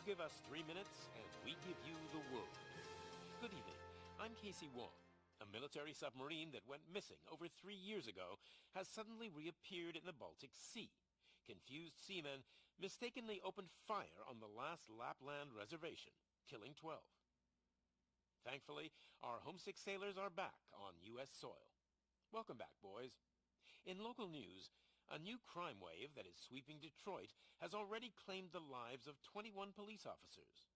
give us 3 minutes, and we give you the world. Good evening. I'm Casey Wong. A military submarine that went missing over 3 years ago has suddenly reappeared in the Baltic Sea. Confused seamen mistakenly opened fire on the last Lapland reservation, killing 12. Thankfully, our homesick sailors are back on U.S. soil. Welcome back, boys. In local news, a new crime wave that is sweeping Detroit has already claimed the lives of 21 police officers.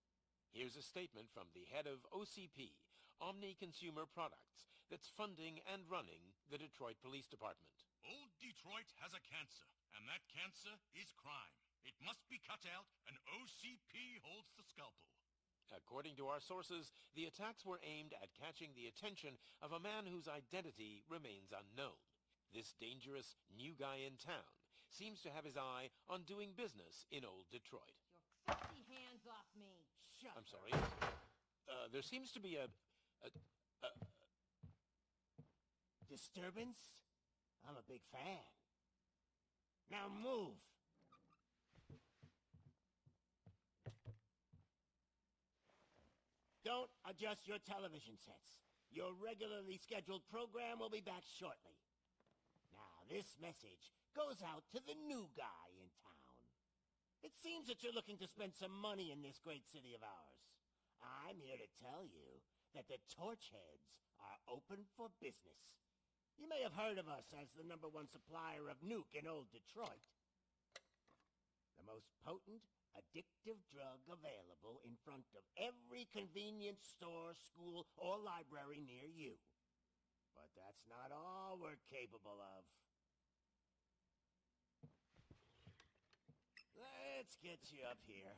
Here's a statement from the head of OCP, Omni Consumer Products, that's funding and running the Detroit Police Department. Old Detroit has a cancer, and that cancer is crime. It must be cut out, and OCP holds the scalpel. According to our sources, the attacks were aimed at catching the attention of a man whose identity remains unknown. This dangerous new guy in town seems to have his eye on doing business in old Detroit. Your filthy hands off me! Shut I'm sorry. There seems to be a disturbance? I'm a big fan. Now move! Don't adjust your television sets. Your regularly scheduled program will be back shortly. Now, this message goes out to the new guy in town. It seems that you're looking to spend some money in this great city of ours. I'm here to tell you that the Torchheads are open for business. You may have heard of us as the #1 supplier of nuke in old Detroit. The most potent, addictive drug available in front of every convenience store, school, or library near you. But that's not all we're capable of. Let's get you up here.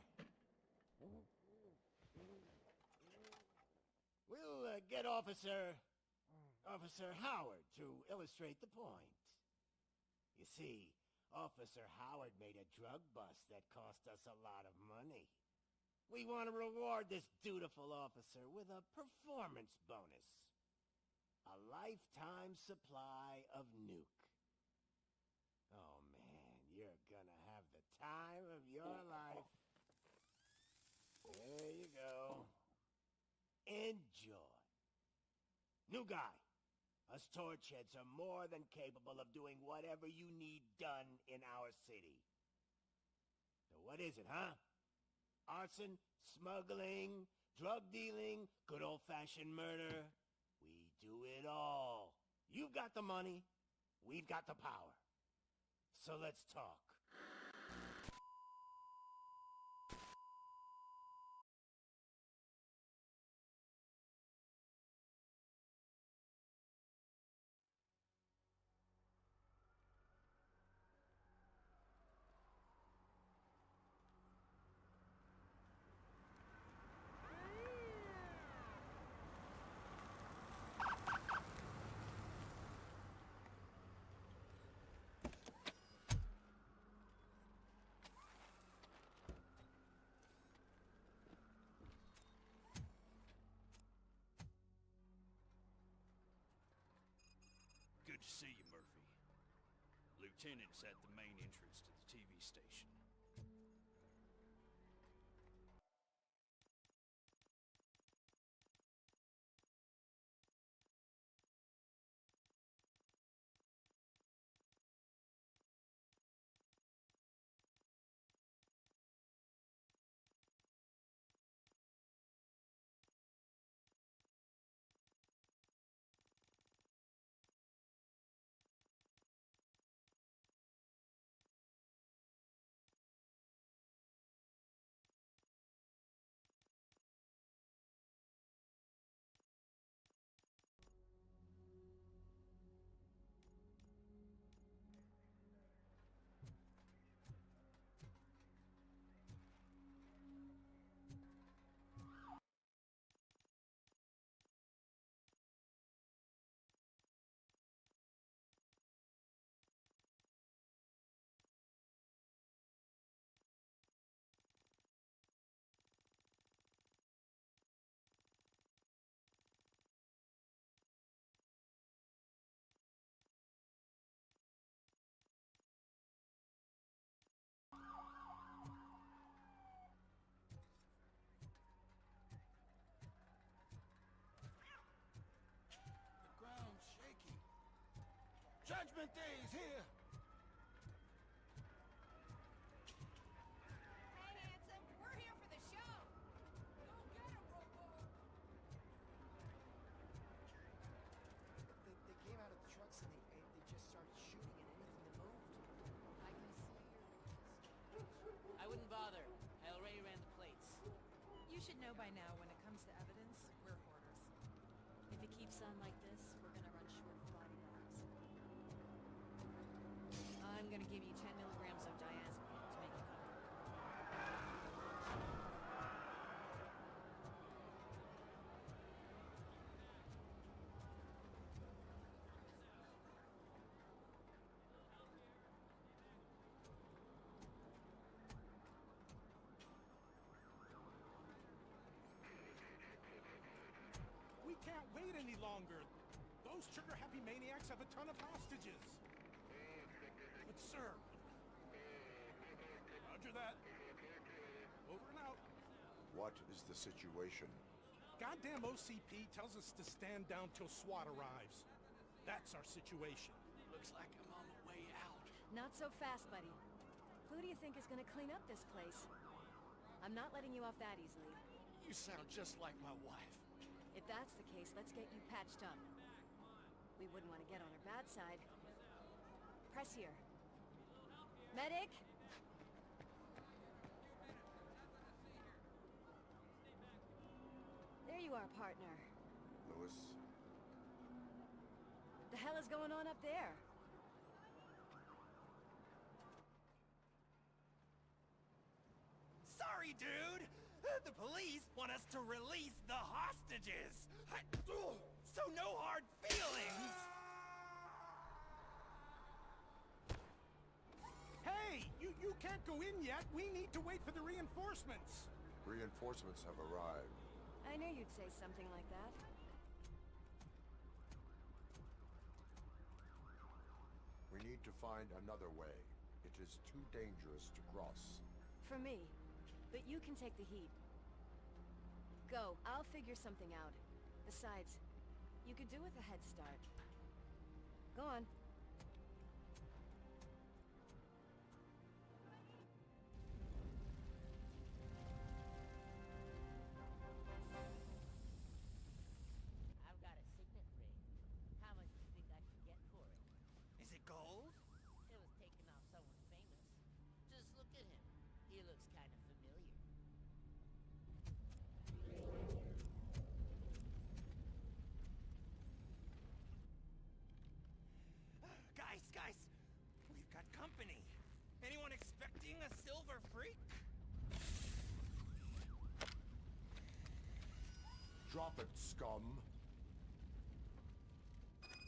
We'll get Officer Howard to illustrate the point. You see, Officer Howard made a drug bust that cost us a lot of money. We want to reward this dutiful officer with a performance bonus. A lifetime supply of nuke. Oh man, you're gonna have the time of your life. There you go. Enjoy. New guy. Us Torchheads are more than capable of doing whatever you need done in our city. So what is it, huh? Arson, smuggling, drug dealing, good old-fashioned murder. We do it all. You've got the money, we've got the power. So let's talk. Good to see you, Murphy. Lieutenant's at the main entrance to the TV station. Judgment Day is here! Hey, handsome, we're here for the show. Go get him, Robo. They came out of the trucks and they just started shooting at anything that moved. I can see you're pissed. I wouldn't bother. I already ran the plates. You should know by now, when it comes to evidence, we're hoarders. If it keeps on like this, we're gonna run short of bodyguards. I'm gonna give you 10 milligrams of diazepam to make you comfortable. We can't wait any longer. Those trigger-happy maniacs have a ton of hostages. But sir... Roger that. Over and out. What is the situation? Goddamn OCP tells us to stand down till SWAT arrives. That's our situation. Looks like I'm on the way out. Not so fast, buddy. Who do you think is gonna clean up this place? I'm not letting you off that easily. You sound just like my wife. If that's the case, let's get you patched up. We wouldn't want to get on her bad side. Press here. Medic! There you are, partner. Lewis? The hell is going on up there? Sorry, dude! The police want us to release the hostages! So no hard feelings! Hey! You can't go in yet. We need to wait for the reinforcements. Reinforcements have arrived. I knew you'd say something like that. We need to find another way. It is too dangerous to cross. For me. But you can take the heat. Go. I'll figure something out. Besides, you could do with a head start. Go on. I've got a signet ring. How much do you think I can get for it? Is it gold? It was taken off someone famous. Just look at him. He looks kind of familiar. Guys! We've got company. Anyone expecting a silver freak? Drop it, scum!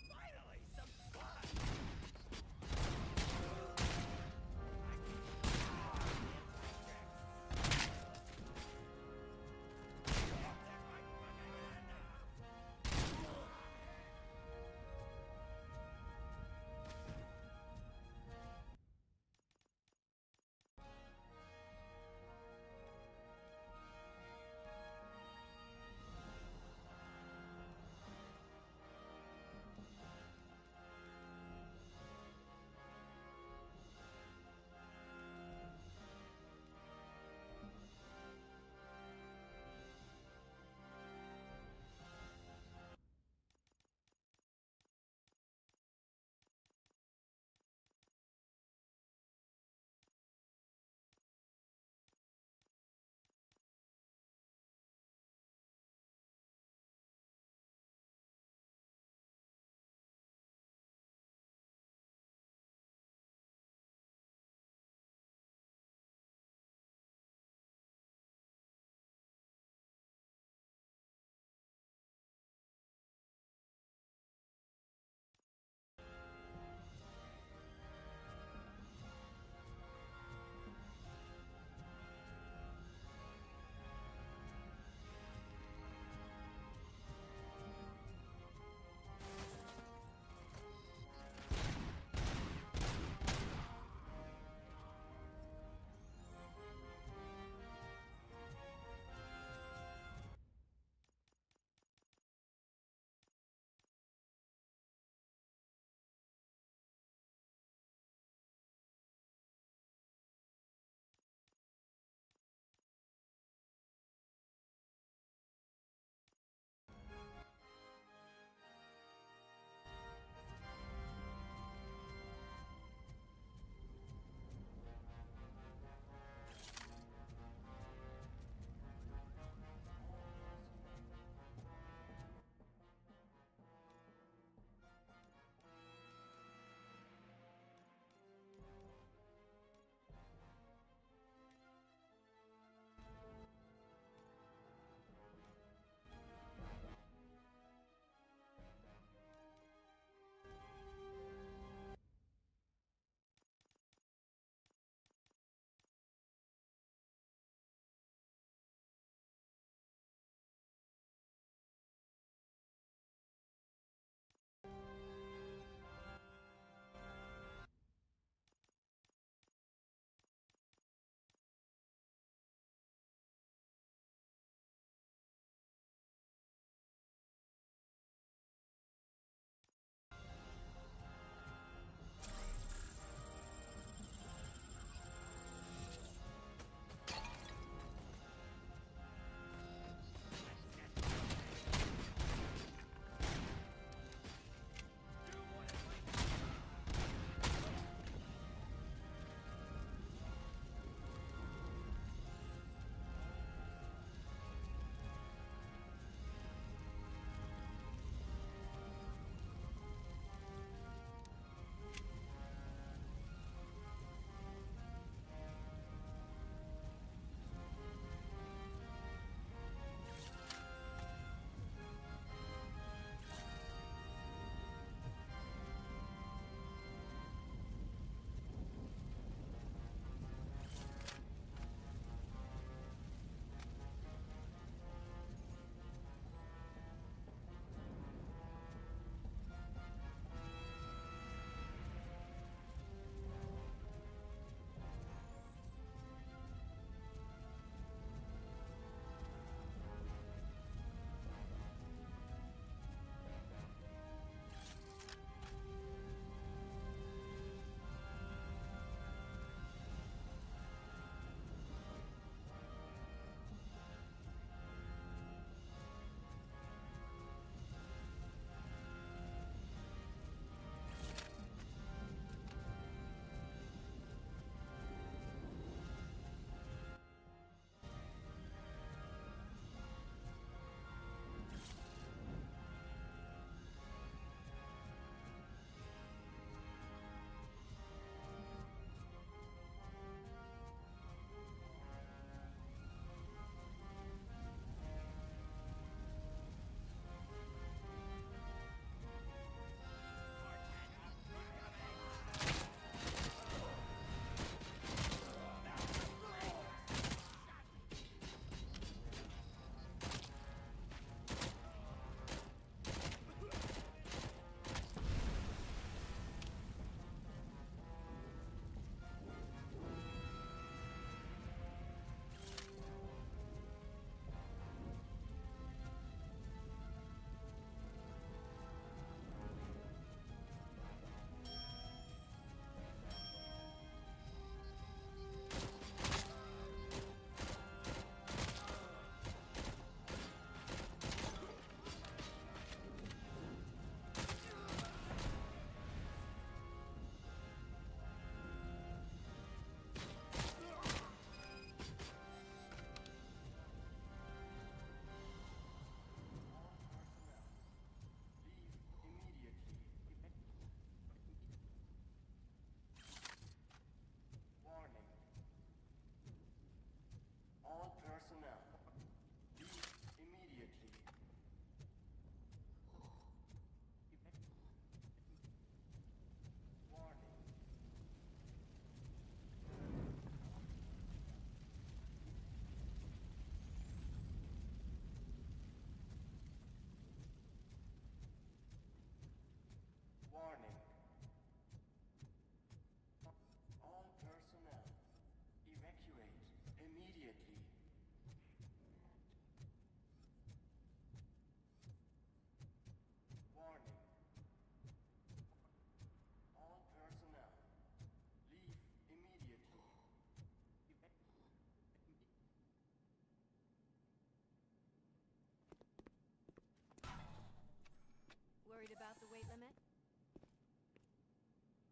Finally, some fun!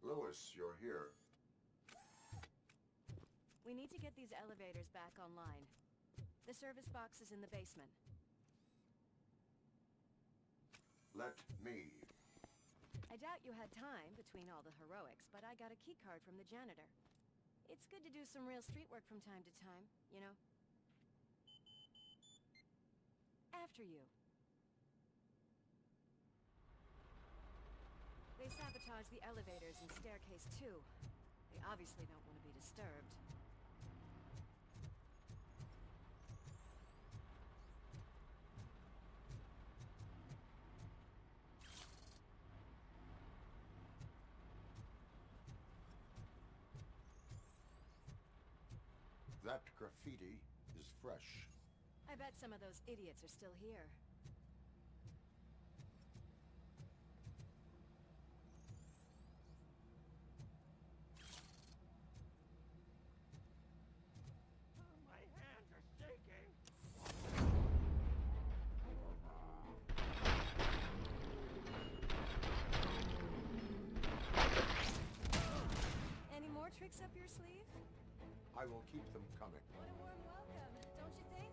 Lewis, you're here. We need to get these elevators back online. The service box is in the basement. Let me. I doubt you had time between all the heroics, but I got a keycard from the janitor. It's good to do some real street work from time to time, you know? After you. They sabotaged the elevators and staircase too. They obviously don't want to be disturbed. That graffiti is fresh. I bet some of those idiots are still here. My hands are shaking. Any more tricks up your sleeve? I will keep them coming. What a warm welcome, don't you think?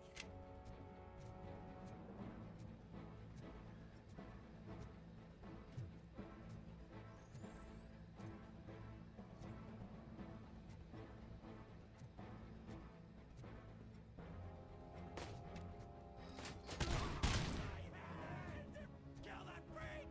Kill that freak!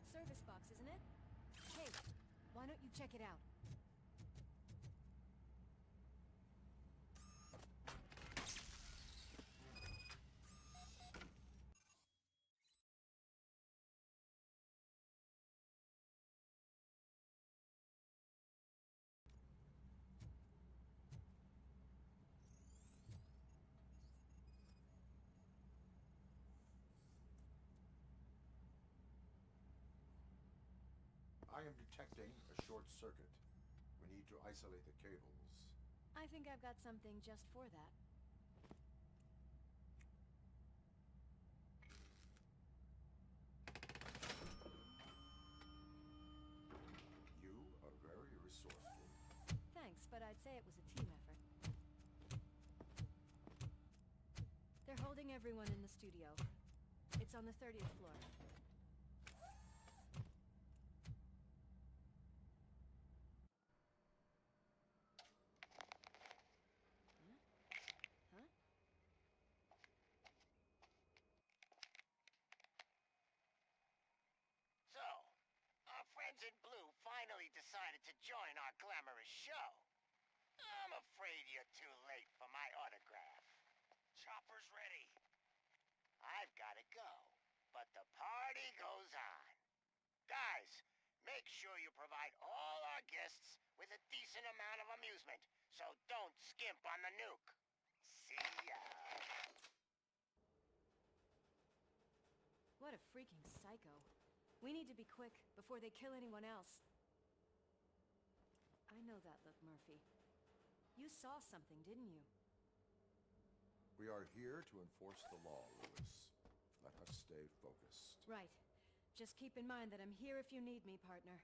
that service box, isn't it? Hey, why don't you check it out? I am detecting a short circuit. We need to isolate the cables. I think I've got something just for that. You are very resourceful. Thanks, but I'd say it was a team effort. They're holding everyone in the studio. It's on the 30th floor. Huh? So, our friends in blue finally decided to join our glamorous show. I'm afraid you're too late for my autograph. Chopper's ready. I've got to go, but the party goes on. Guys, make sure you provide all our guests with a decent amount of amusement, so don't skimp on the nuke. See ya. What a freaking psycho. We need to be quick before they kill anyone else. I know that look, Murphy. You saw something, didn't you? We are here to enforce the law, Lewis. Let us stay focused. Right. Just keep in mind that I'm here if you need me, partner.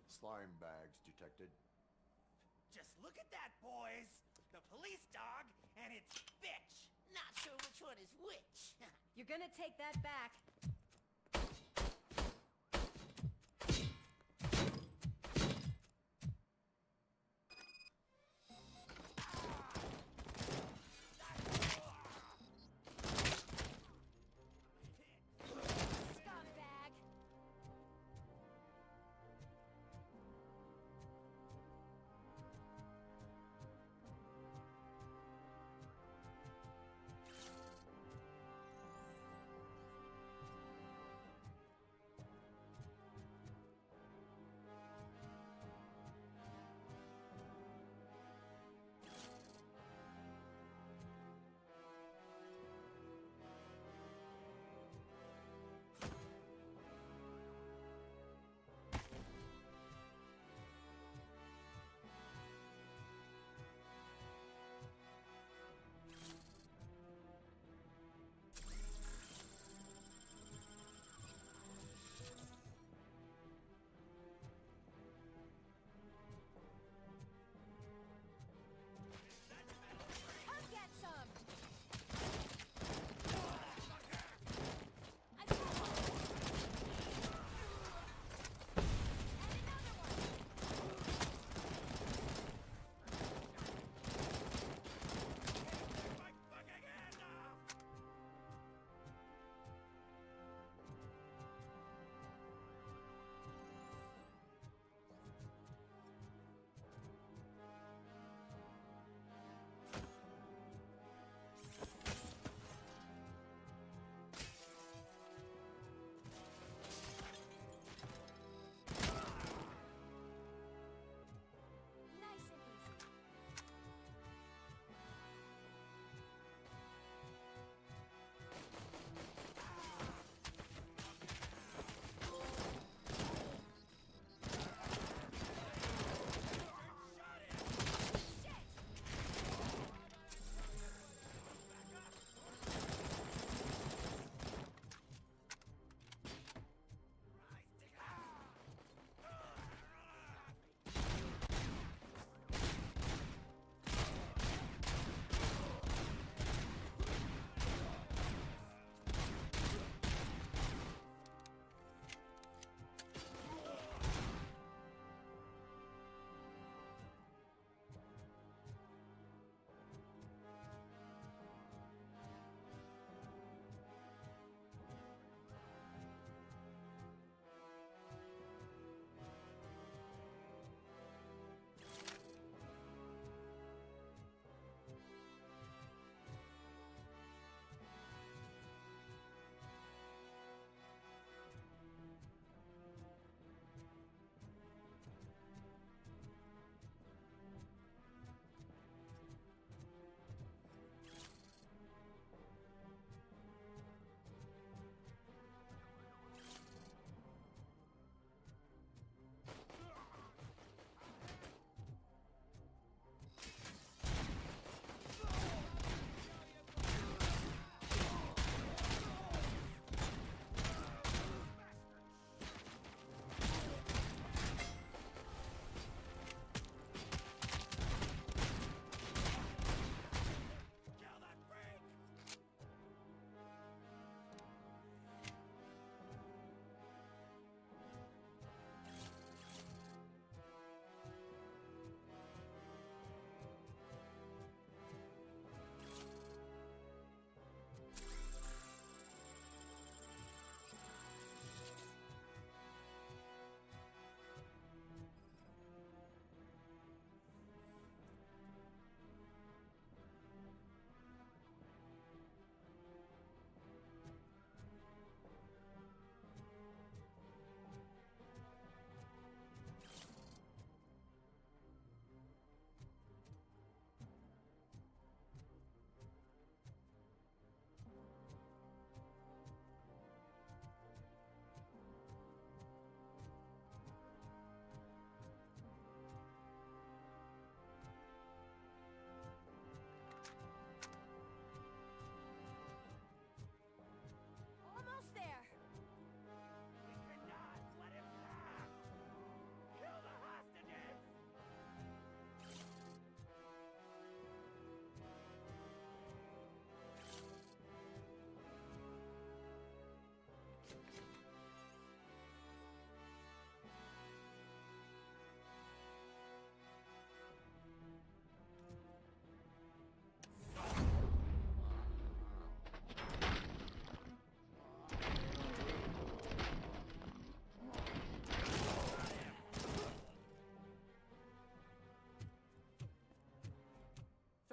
Slime bags detected. Just look at that, boys. The police dog and its bitch. Not sure which one is which. You're gonna take that back. Scumbag!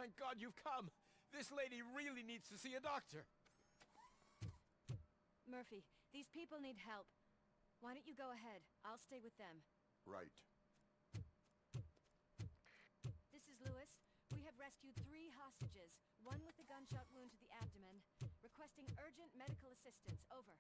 Thank God you've come. This lady really needs to see a doctor. Murphy, these people need help. Why don't you go ahead? I'll stay with them. Right. This is Lewis. We have rescued 3 hostages, one with a gunshot wound to the abdomen. Requesting urgent medical assistance. Over.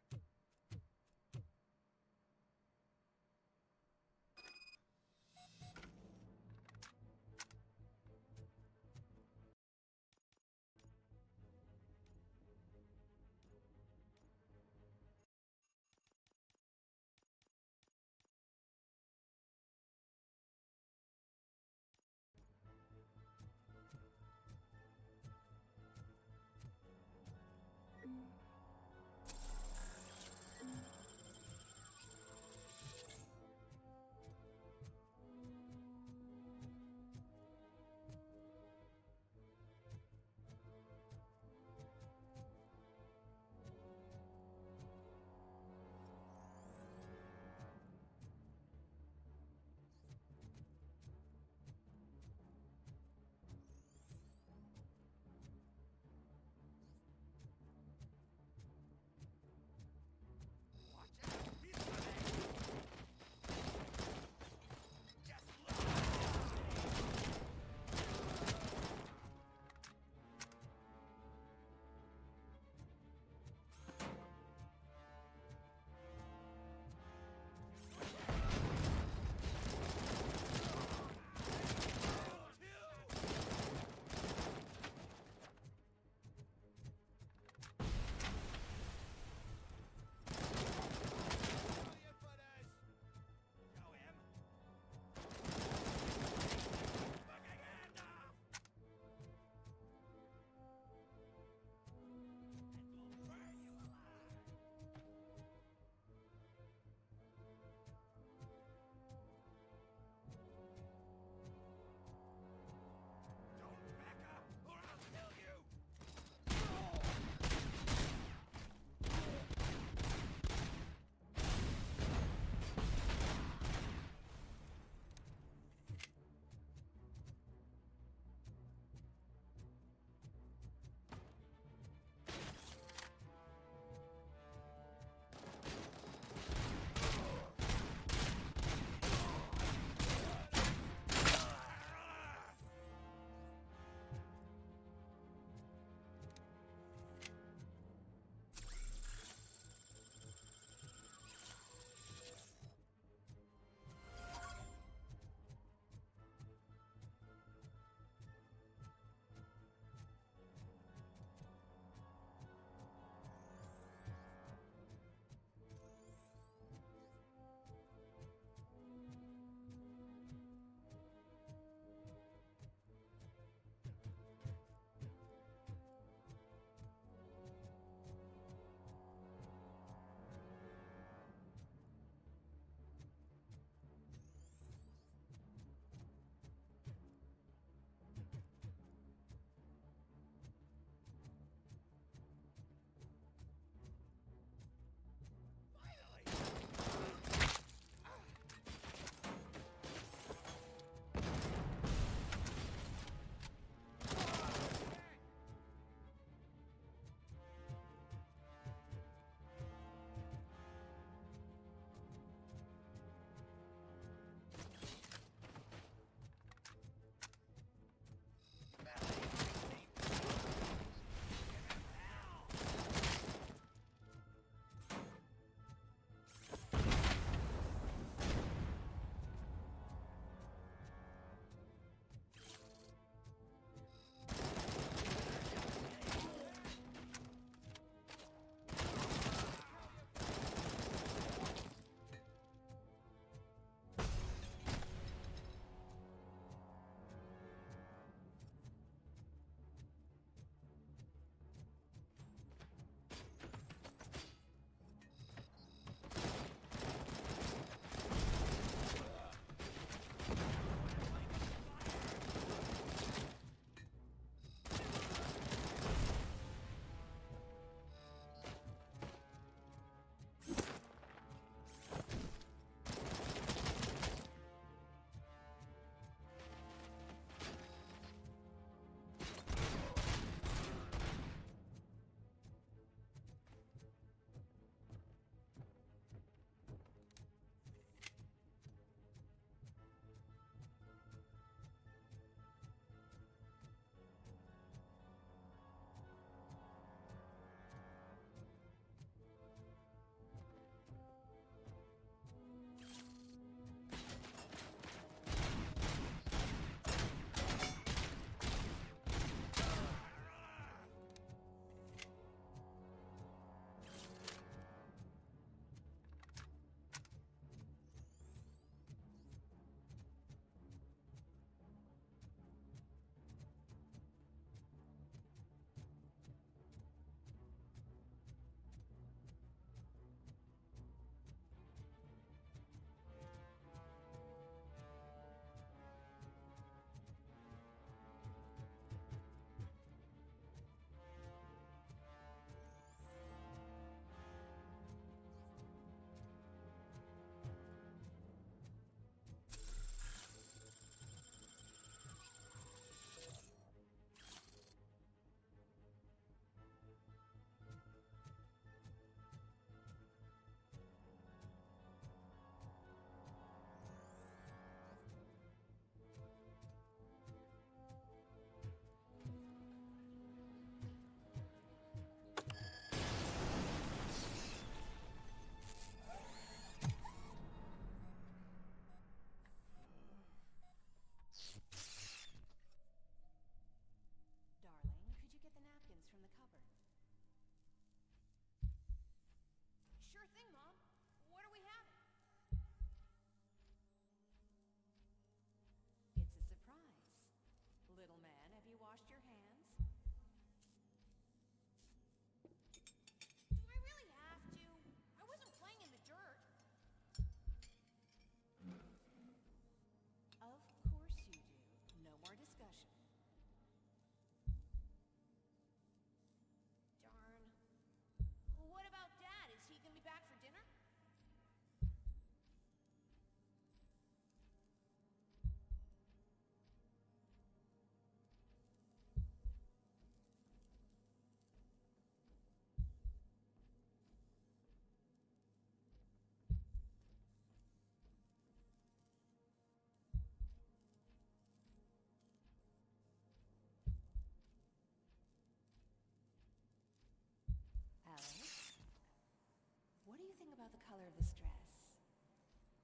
about the color of this dress?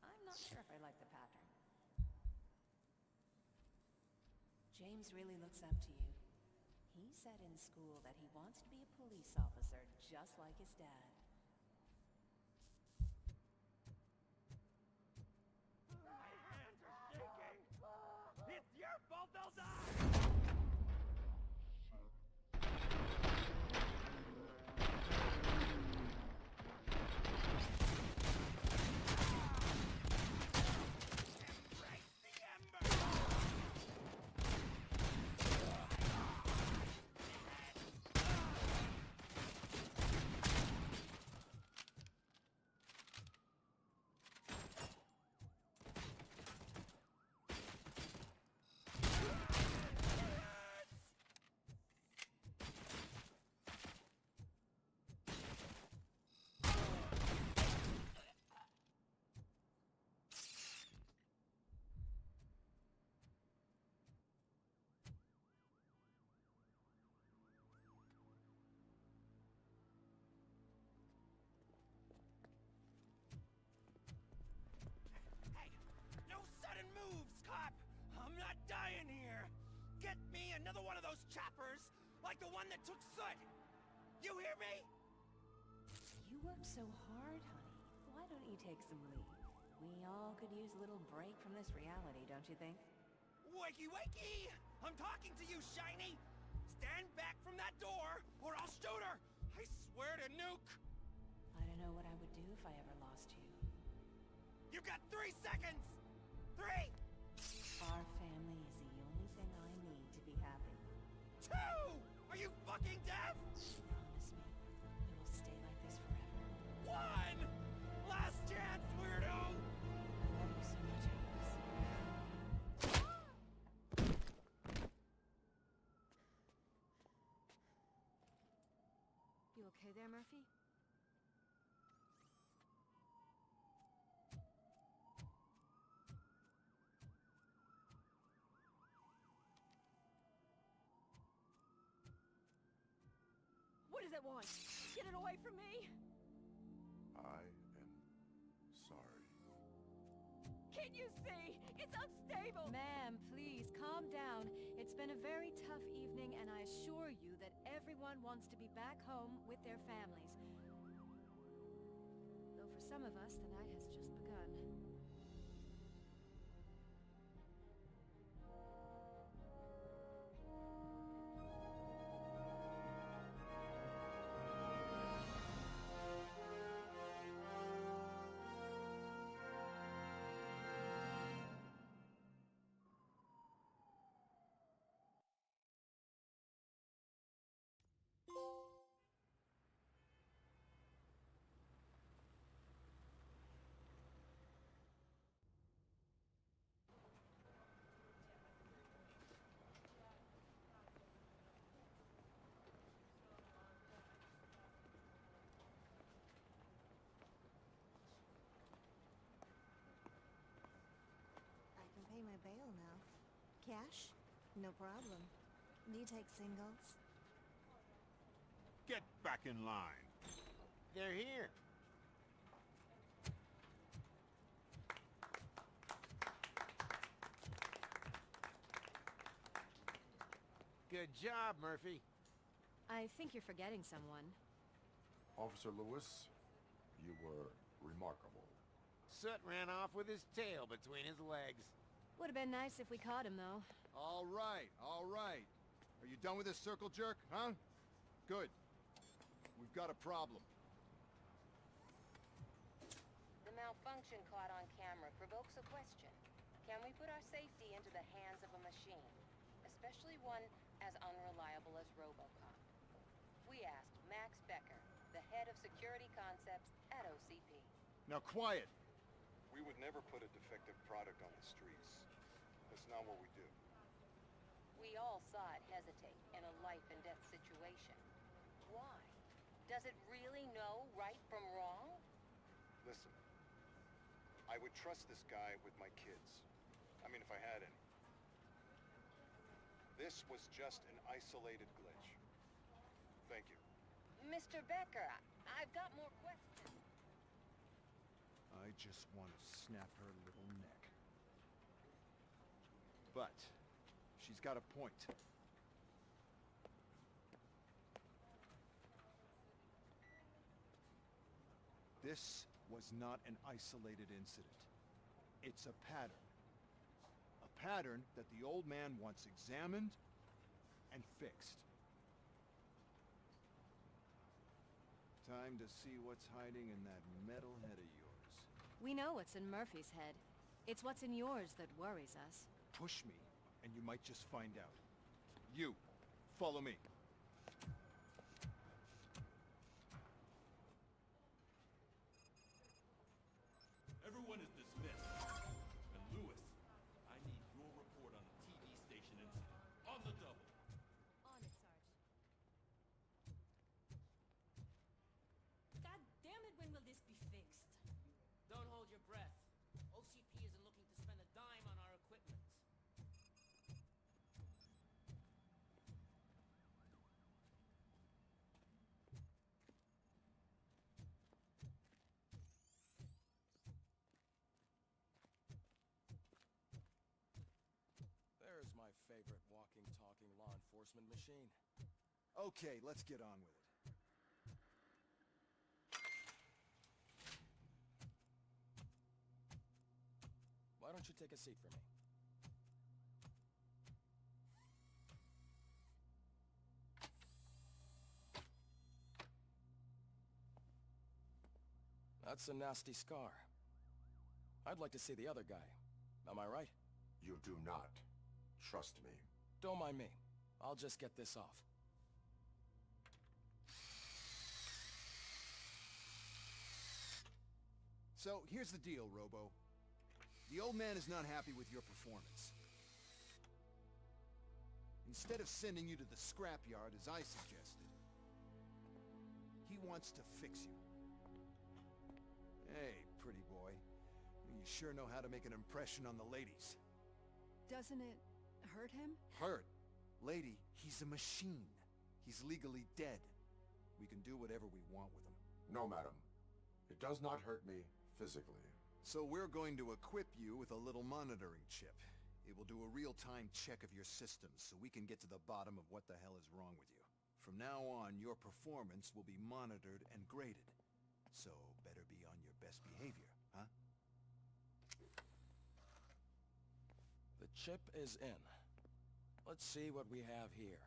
I'm not sure if I like the pattern. James really looks up to you. He said in school that he wants to be a police officer, just like his dad. My hands are shaking! It's your fault they'll die! Moves, cop! I'm not dying here! Get me another one of those choppers, like the one that took Soot! You hear me? You work so hard, honey. Why don't you take some leave? We all could use a little break from this reality, don't you think? Wakey, wakey! I'm talking to you, Shiny! Stand back from that door, or I'll shoot her! I swear to nuke! I don't know what I would do if I ever lost you. You got 3 seconds! 3! Our family is the only thing I need to be happy. 2! Are you fucking deaf? Promise me, we will stay like this forever. 1! Last chance, weirdo! I love you so much, Amos. You okay there, Murphy? What does it want? Get it away from me! I am sorry. Can't you see? It's unstable! Ma'am, please, calm down. It's been a very tough evening, and I assure you that everyone wants to be back home with their families. Though for some of us, the night has just begun. I can pay my bail now. Cash? No problem. Do you take singles? Get back in line. They're here. Good job, Murphy. I think you're forgetting someone. Officer Lewis, you were remarkable. Soot ran off with his tail between his legs. Would have been nice if we caught him, though. All right, all right. Are you done with this circle jerk, huh? Good. We've got a problem. The malfunction caught on camera provokes a question. Can we put our safety into the hands of a machine? Especially one as unreliable as RoboCop. We asked Max Becker, the head of security concepts at OCP. Now quiet! We would never put a defective product on the streets. That's not what we do. We all saw it hesitate in a life-and-death situation. Why? Does it really know right from wrong? Listen, I would trust this guy with my kids. I mean, if I had any. This was just an isolated glitch. Thank you. Mr. Becker, I've got more questions. I just want to snap her little neck. But she's got a point. This was not an isolated incident. It's a pattern. A pattern that the old man wants examined and fixed. Time to see what's hiding in that metal head of yours. We know what's in Murphy's head. It's what's in yours that worries us. Push me, and you might just find out. You, follow me. Everyone is dismissed. And Lewis, I need your report on the TV station incident. On the double. On it, Sarge. God damn it, when will this be fixed? Don't hold your breath. OCP isn't looking to spend a dime on our equipment. There's my favorite walking, talking law enforcement machine. Okay, let's get on with it. Why don't you take a seat for me? That's a nasty scar. I'd like to see the other guy. Am I right? You do not. Trust me. Don't mind me. I'll just get this off. So, here's the deal, Robo. The old man is not happy with your performance. Instead of sending you to the scrapyard as I suggested, he wants to fix you. Hey, pretty boy. You sure know how to make an impression on the ladies. Doesn't it hurt him? Hurt? Lady, he's a machine. He's legally dead. We can do whatever we want with him. No, madam. It does not hurt me physically. So we're going to equip you with a little monitoring chip. It will do a real-time check of your systems so we can get to the bottom of what the hell is wrong with you. From now on, your performance will be monitored and graded. So better be on your best behavior, huh? The chip is in. Let's see what we have here.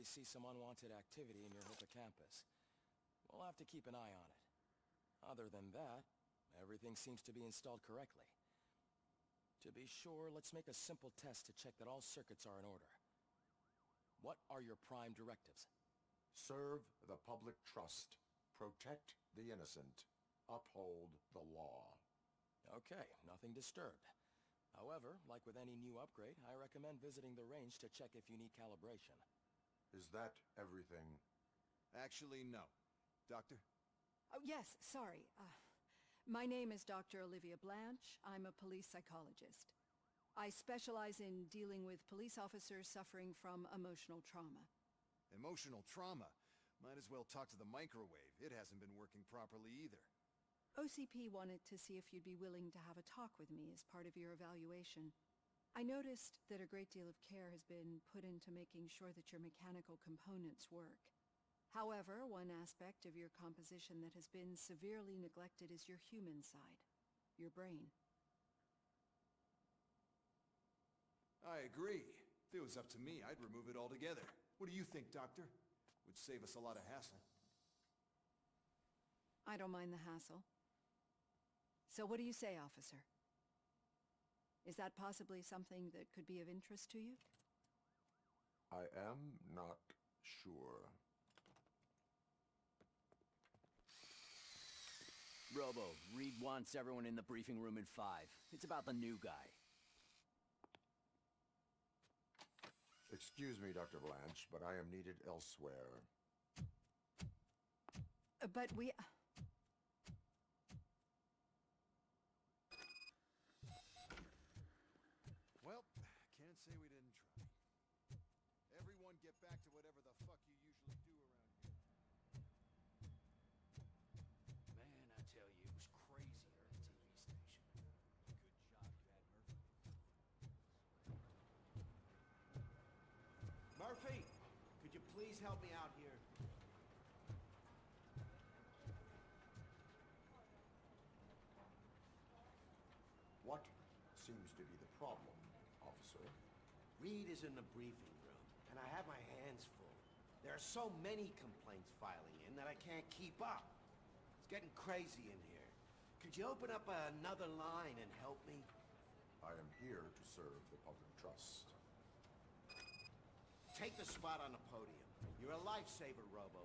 see some unwanted activity in your hippocampus. We'll have to keep an eye on it. Other than that, everything seems to be installed correctly. To be sure, let's make a simple test to check that all circuits are in order. What are your prime directives? Serve the public trust. Protect the innocent. Uphold the law. Okay, nothing disturbed. However, like with any new upgrade, I recommend visiting the range to check if you need calibration. Is that everything? Actually, no. Doctor? Oh, yes, sorry. My name is Dr. Olivia Blanche. I'm a police psychologist. I specialize in dealing with police officers suffering from emotional trauma. Emotional trauma? Might as well talk to the microwave. It hasn't been working properly either. OCP wanted to see if you'd be willing to have a talk with me as part of your evaluation. I noticed that a great deal of care has been put into making sure that your mechanical components work. However, one aspect of your composition that has been severely neglected is your human side, your brain. I agree. If it was up to me, I'd remove it altogether. What do you think, Doctor? Would save us a lot of hassle. I don't mind the hassle. So what do you say, officer? Is that possibly something that could be of interest to you? I am not sure. Robo, Reed wants everyone in the briefing room in 5. It's about the new guy. Excuse me, Dr. Blanche, but I am needed elsewhere. But we... Well, can't say we didn't try. Everyone get back to whatever the fuck you usually do around here. Man, I tell you, it was crazy at the TV station. Good job you had Murphy. Murphy, could you please help me out here? What seems to be the problem, officer? Reed is in the briefing room, and I have my hands full. There are so many complaints filing in that I can't keep up. It's getting crazy in here. Could you open up another line and help me? I am here to serve the public trust. Take the spot on the podium. You're a lifesaver, Robo.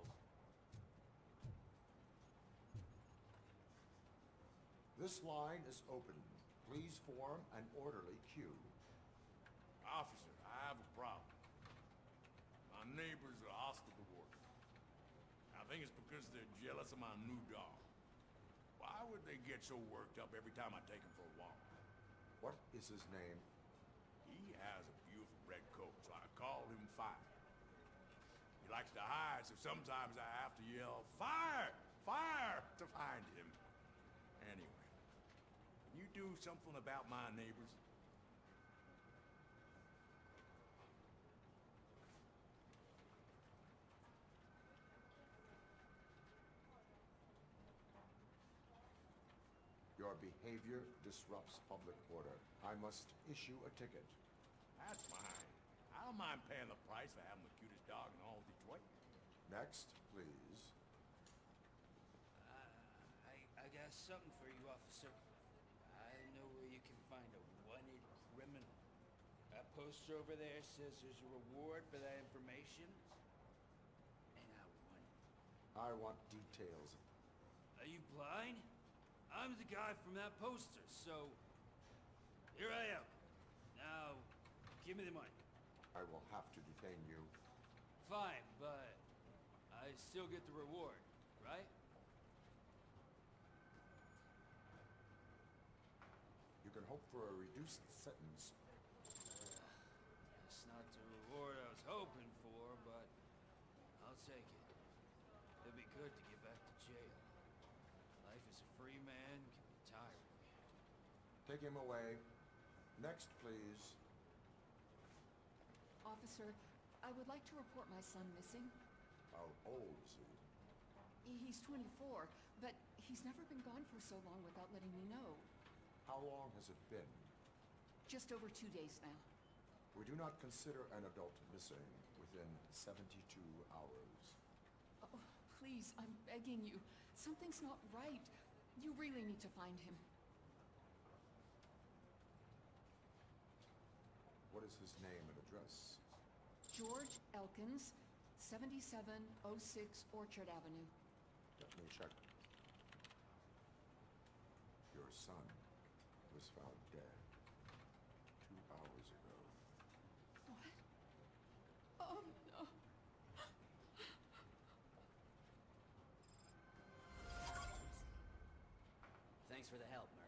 This line is open. Please form an orderly queue. Officer, I have a problem. My neighbors are hostile toward me. I think it's because they're jealous of my new dog. Why would they get so worked up every time I take him for a walk? What is his name? He has a beautiful red coat, so I call him Fire. He likes to hide, so sometimes I have to yell, "Fire! Fire!" to find him. Anyway, can you do something about my neighbors? Your behavior disrupts public order. I must issue a ticket. That's fine. I don't mind paying the price for having the cutest dog in all of Detroit. Next, please. I got something for you, officer. I know where you can find a wanted criminal. That poster over there says there's a reward for that information. And I want it. I want details. Are you blind? I'm the guy from that poster, so... Here I am. Now, give me the money. I will have to detain you. Fine, but... I still get the reward, right? You can hope for a reduced sentence. That's not the reward I was hoping for, but... I'll take it. It'll be good to get back to jail. Life as a free man can be tiring. Take him away. Next, please. Officer, I would like to report my son missing. How old is he? He's 24, but he's never been gone for so long without letting me know. How long has it been? Just over 2 days now. We do not consider an adult missing within 72 hours. Oh, please, I'm begging you. Something's not right. You really need to find him. What is his name and address? George Elkins, 7706 Orchard Avenue. Let me check. Your son was found dead 2 hours ago. What? Oh, no. Thanks for the help, Murphy.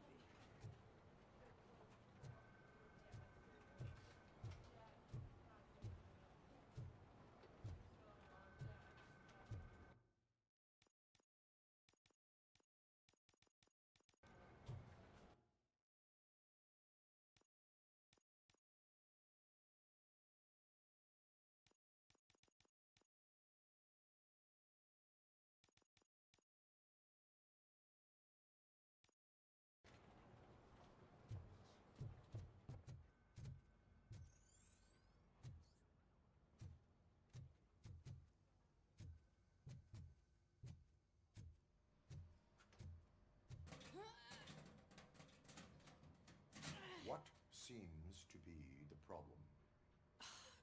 What seems to be the problem?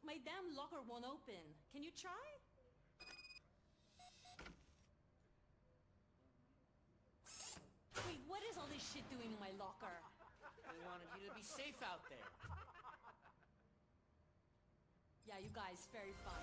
My damn locker won't open. Can you try? Wait, what is all this shit doing in my locker? I wanted you to be safe out there. Yeah, you guys, very fun.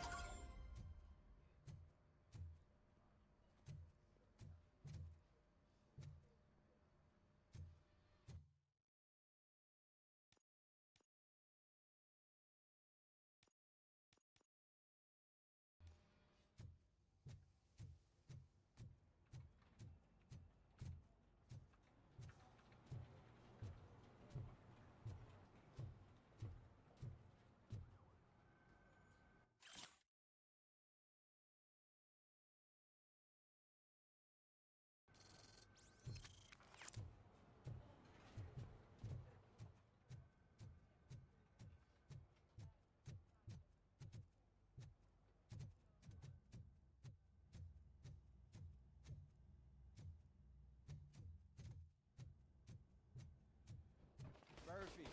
Murphy,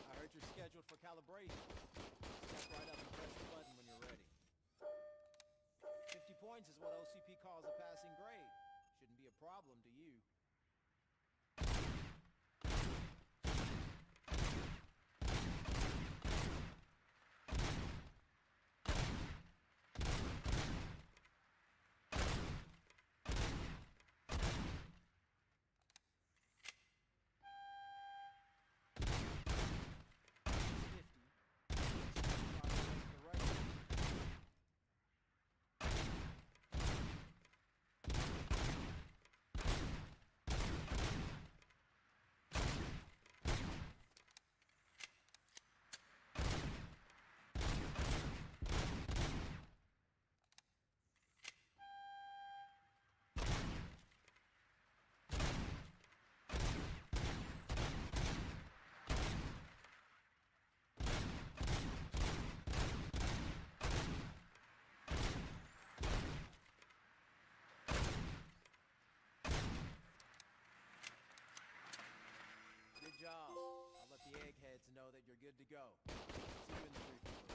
I heard you're scheduled for calibration. Step right up and press the button when you're ready. 50 points is what OCP calls a passing grade. Shouldn't be a problem to you. Good job. I'll let the eggheads know that you're good to go. See you in the briefing room.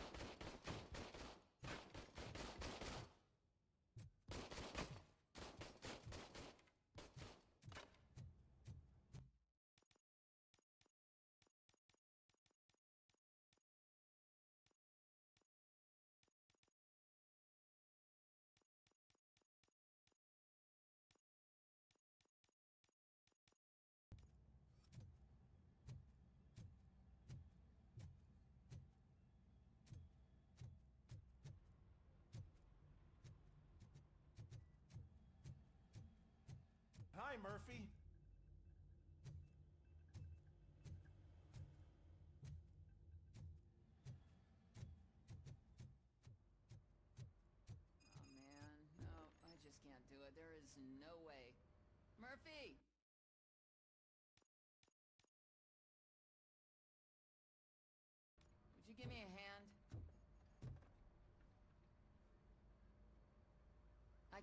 Hi, Murphy. Oh, man. No, I just can't do it. There is no way. Murphy! Would you give me a hand?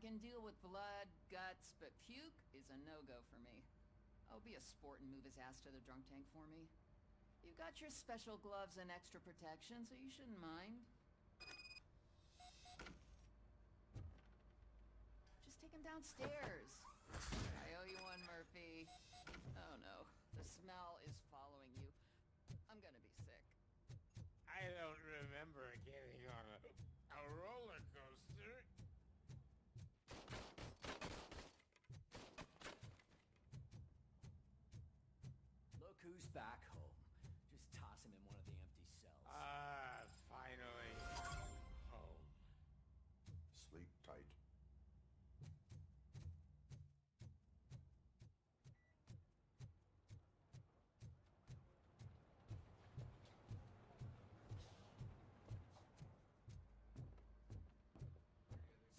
can deal with blood, guts, but puke is a no-go for me. Oh, be a sport and move his ass to the drunk tank for me. You got your special gloves and extra protection, so you shouldn't mind. Just take him downstairs. I owe you one, Murphy. Oh no, the smell is following you. I'm gonna be sick. I don't remember getting on a roller coaster. Look who's back home. Just toss him in one of the empty cells. Ah, finally. Home. Sleep tight.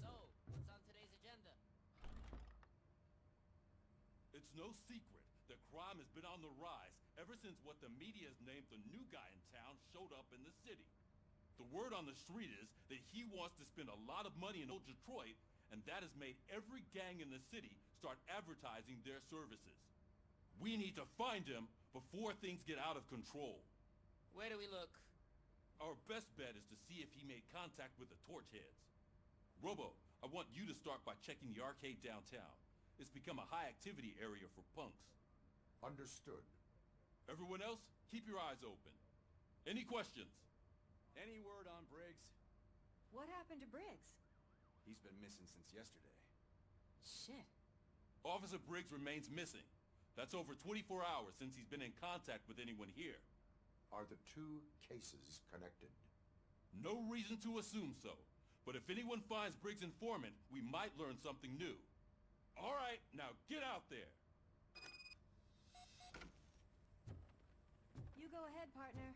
So, what's on today's agenda? It's no secret that crime has been on the rise ever since what the media's named the new guy in town showed up in the city. The word on the street is that he wants to spend a lot of money in old Detroit, and that has made every gang in the city start advertising their services. We need to find him before things get out of control. Where do we look? Our best bet is to see if he made contact with the Torchheads. Robo, I want you to start by checking the arcade downtown. It's become a high-activity area for punks. Understood. Everyone else, keep your eyes open. Any questions? Any word on Briggs? What happened to Briggs? He's been missing since yesterday. Shit. Officer Briggs remains missing. That's over 24 hours since he's been in contact with anyone here. Are the two cases connected? No reason to assume so. But if anyone finds Briggs' informant, we might learn something new. All right, now get out there. You go ahead, partner.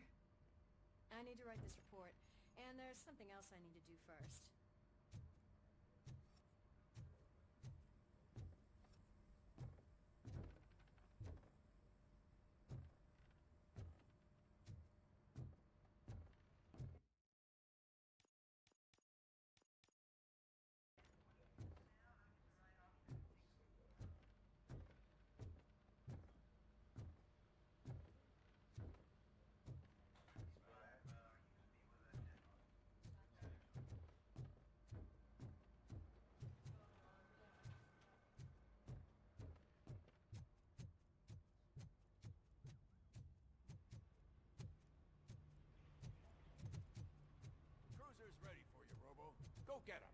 I need to write this report, and there's something else I need to do first. Cruiser's ready for you, Robo. Go get him.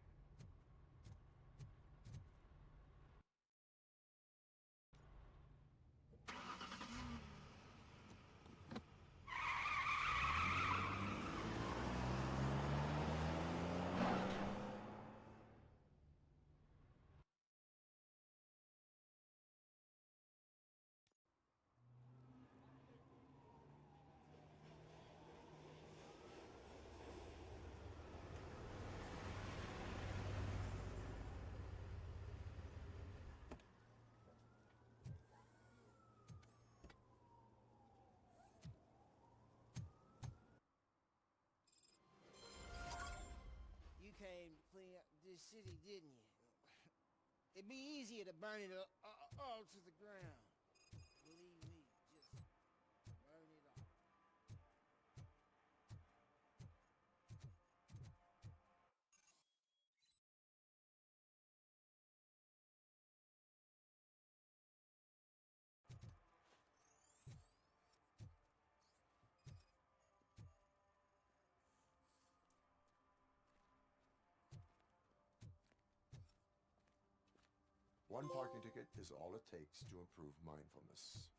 You came to clean up this city, didn't you? It'd be easier to burn it all to the ground. Believe me, just burn it all. One parking ticket is all it takes to improve mindfulness.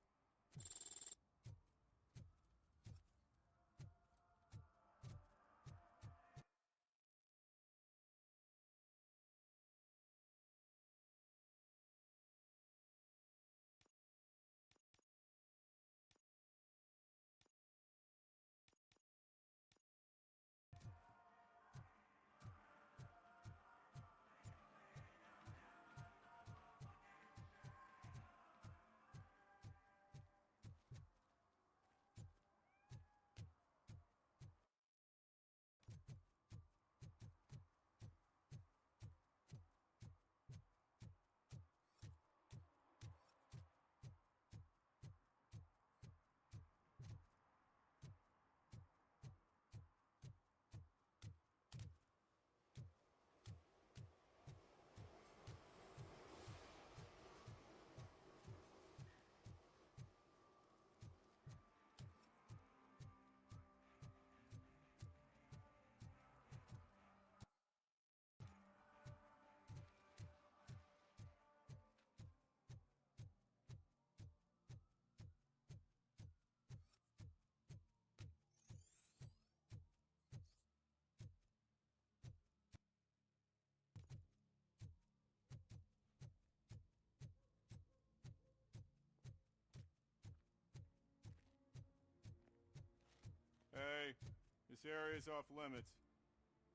This area's off limits.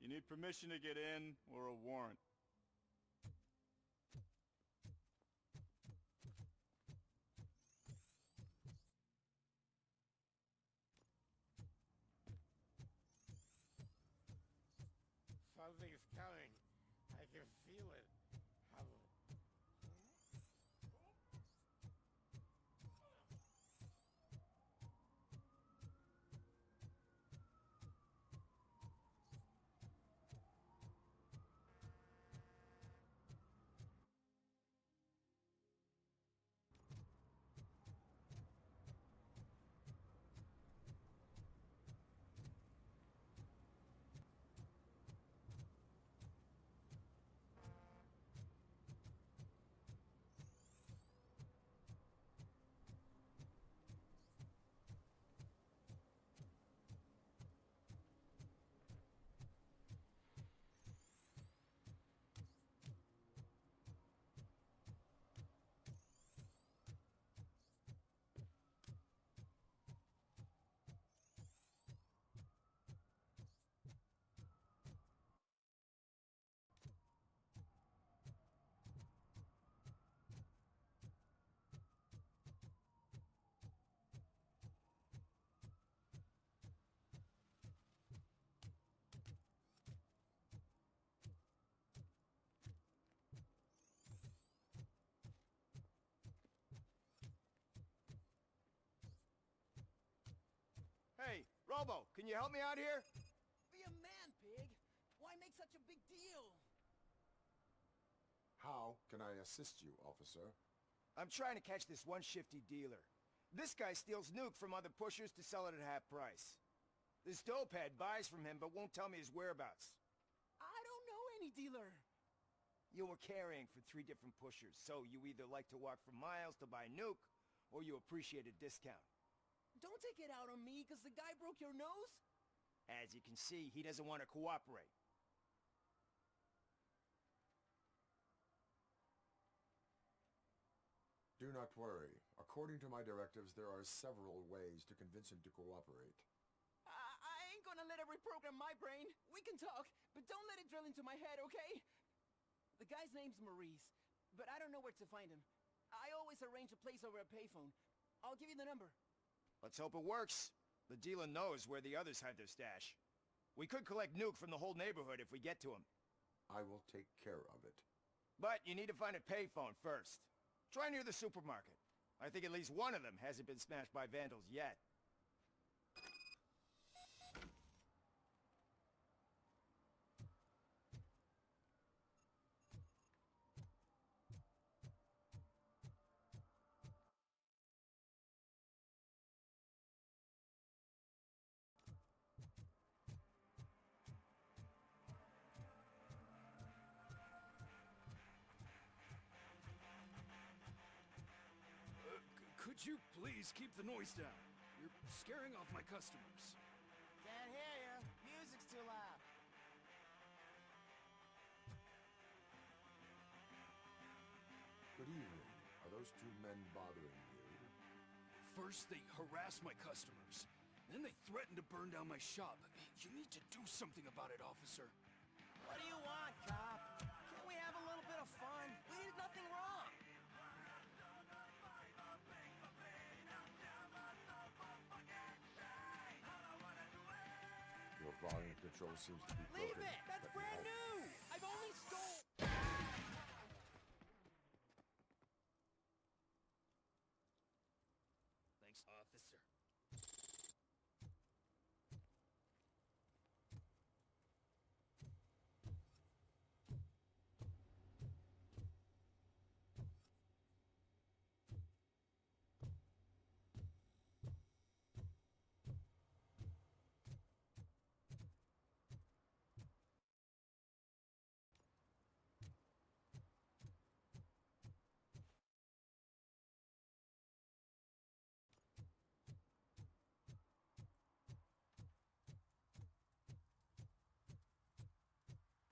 You need permission to get in or a warrant. Something's coming. I can feel it. Hey, Robo, can you help me out here? Be a man, Pig. Why make such a big deal? How can I assist you, officer? I'm trying to catch this one shifty dealer. This guy steals nuke from other pushers to sell it at half price. This dopehead buys from him but won't tell me his whereabouts. I don't know any dealer. You were carrying for 3 different pushers, so you either like to walk for miles to buy nuke, or you appreciate a discount. Don't take it out on me, because the guy broke your nose? As you can see, he doesn't want to cooperate. Do not worry. According to my directives, there are several ways to convince him to cooperate. I ain't gonna let it reprogram my brain. We can talk, but don't let it drill into my head, okay? The guy's name's Maurice, but I don't know where to find him. I always arrange a place over a payphone. I'll give you the number. Let's hope it works. The dealer knows where the others hide their stash. We could collect nuke from the whole neighborhood if we get to him. I will take care of it. But you need to find a payphone first. Try near the supermarket. I think at least one of them hasn't been smashed by vandals yet. Could you please keep the noise down? You're scaring off my customers. Can't hear you. Music's too loud. Good evening. Are those 2 men bothering you? First, they harass my customers. Then they threaten to burn down my shop. You need to do something about it, officer. What do you want, cop? Can't we have a little bit of fun? We did nothing wrong. Your volume control seems to be broken. Leave it! That's Let me brand help. new! I've only stole... Thanks, officer.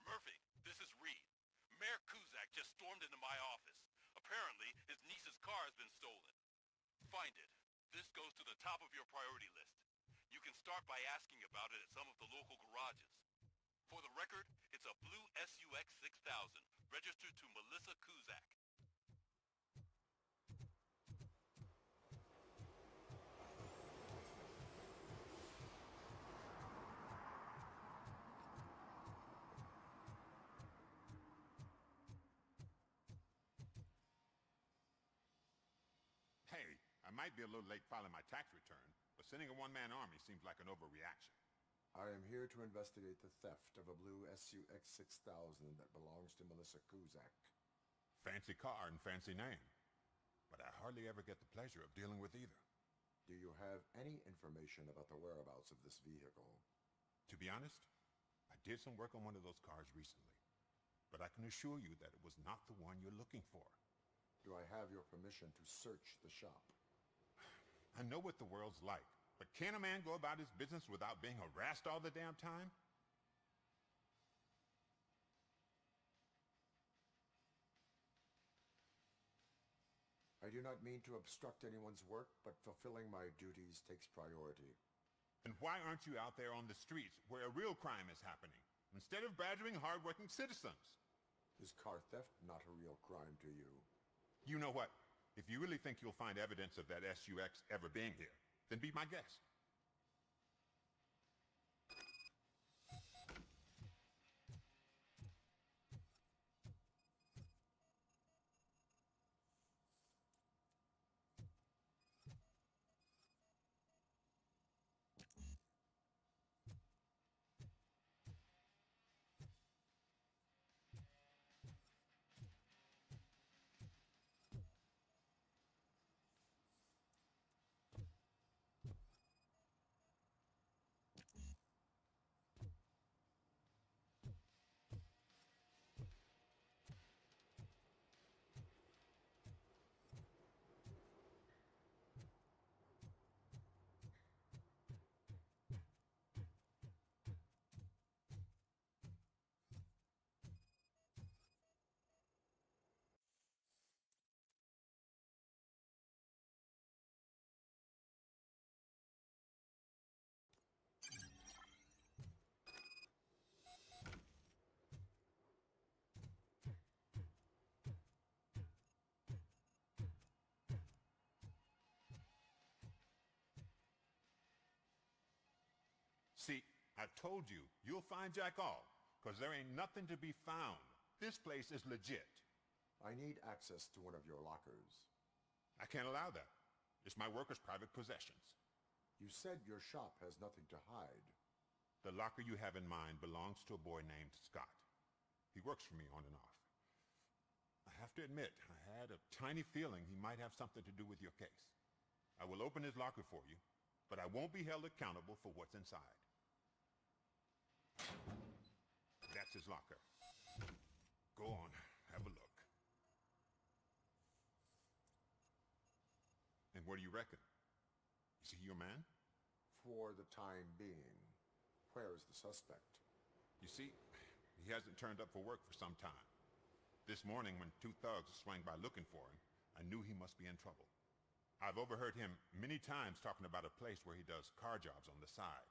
Murphy, this is Reed. Mayor Kuzak just stormed into my office. Apparently, his niece's car has been stolen. Find it. This goes to the top of your priority list. You can start by asking about it at some of the local garages. For the record, it's a blue SUX 6000, registered to Melissa Kuzak. Hey, I might be a little late filing my tax return, but sending a one-man army seems like an overreaction. I am here to investigate the theft of a blue SUX 6000 that belongs to Melissa Kuzak. Fancy car and fancy name, but I hardly ever get the pleasure of dealing with either. Do you have any information about the whereabouts of this vehicle? To be honest, I did some work on one of those cars recently, but I can assure you that it was not the one you're looking for. Do I have your permission to search the shop? I know what the world's like, but can a man go about his business without being harassed all the damn time? I do not mean to obstruct anyone's work, but fulfilling my duties takes priority. And why aren't you out there on the streets where a real crime is happening, instead of badgering hard-working citizens? Is car theft not a real crime to you? You know what? If you really think you'll find evidence of that SUX ever being here, then be my guest. See, I told you, you'll find Jack all, because there ain't nothing to be found. This place is legit. I need access to one of your lockers. I can't allow that. It's my workers' private possessions. You said your shop has nothing to hide. The locker you have in mind belongs to a boy named Scott. He works for me on and off. I have to admit, I had a tiny feeling he might have something to do with your case. I will open his locker for you, but I won't be held accountable for what's inside. That's his locker. Go on, have a look. And what do you reckon? Is he your man? For the time being. Where is the suspect? You see, he hasn't turned up for work for some time. This morning, when two thugs swang by looking for him, I knew he must be in trouble. I've overheard him many times talking about a place where he does car jobs on the side.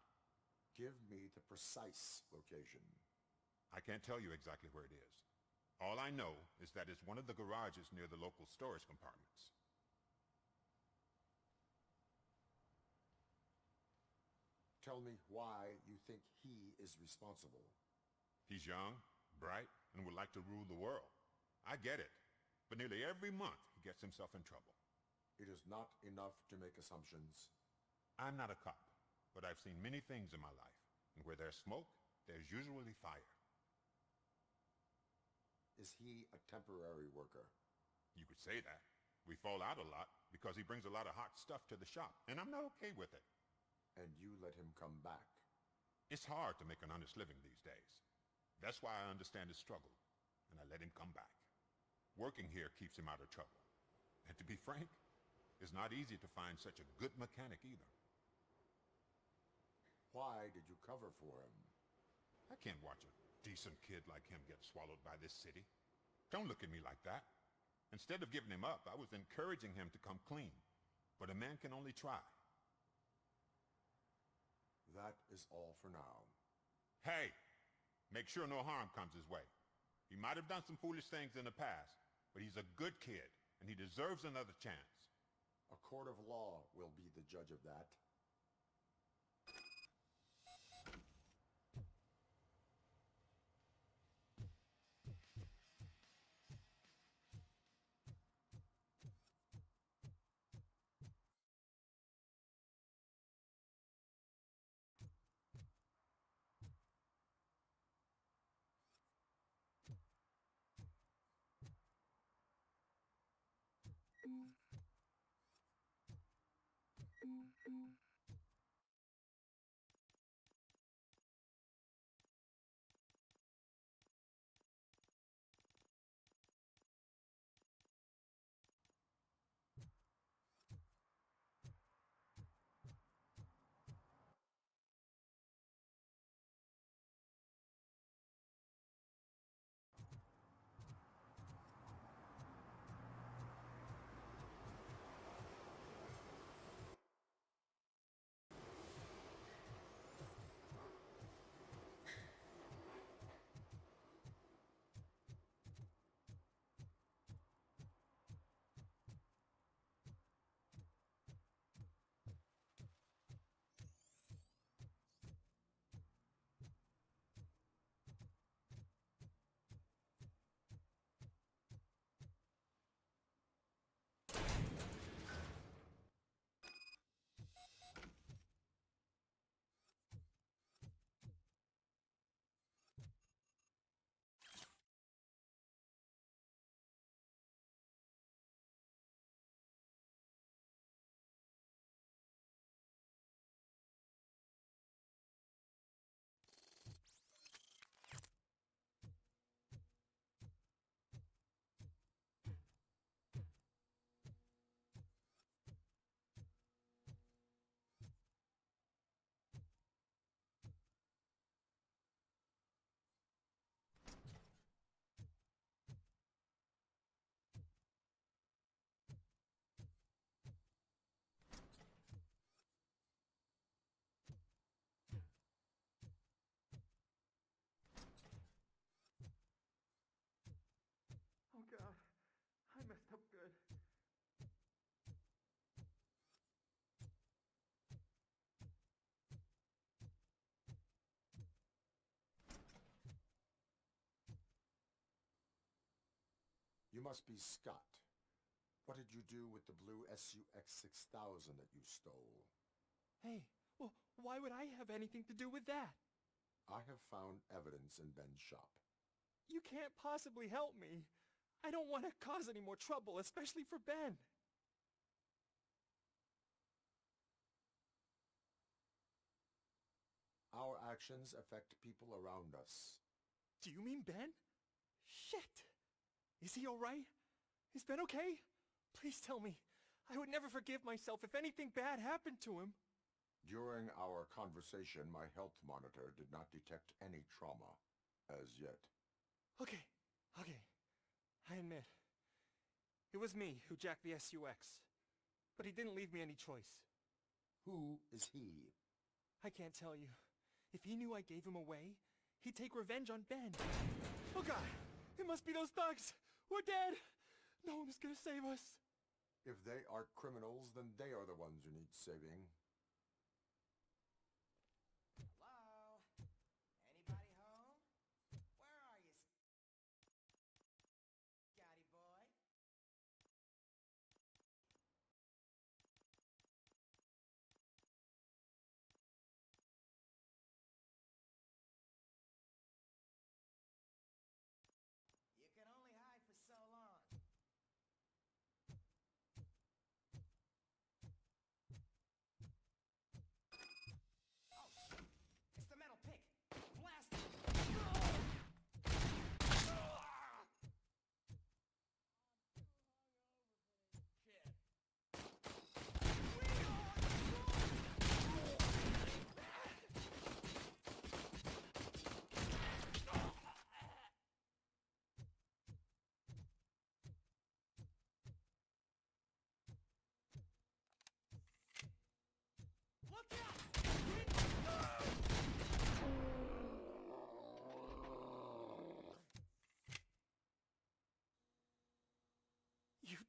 Give me the precise location. I can't tell you exactly where it is. All I know is that it's one of the garages near the local storage compartments. Tell me why you think he is responsible. He's young, bright, and would like to rule the world. I get it. But nearly every month, he gets himself in trouble. It is not enough to make assumptions. I'm not a cop, but I've seen many things in my life. And where there's smoke, there's usually fire. Is he a temporary worker? You could say that. We fall out a lot because he brings a lot of hot stuff to the shop, and I'm not okay with it. And you let him come back? It's hard to make an honest living these days. That's why I understand his struggle, and I let him come back. Working here keeps him out of trouble. And to be frank, it's not easy to find such a good mechanic either. Why did you cover for him? I can't watch a decent kid like him get swallowed by this city. Don't look at me like that. Instead of giving him up, I was encouraging him to come clean. But a man can only try. That is all for now. Hey! Make sure no harm comes his way. He might have done some foolish things in the past, but he's a good kid, and he deserves another chance. A court of law will be the judge of that. Oh God, I messed up good. You must be Scott. What did you do with the blue SUX 6000 that you stole? Hey, well, why would I have anything to do with that? I have found evidence in Ben's shop. You can't possibly help me. I don't want to cause any more trouble, especially for Ben. Our actions affect people around us. Do you mean Ben? Shit! Is he alright? Is Ben okay? Please tell me. I would never forgive myself if anything bad happened to him. During our conversation, my health monitor did not detect any trauma as yet. Okay. I admit. It was me who jacked the SUX. But he didn't leave me any choice. Who is he? I can't tell you. If he knew I gave him away, he'd take revenge on Ben. Oh God! It must be those thugs! We're dead! No one is gonna save us. If they are criminals, then they are the ones who need saving. Hello? Anybody home? Where are you, Scotty boy? You can only hide for so long.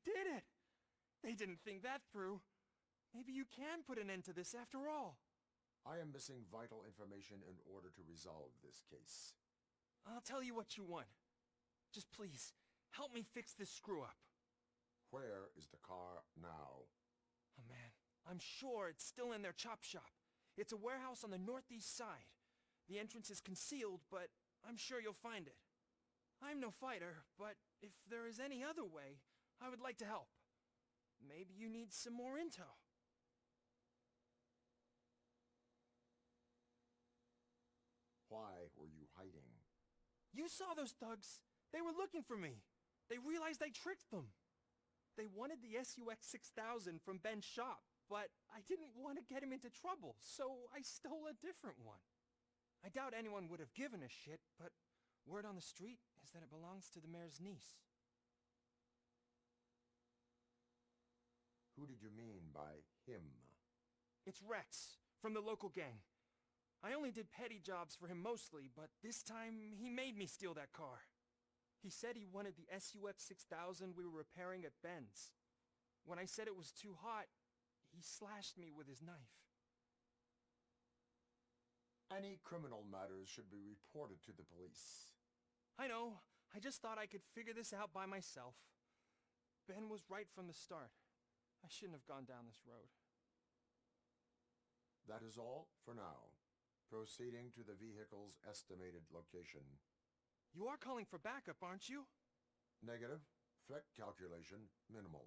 did it! They didn't think that through. Maybe you can put an end to this after all. I am missing vital information in order to resolve this case. I'll tell you what you want. Just please, help me fix this screw-up. Where is the car now? Oh man, I'm sure it's still in their chop shop. It's a warehouse on the northeast side. The entrance is concealed, but I'm sure you'll find it. I'm no fighter, but if there is any other way, I would like to help. Maybe you need some more intel. Why were you hiding? You saw those thugs. They were looking for me. They realized I tricked them. They wanted the SUX 6000 from Ben's shop, but I didn't want to get him into trouble, so I stole a different one. I doubt anyone would have given a shit, but word on the street is that it belongs to the mayor's niece. Who did you mean by him? It's Rex, from the local gang. I only did petty jobs for him mostly, but this time he made me steal that car. He said he wanted the SUX 6000 we were repairing at Ben's. When I said it was too hot, he slashed me with his knife. Any criminal matters should be reported to the police. I know. I just thought I could figure this out by myself. Ben was right from the start. I shouldn't have gone down this road. That is all for now. Proceeding to the vehicle's estimated location. You are calling for backup, aren't you? Negative. Threat calculation minimal.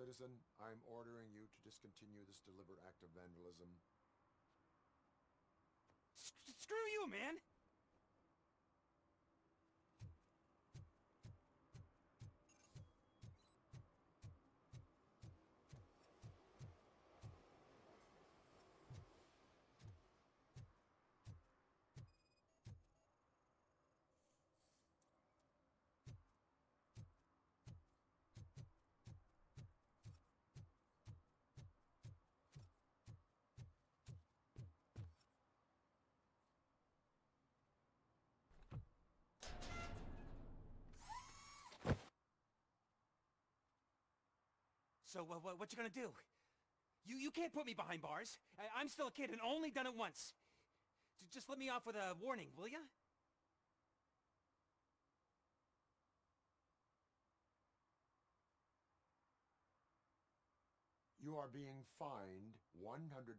Citizen, I'm ordering you to discontinue this deliberate act of vandalism. Screw you, man! So, what you gonna do? You can't put me behind bars. I'm still a kid and only done it once. Just let me off with a warning, will ya? You are being fined $100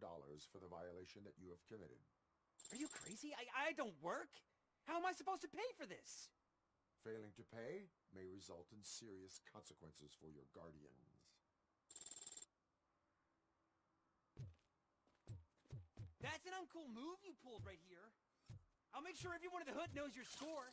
for the violation that you have committed. Are you crazy? I don't work. How am I supposed to pay for this? Failing to pay may result in serious consequences for your guardians. That's an uncool move you pulled right here. I'll make sure everyone in the hood knows your score.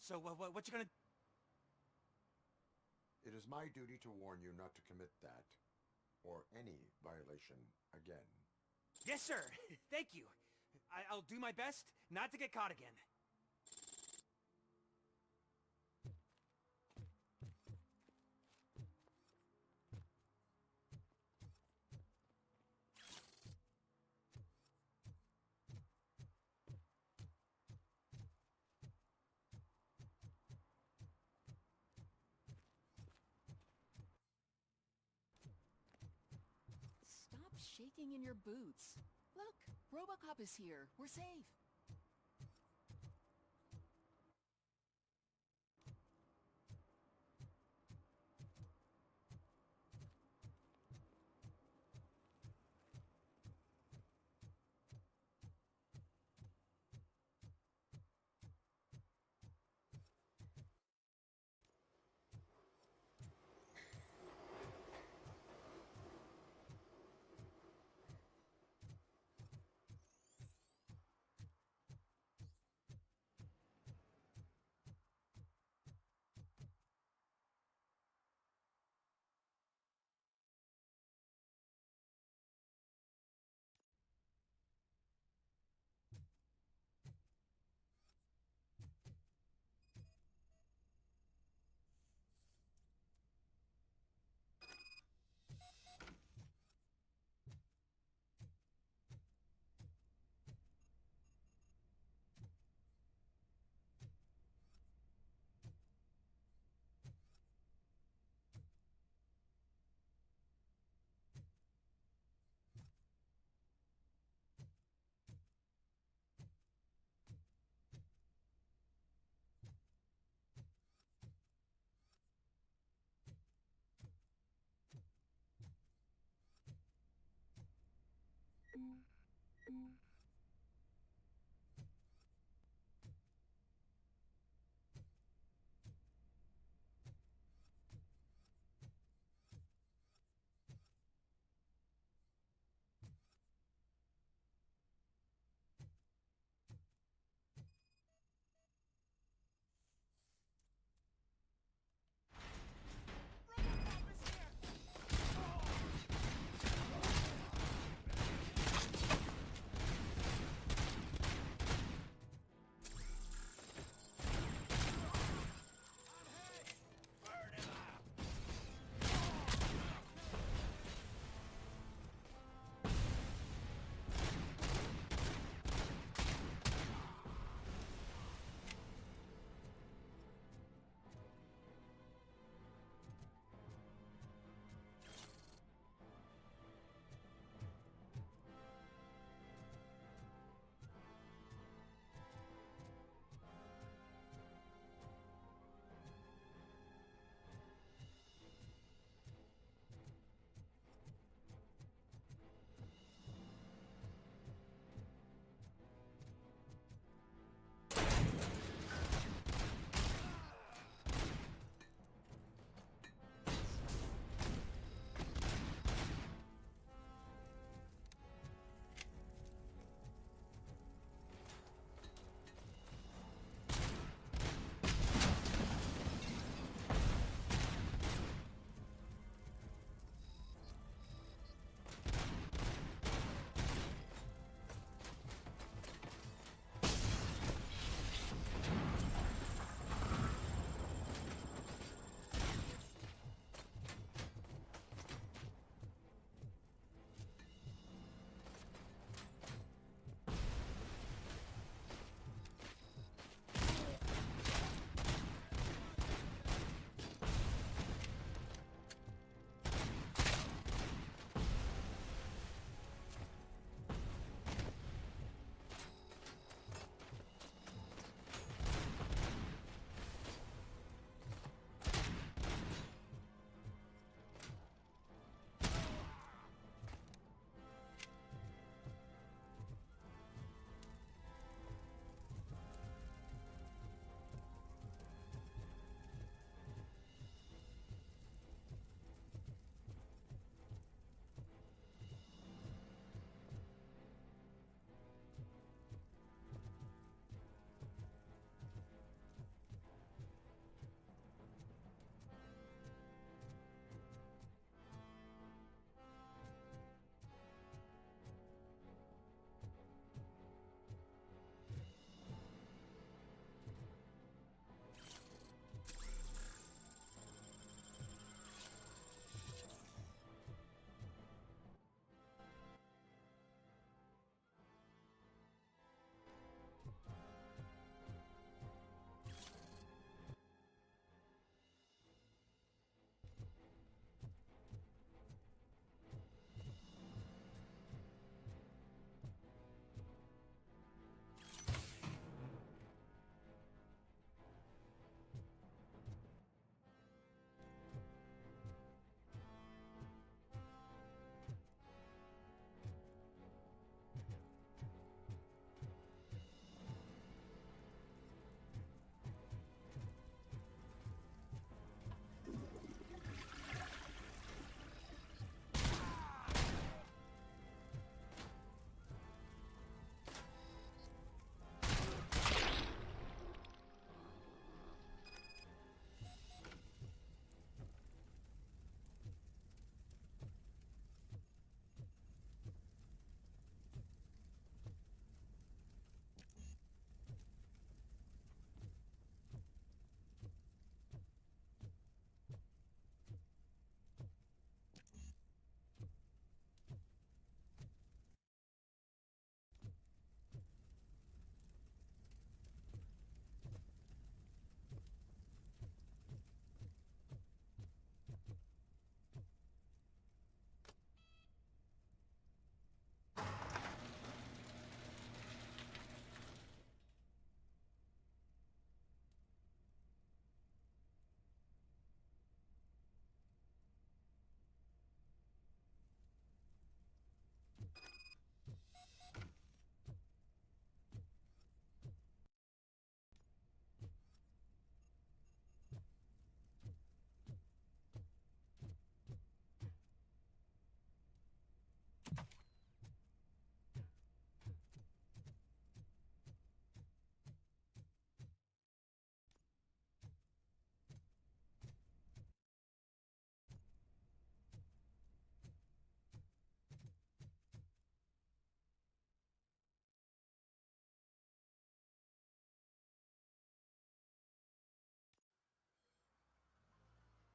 So, what you gonna... It is my duty to warn you not to commit that, or any violation again. Yes, sir! Thank you! I'll do my best not to get caught again. Stop shaking in your boots. Look, Robocop is here. We're safe.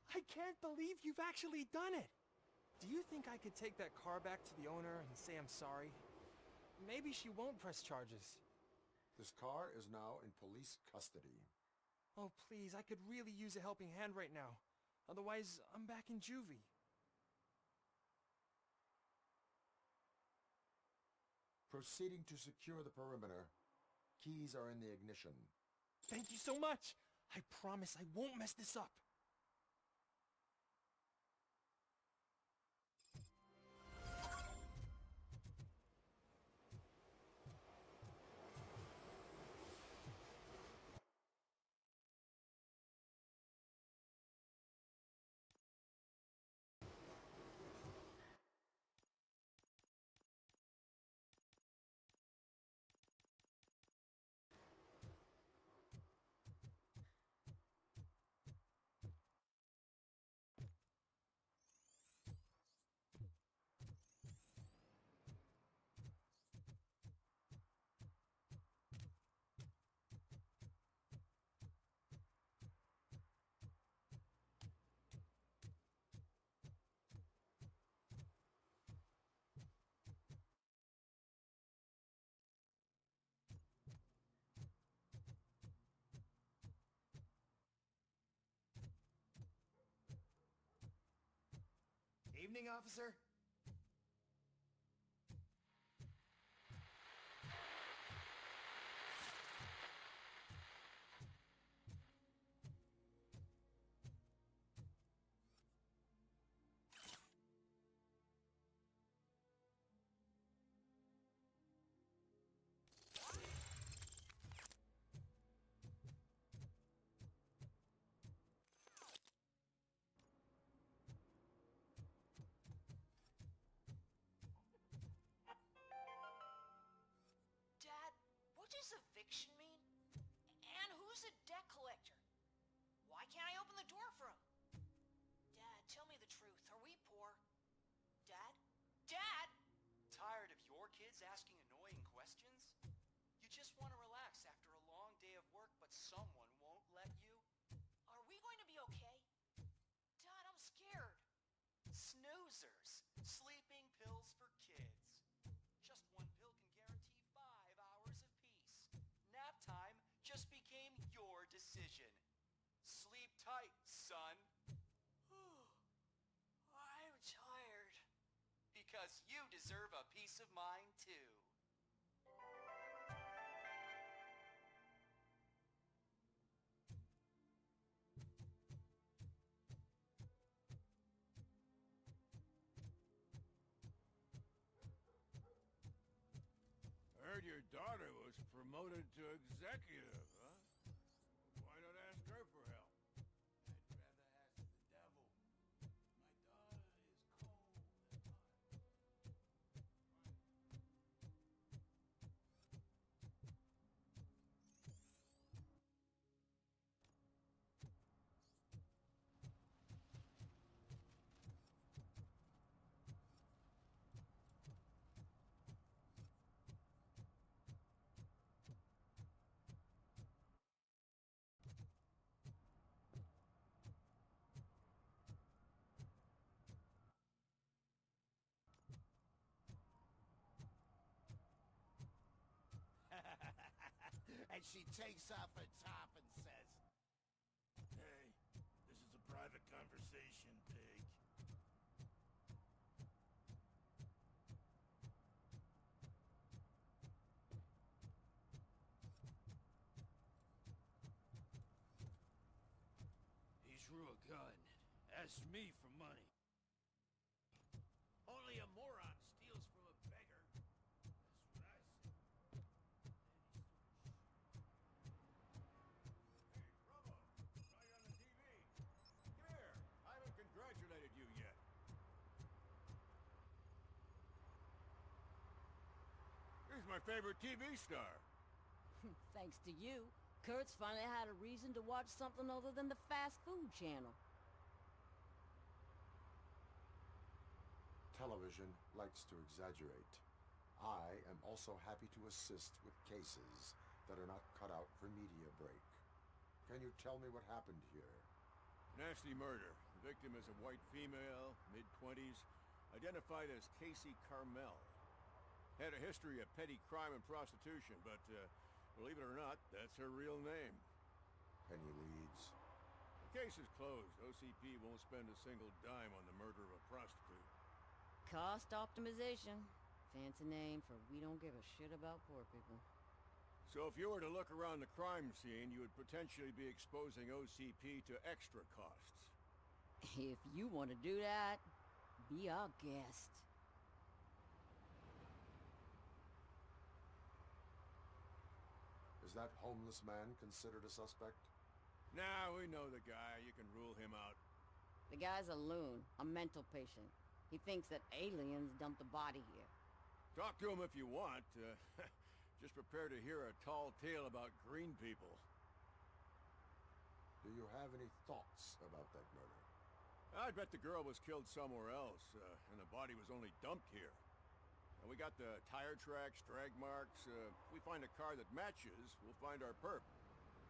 I can't believe you've actually done it! Do you think I could take that car back to the owner and say I'm sorry? Maybe she won't press charges. This car is now in police custody. Oh, please, I could really use a helping hand right now. Otherwise, I'm back in juvie. Proceeding to secure the perimeter. Keys are in the ignition. Thank you so much! I promise I won't mess this up. Evening, officer. Dad, what does eviction mean? And who's a debt collector? Why can't I open the door for him? Dad, tell me the truth. Are we poor? Dad? Dad! Tired of your kids asking annoying questions? You just want to relax after a long day of work, but someone won't let you? Are we going to be okay? Dad, I'm scared. Snoozers. Sleeping pills for kids. Just one pill can guarantee 5 hours of peace. Nap time just became your decision. Sleep tight, son. I'm tired. Because you deserve a peace of mind, too. Heard your daughter was promoted to executive, huh? Why not ask her for help? I'd rather ask the devil. My daughter is cold and hot. And she takes off her top and says, Hey, this is a private conversation, pig. He drew a gun, asked me for money. Only a moron steals from a beggar. That's what I say. Come here. I haven't congratulated you yet. Here's my favorite TV star. Thanks to you, Kurt's finally had a reason to watch something other than the fast food channel. Television likes to exaggerate. I am also happy to assist with cases that are not cut out for media break. Can you tell me what happened here? Nasty murder. The victim is a white female, mid-20s, identified as Casey Carmel. Had a history of petty crime and prostitution, but believe it or not, that's her real name. Any leads? The case is closed. OCP won't spend a single dime on the murder of a prostitute. Cost optimization. Fancy name for we don't give a shit about poor people. So if you were to look around the crime scene, you would potentially be exposing OCP to extra costs. If you want to do that, be our guest. Is that homeless man considered a suspect? Nah, we know the guy. You can rule him out. The guy's a loon, a mental patient. He thinks that aliens dumped a body here. Talk to him if you want. Just prepare to hear a tall tale about green people. Do you have any thoughts about that murder? I bet the girl was killed somewhere else, and the body was only dumped here. And we got the tire tracks, drag marks. If we find a car that matches, we'll find our perp.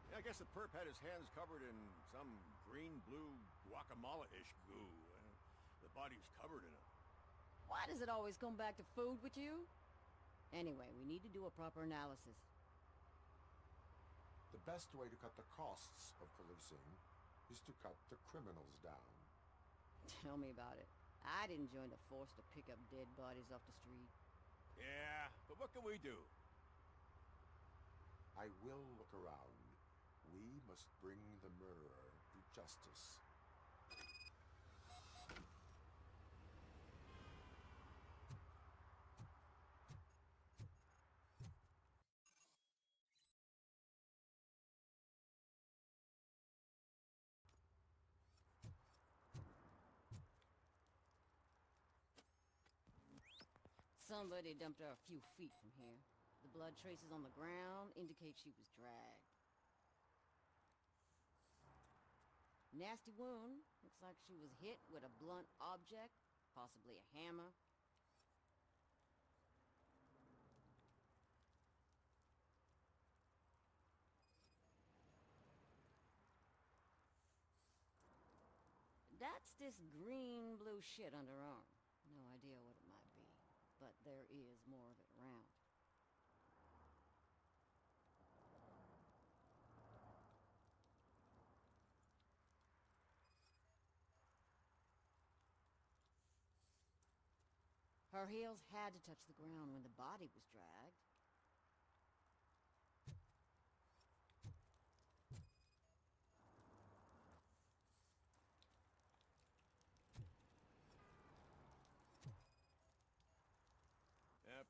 Yeah, I guess the perp had his hands covered in some green-blue guacamole-ish goo. The body was covered in it. Why does it always come back to food with you? Anyway, we need to do a proper analysis. The best way to cut the costs of policing is to cut the criminals down. Tell me about it. I didn't join the force to pick up dead bodies off the street. Yeah, but what can we do? I will look around. We must bring the murderer to justice. Somebody dumped her a few feet from here. The blood traces on the ground indicate she was dragged. Nasty wound. Looks like she was hit with a blunt object, possibly a hammer. That's this green-blue shit under her arm. No idea what it might be, but there is more of it around. Her heels had to touch the ground when the body was dragged.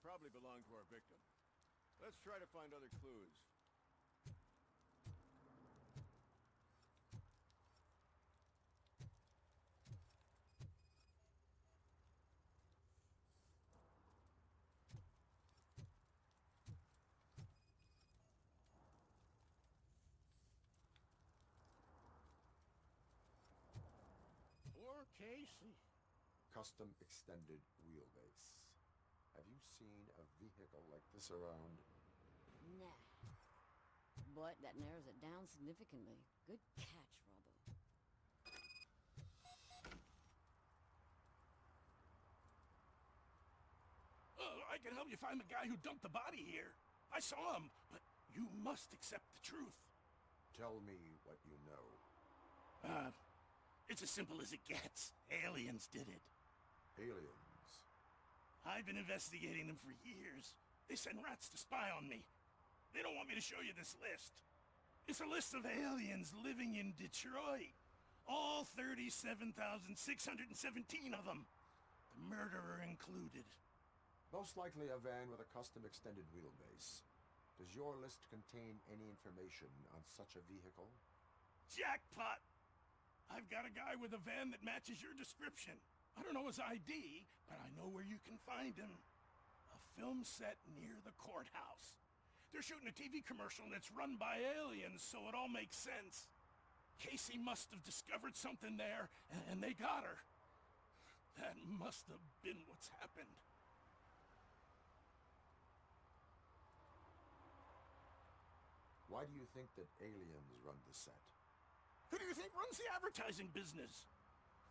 Probably belonged to our victim. Let's try to find other clues. Poor Casey. Custom extended wheelbase. Have you seen a vehicle like this around? Nah. But that narrows it down significantly. Good catch, Robbo. I can help you find the guy who dumped the body here. I saw him, but you must accept the truth. Tell me what you know. It's as simple as it gets. Aliens did it. Aliens? I've been investigating them for years. They send rats to spy on me. They don't want me to show you this list. It's a list of aliens living in Detroit. All 37,617 of them. The murderer included. Most likely a van with a custom extended wheelbase. Does your list contain any information on such a vehicle? Jackpot! I've got a guy with a van that matches your description. I don't know his ID, but I know where you can find him. A film set near the courthouse. They're shooting a TV commercial and it's run by aliens, so it all makes sense. Casey must have discovered something there, and they got her. That must have been what's happened. Why do you think that aliens run the set? Who do you think runs the advertising business?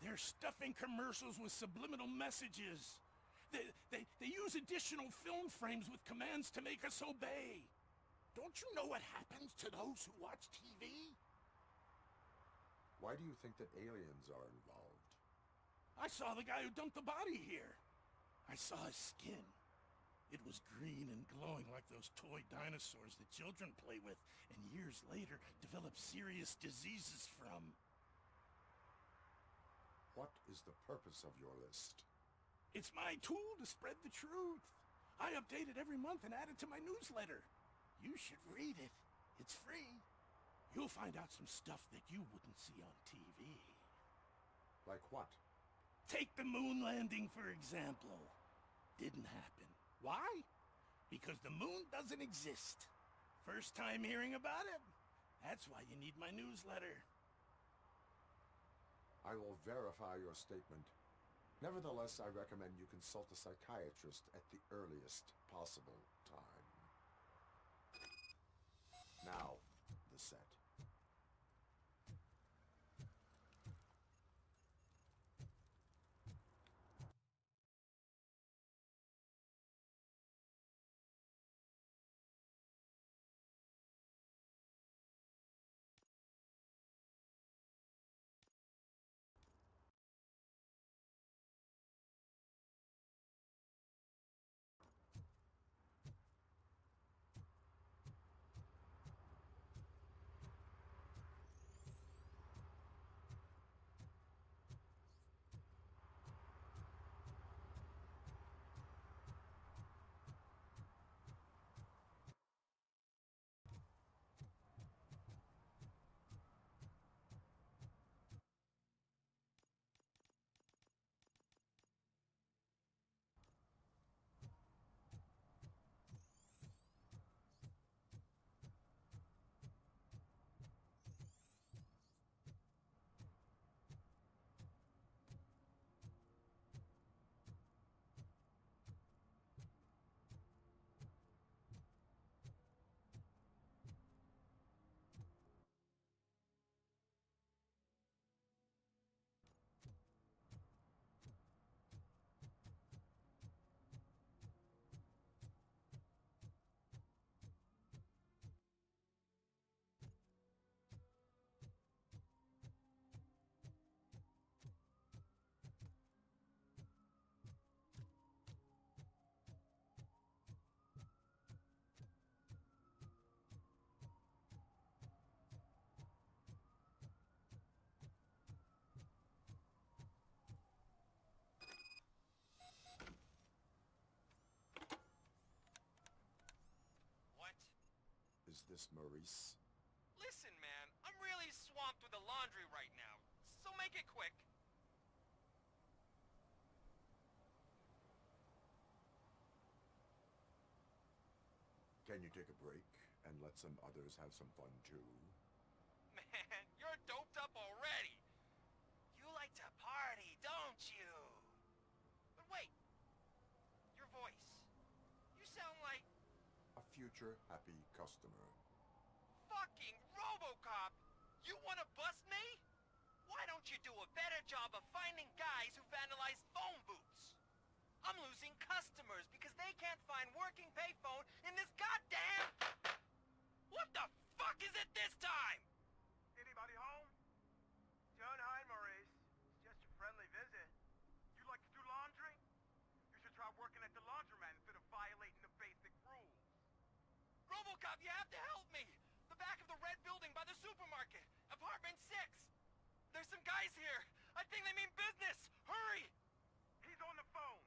They're stuffing commercials with subliminal messages. They use additional film frames with commands to make us obey. Don't you know what happens to those who watch TV? Why do you think that aliens are involved? I saw the guy who dumped the body here. I saw his skin. It was green and glowing like those toy dinosaurs that children play with and years later develop serious diseases from. What is the purpose of your list? It's my tool to spread the truth. I update it every month and add it to my newsletter. You should read it. It's free. You'll find out some stuff that you wouldn't see on TV. Like what? Take the moon landing, for example. Didn't happen. Why? Because the moon doesn't exist. First time hearing about it? That's why you need my newsletter. I will verify your statement. Nevertheless, I recommend you consult a psychiatrist at the earliest possible time. Now, the set. Is this Maurice? Listen, man, I'm really swamped with the laundry right now, so make it quick. Can you take a break and let some others have some fun too? Man, you're doped up already. You like to party, don't you? But wait, your voice. You sound like... A future happy customer. Fucking RoboCop! You wanna bust me? Why don't you do a better job of finding guys who vandalize phone booths? I'm losing customers because they can't find working payphone in this goddamn... What the fuck is it this time? Anybody home? John, hi, Maurice. It's just a friendly visit. You like to do laundry? You should try working at the laundromat instead of violating the basic rules. RoboCop, you have to help me! The back of the red building by the supermarket. Apartment 6. There's some guys here. I think they mean business. Hurry! He's on the phone.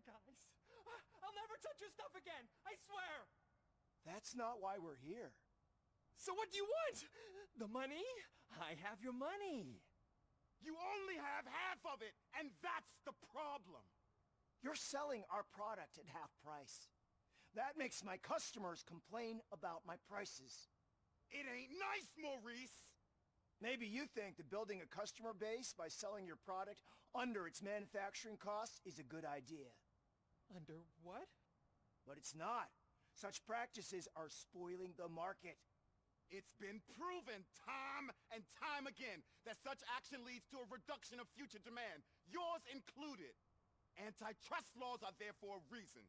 guys. I'll never touch your stuff again. I swear. That's not why we're here. So what do you want? The money? I have your money. You only have half of it, and that's the problem. You're selling our product at half price. That makes my customers complain about my prices. It ain't nice, Maurice. Maybe you think that building a customer base by selling your product under its manufacturing costs is a good idea. Under what? But it's not. Such practices are spoiling the market. It's been proven time and time again that such action leads to a reduction of future demand, yours included. Antitrust laws are there for a reason.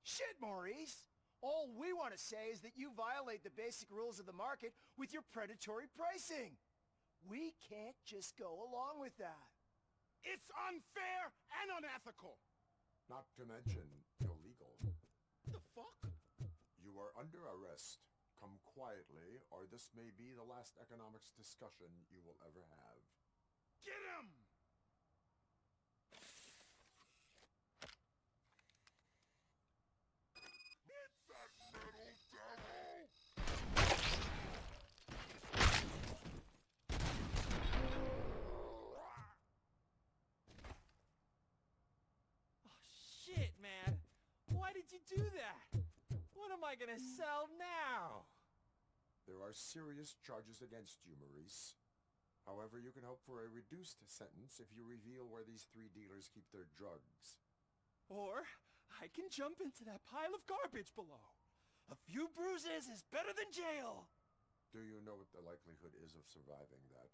Shit, Maurice! All we want to say is that you violate the basic rules of the market with your predatory pricing. We can't just go along with that. It's unfair and unethical. Not to mention illegal. The fuck? You are under arrest. Come quietly, or this may be the last economics discussion you will ever have. Get him! It's that metal devil! Oh, shit, man. Why did you do that? What am I gonna sell now? There are serious charges against you, Maurice. However, you can hope for a reduced sentence if you reveal where these 3 dealers keep their drugs. Or I can jump into that pile of garbage below. A few bruises is better than jail. Do you know what the likelihood is of surviving that?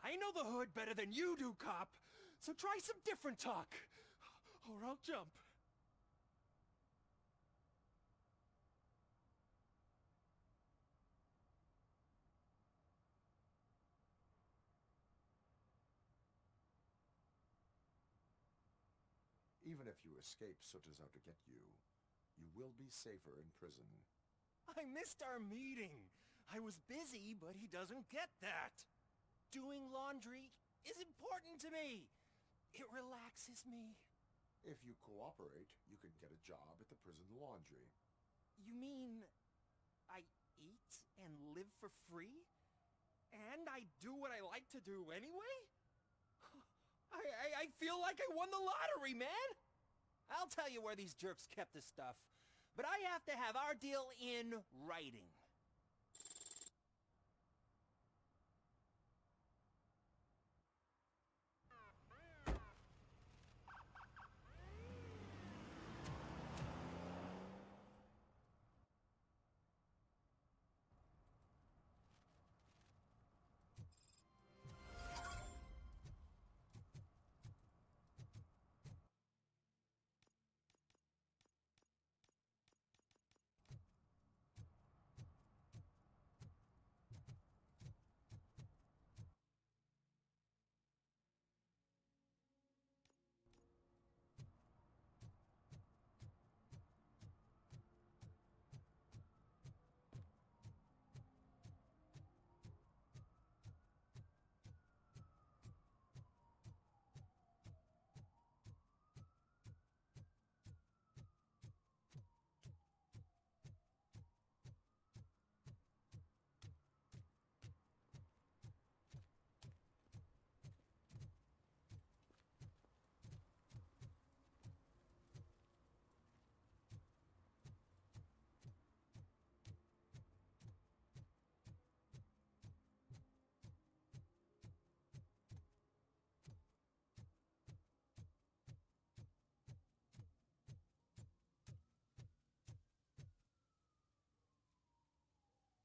I know the hood better than you do, cop. So try some different talk, or I'll jump. Even if you escape Soot is out to get you, you will be safer in prison. I missed our meeting. I was busy, but he doesn't get that. Doing laundry is important to me. It relaxes me. If you cooperate, you can get a job at the prison laundry. You mean I eat and live for free? And I do what I like to do anyway? I feel like I won the lottery, man! I'll tell you where these jerks kept the stuff, but I have to have our deal in writing.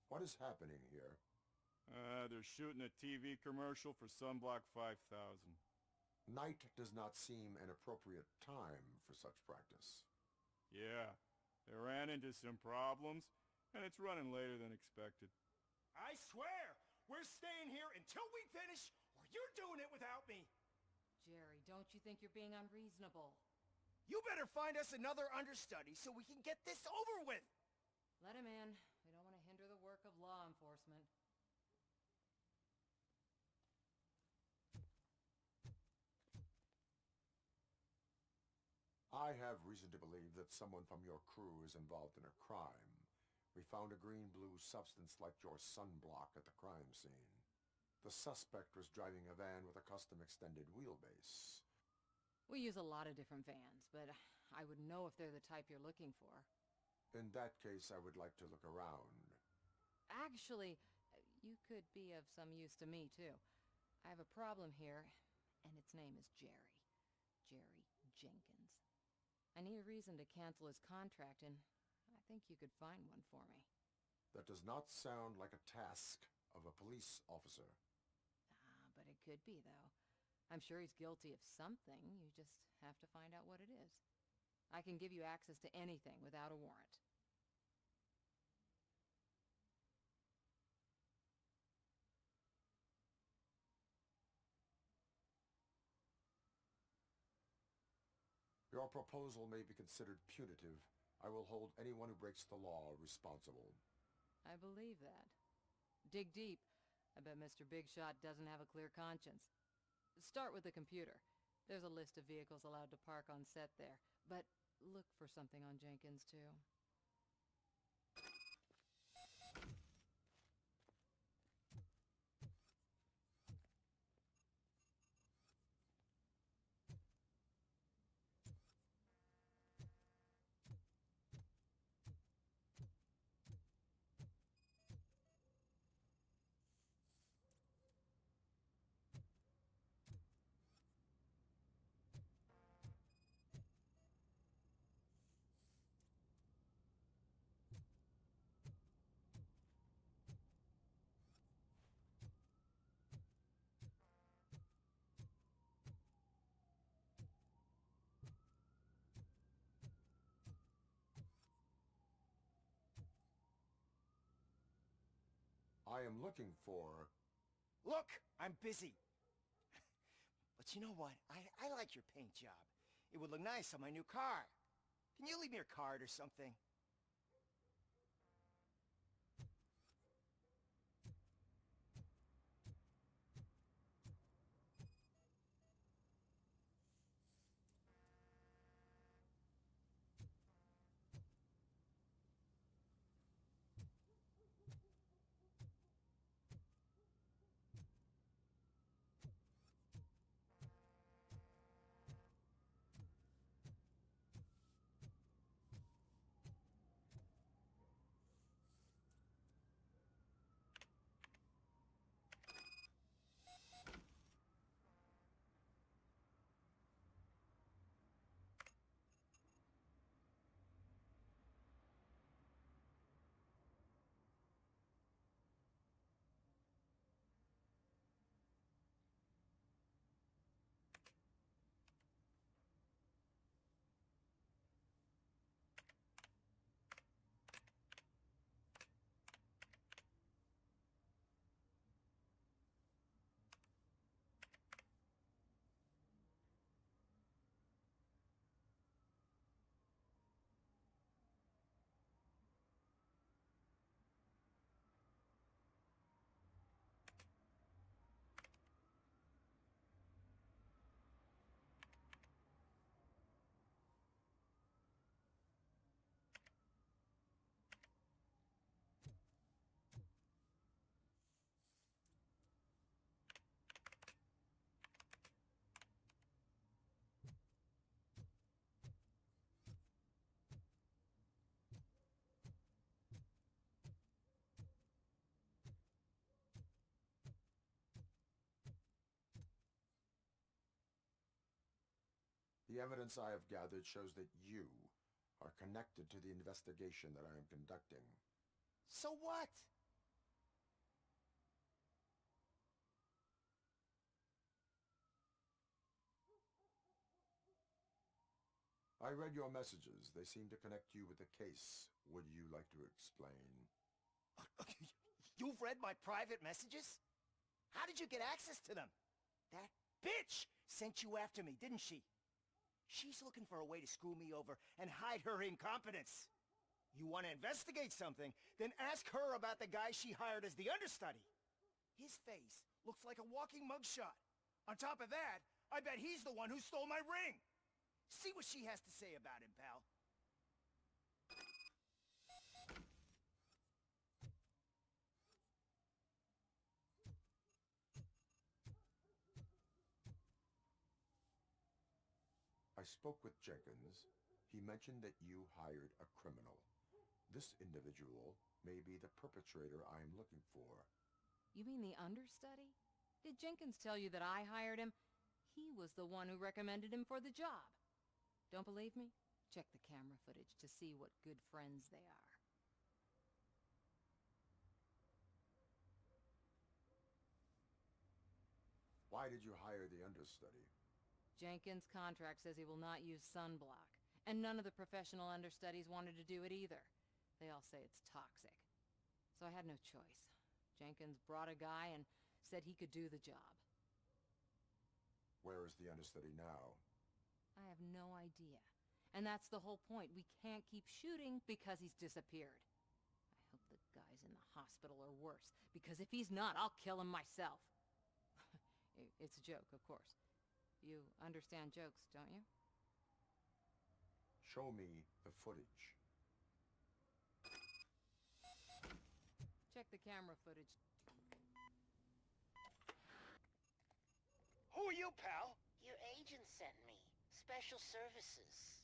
What is happening here? They're shooting a TV commercial for Sunblock 5000. Night does not seem an appropriate time for such practice. Yeah, they ran into some problems, and it's running later than expected. I swear, we're staying here until we finish, or you're doing it without me. Jerry, don't you think you're being unreasonable? You better find us another understudy so we can get this over with. Let him in. We don't want to hinder the work of law enforcement. I I have reason to believe that someone from your crew is involved in a crime. We found a green-blue substance like your sunblock at the crime scene. The suspect was driving a van with a custom extended wheelbase. We use a lot of different vans, but I wouldn't know if they're the type you're looking for. In that case, I would like to look around. Actually, you could be of some use to me, too. I have a problem here, and its name is Jerry. Jerry Jenkins. I need a reason to cancel his contract, and I think you could find one for me. That does not sound like a task of a police officer. But it could be, though. I'm sure he's guilty of something. You just have to find out what it is. I can give you access to anything without a warrant. Your proposal may be considered punitive. I will hold anyone who breaks the law responsible. I believe that. Dig deep. I bet Mr. Big Shot doesn't have a clear conscience. Start with the computer. There's a list of vehicles allowed to park on set there. But look for something on Jenkins, too. I am looking for... Look, I'm busy. But you know what? I like your paint job. It would look nice on my new car. Can you leave me your card or something? The evidence I have gathered shows that you are connected to the investigation that I am conducting. So what? I read your messages. They seem to connect you with the case. Would you like to explain? You've read my private messages? How did you get access to them? That bitch sent you after me, didn't she? She's looking for a way to screw me over and hide her incompetence. You want to investigate something, then ask her about the guy she hired as the understudy. His face looks like a walking mugshot. On top of that, I bet he's the one who stole my ring. See what she has to say about him, pal. I spoke with Jenkins. He mentioned that you hired a criminal. This individual may be the perpetrator I am looking for. You mean the understudy? Did Jenkins tell you that I hired him? He was the one who recommended him for the job. Don't believe me? Check the camera footage to see what good friends they are. Why did you hire the understudy? Jenkins' contract says he will not use sunblock, and none of the professional understudies wanted to do it either. They all say it's toxic. So I had no choice. Jenkins brought a guy and said he could do the job. Where is the understudy now? I have no idea. And that's the whole point. We can't keep shooting because he's disappeared. I hope the guy's in the hospital or worse, because if he's not, I'll kill him myself. It's a joke, of course. You understand jokes, don't you? Show me the footage. Check the camera footage. Who are you, pal? Your agent sent me. Special services.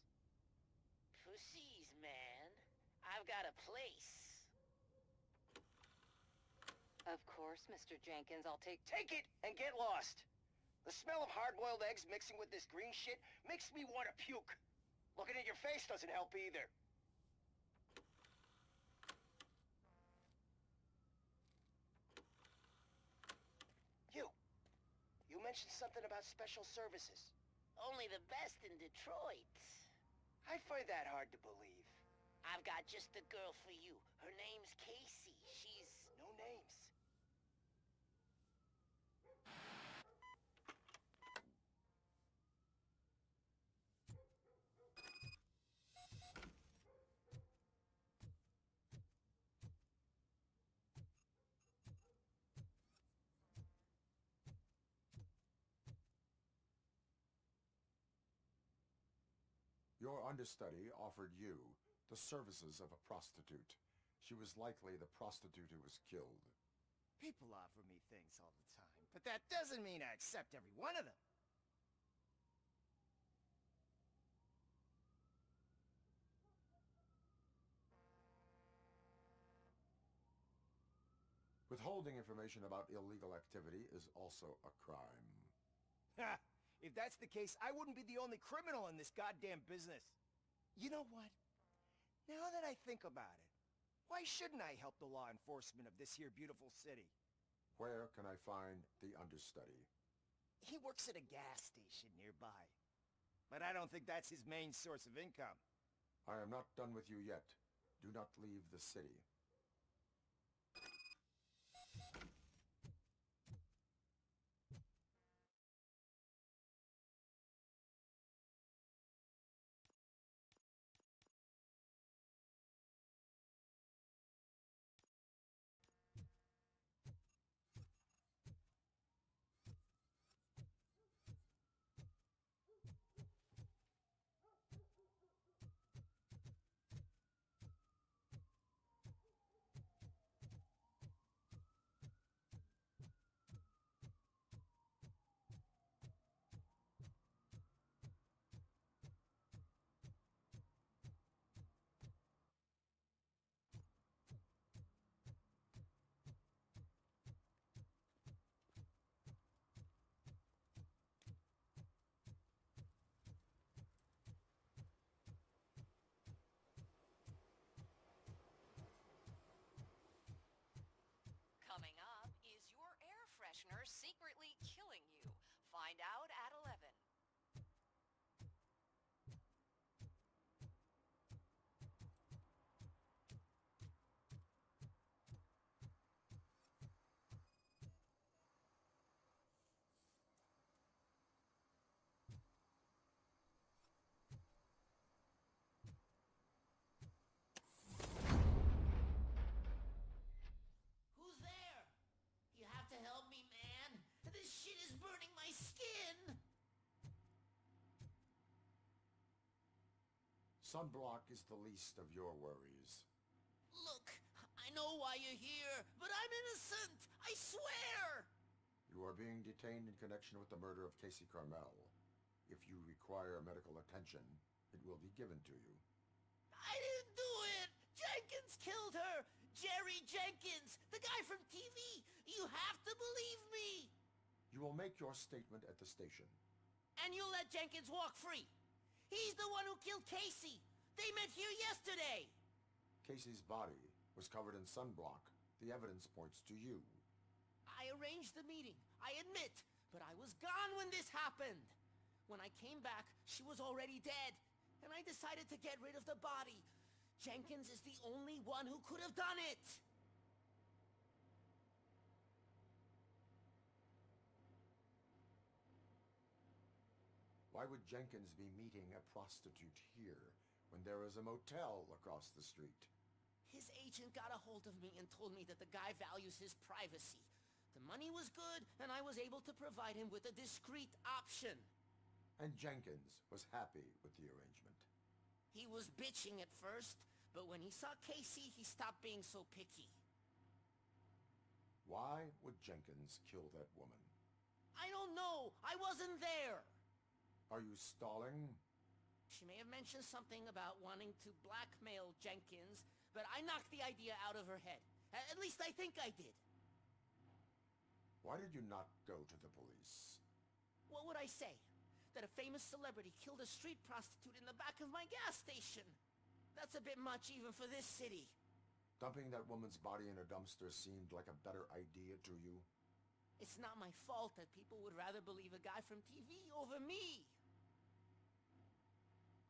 Pussies, man. I've got a place. Of course, Mr. Jenkins, I'll take Take it and get lost. The smell of hard-boiled eggs mixing with this green shit makes me want to puke. Looking at your face doesn't help either. You mentioned something about special services. Only the best in Detroit. I find that hard to believe. I've got just the girl for you. Her name's Casey. She's... No names. Your understudy offered you the services of a prostitute. She was likely the prostitute who was killed. People offer me things all the time, but that doesn't mean I accept every one of them. Withholding information about illegal activity is also a crime. Ha! If that's the case, I wouldn't be the only criminal in this goddamn business. You know what? Now that I think about it, why shouldn't I help the law enforcement of this here beautiful city? Where can I find the understudy? He works at a gas station nearby. But I don't think that's his main source of income. I am not done with you yet. Do not leave the city. Coming up, is your air freshener secretly killing you? Find out at 11. Who's there? You have to help me, man. This shit is burning my skin. sunblock is the least of your worries. Look, I know why you're here, but I'm innocent! I swear! You are being detained in connection with the murder of Casey Carmel. If you require medical attention, it will be given to you. I didn't do it! Jenkins killed her! Jerry Jenkins! The guy from TV! You have to believe me! You will make your statement at the station. And you'll let Jenkins walk free! He's the one who killed Casey! They met here yesterday! Casey's body was covered in sunblock. The evidence points to you. I arranged the meeting, I admit, but I was gone when this happened. When I came back, she was already dead, and I decided to get rid of the body. Jenkins is the only one who could have done it! Why would Jenkins be meeting a prostitute here when there is a motel across the street? His agent got a hold of me and told me that the guy values his privacy. The money was good, and I was able to provide him with a discreet option. And Jenkins was happy with the arrangement. He was bitching at first, but when he saw Casey, he stopped being so picky. Why would Jenkins kill that woman? I don't know. I wasn't there. Are you stalling? She may have mentioned something about wanting to blackmail Jenkins, but I knocked the idea out of her head. At least I think I did. Why did you not go to the police? What would I say? That a famous celebrity killed a street prostitute in the back of my gas station? That's a bit much even for this city. Dumping that woman's body in a dumpster seemed like a better idea to you? It's not my fault that people would rather believe a guy from TV over me.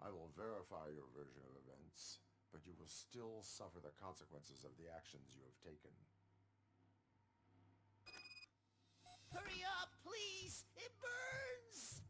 I will verify your version of events, but you will still suffer the consequences of the actions you have taken. Hurry up, please! It burns!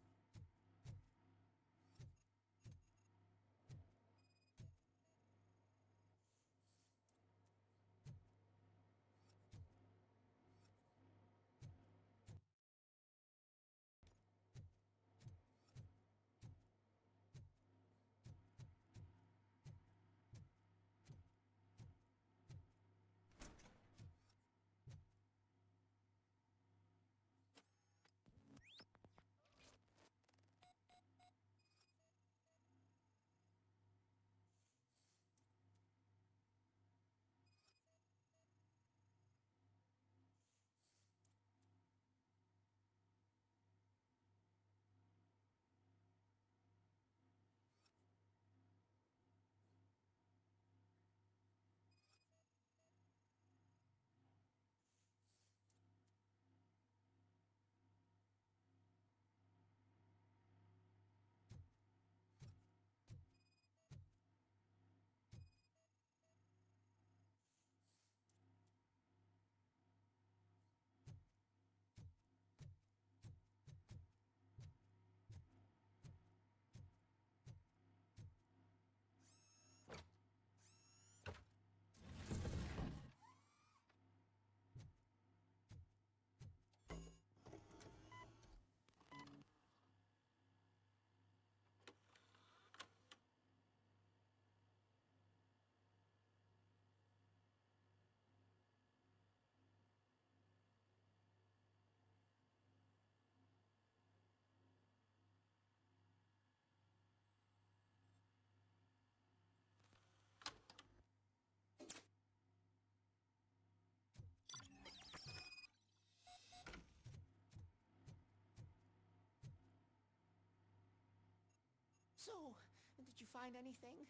So, did you find anything?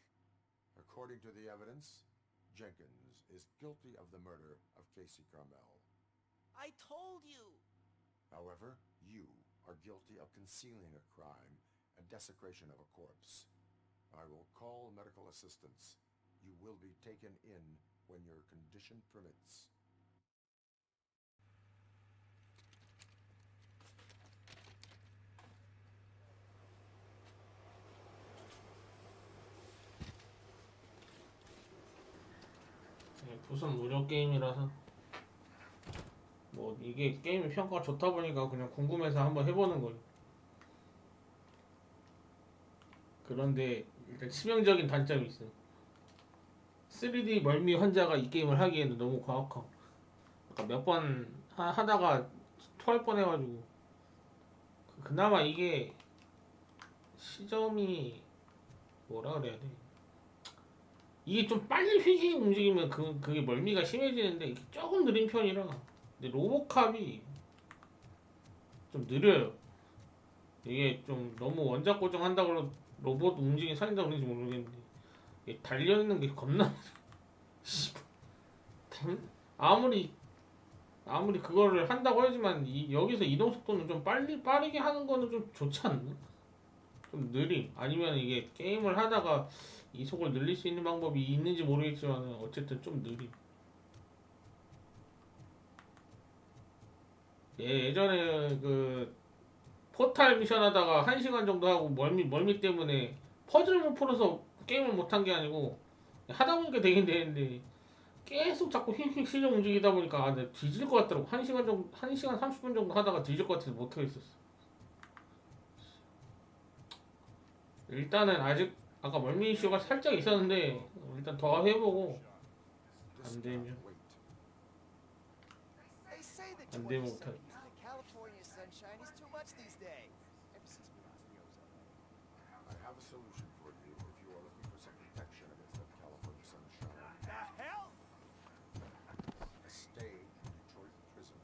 According to the evidence, Jenkins is guilty of the murder of Casey Carmel. I told you! However, you are guilty of concealing a crime and desecration of a corpse. I will call medical assistance. You will be taken in when your condition permits. 네, 부선 무료 게임이라서 뭐 이게 게임 평가가 좋다 보니까 그냥 궁금해서 한번 해보는 거예요. 그런데 일단 치명적인 단점이 있어요. 3D 멀미 환자가 이 게임을 하기에는 너무 과학하고, 그러니까 몇 번 하다가 토할 뻔해가지고. 그나마 이게 시점이 뭐라 그래야 돼? 이게 좀 빨리 휘휘 움직이면 그게 멀미가 심해지는데 이게 조금 느린 편이라. 근데 로보캅이 좀 느려요. 이게 좀 너무 원작 고정한다고 로봇 움직임 살린다 그런지 모르겠는데 이게 달려있는 게 겁나 아무리 그거를 한다고 하지만 여기서 이동 속도는 좀 빠르게 하는 거는 좀 좋지 않나? 좀 느림. 아니면 이게 게임을 하다가 이속을 늘릴 수 있는 방법이 있는지 모르겠지만 어쨌든 좀 느림. 예전에 그 포탈 미션 하다가 1시간 정도 하고 멀미 때문에 퍼즐 못 풀어서 게임을 못한 게 아니고 하다 보니까 되긴 되는데 계속 자꾸 휙휙 시점 움직이다 보니까 내가 뒤질 것 같더라고. 1시간 30분 정도 하다가 뒤질 것 같아서 못하겠었어. 일단은 아직 아까 멀미 이슈가 살짝 있었는데 일단 더 해보고 안되면 못하겠다. I have a solution for you if you are looking for some protection against that California sunshine. The hell? A stay in Detroit prison.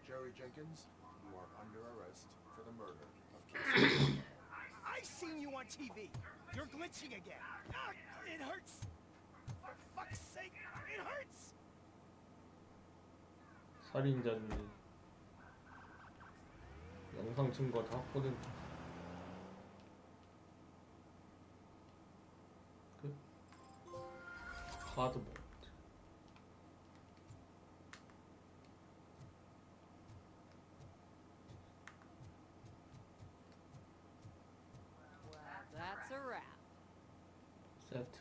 Jerry Jenkins, you are under arrest for the murder of Casey. I seen you on TV. You're glitching again. Ah, it hurts. For fuck's sake, it hurts. 살인자인데 영상 증거 다 확보된. 하드 모드. That's a wrap. 세트.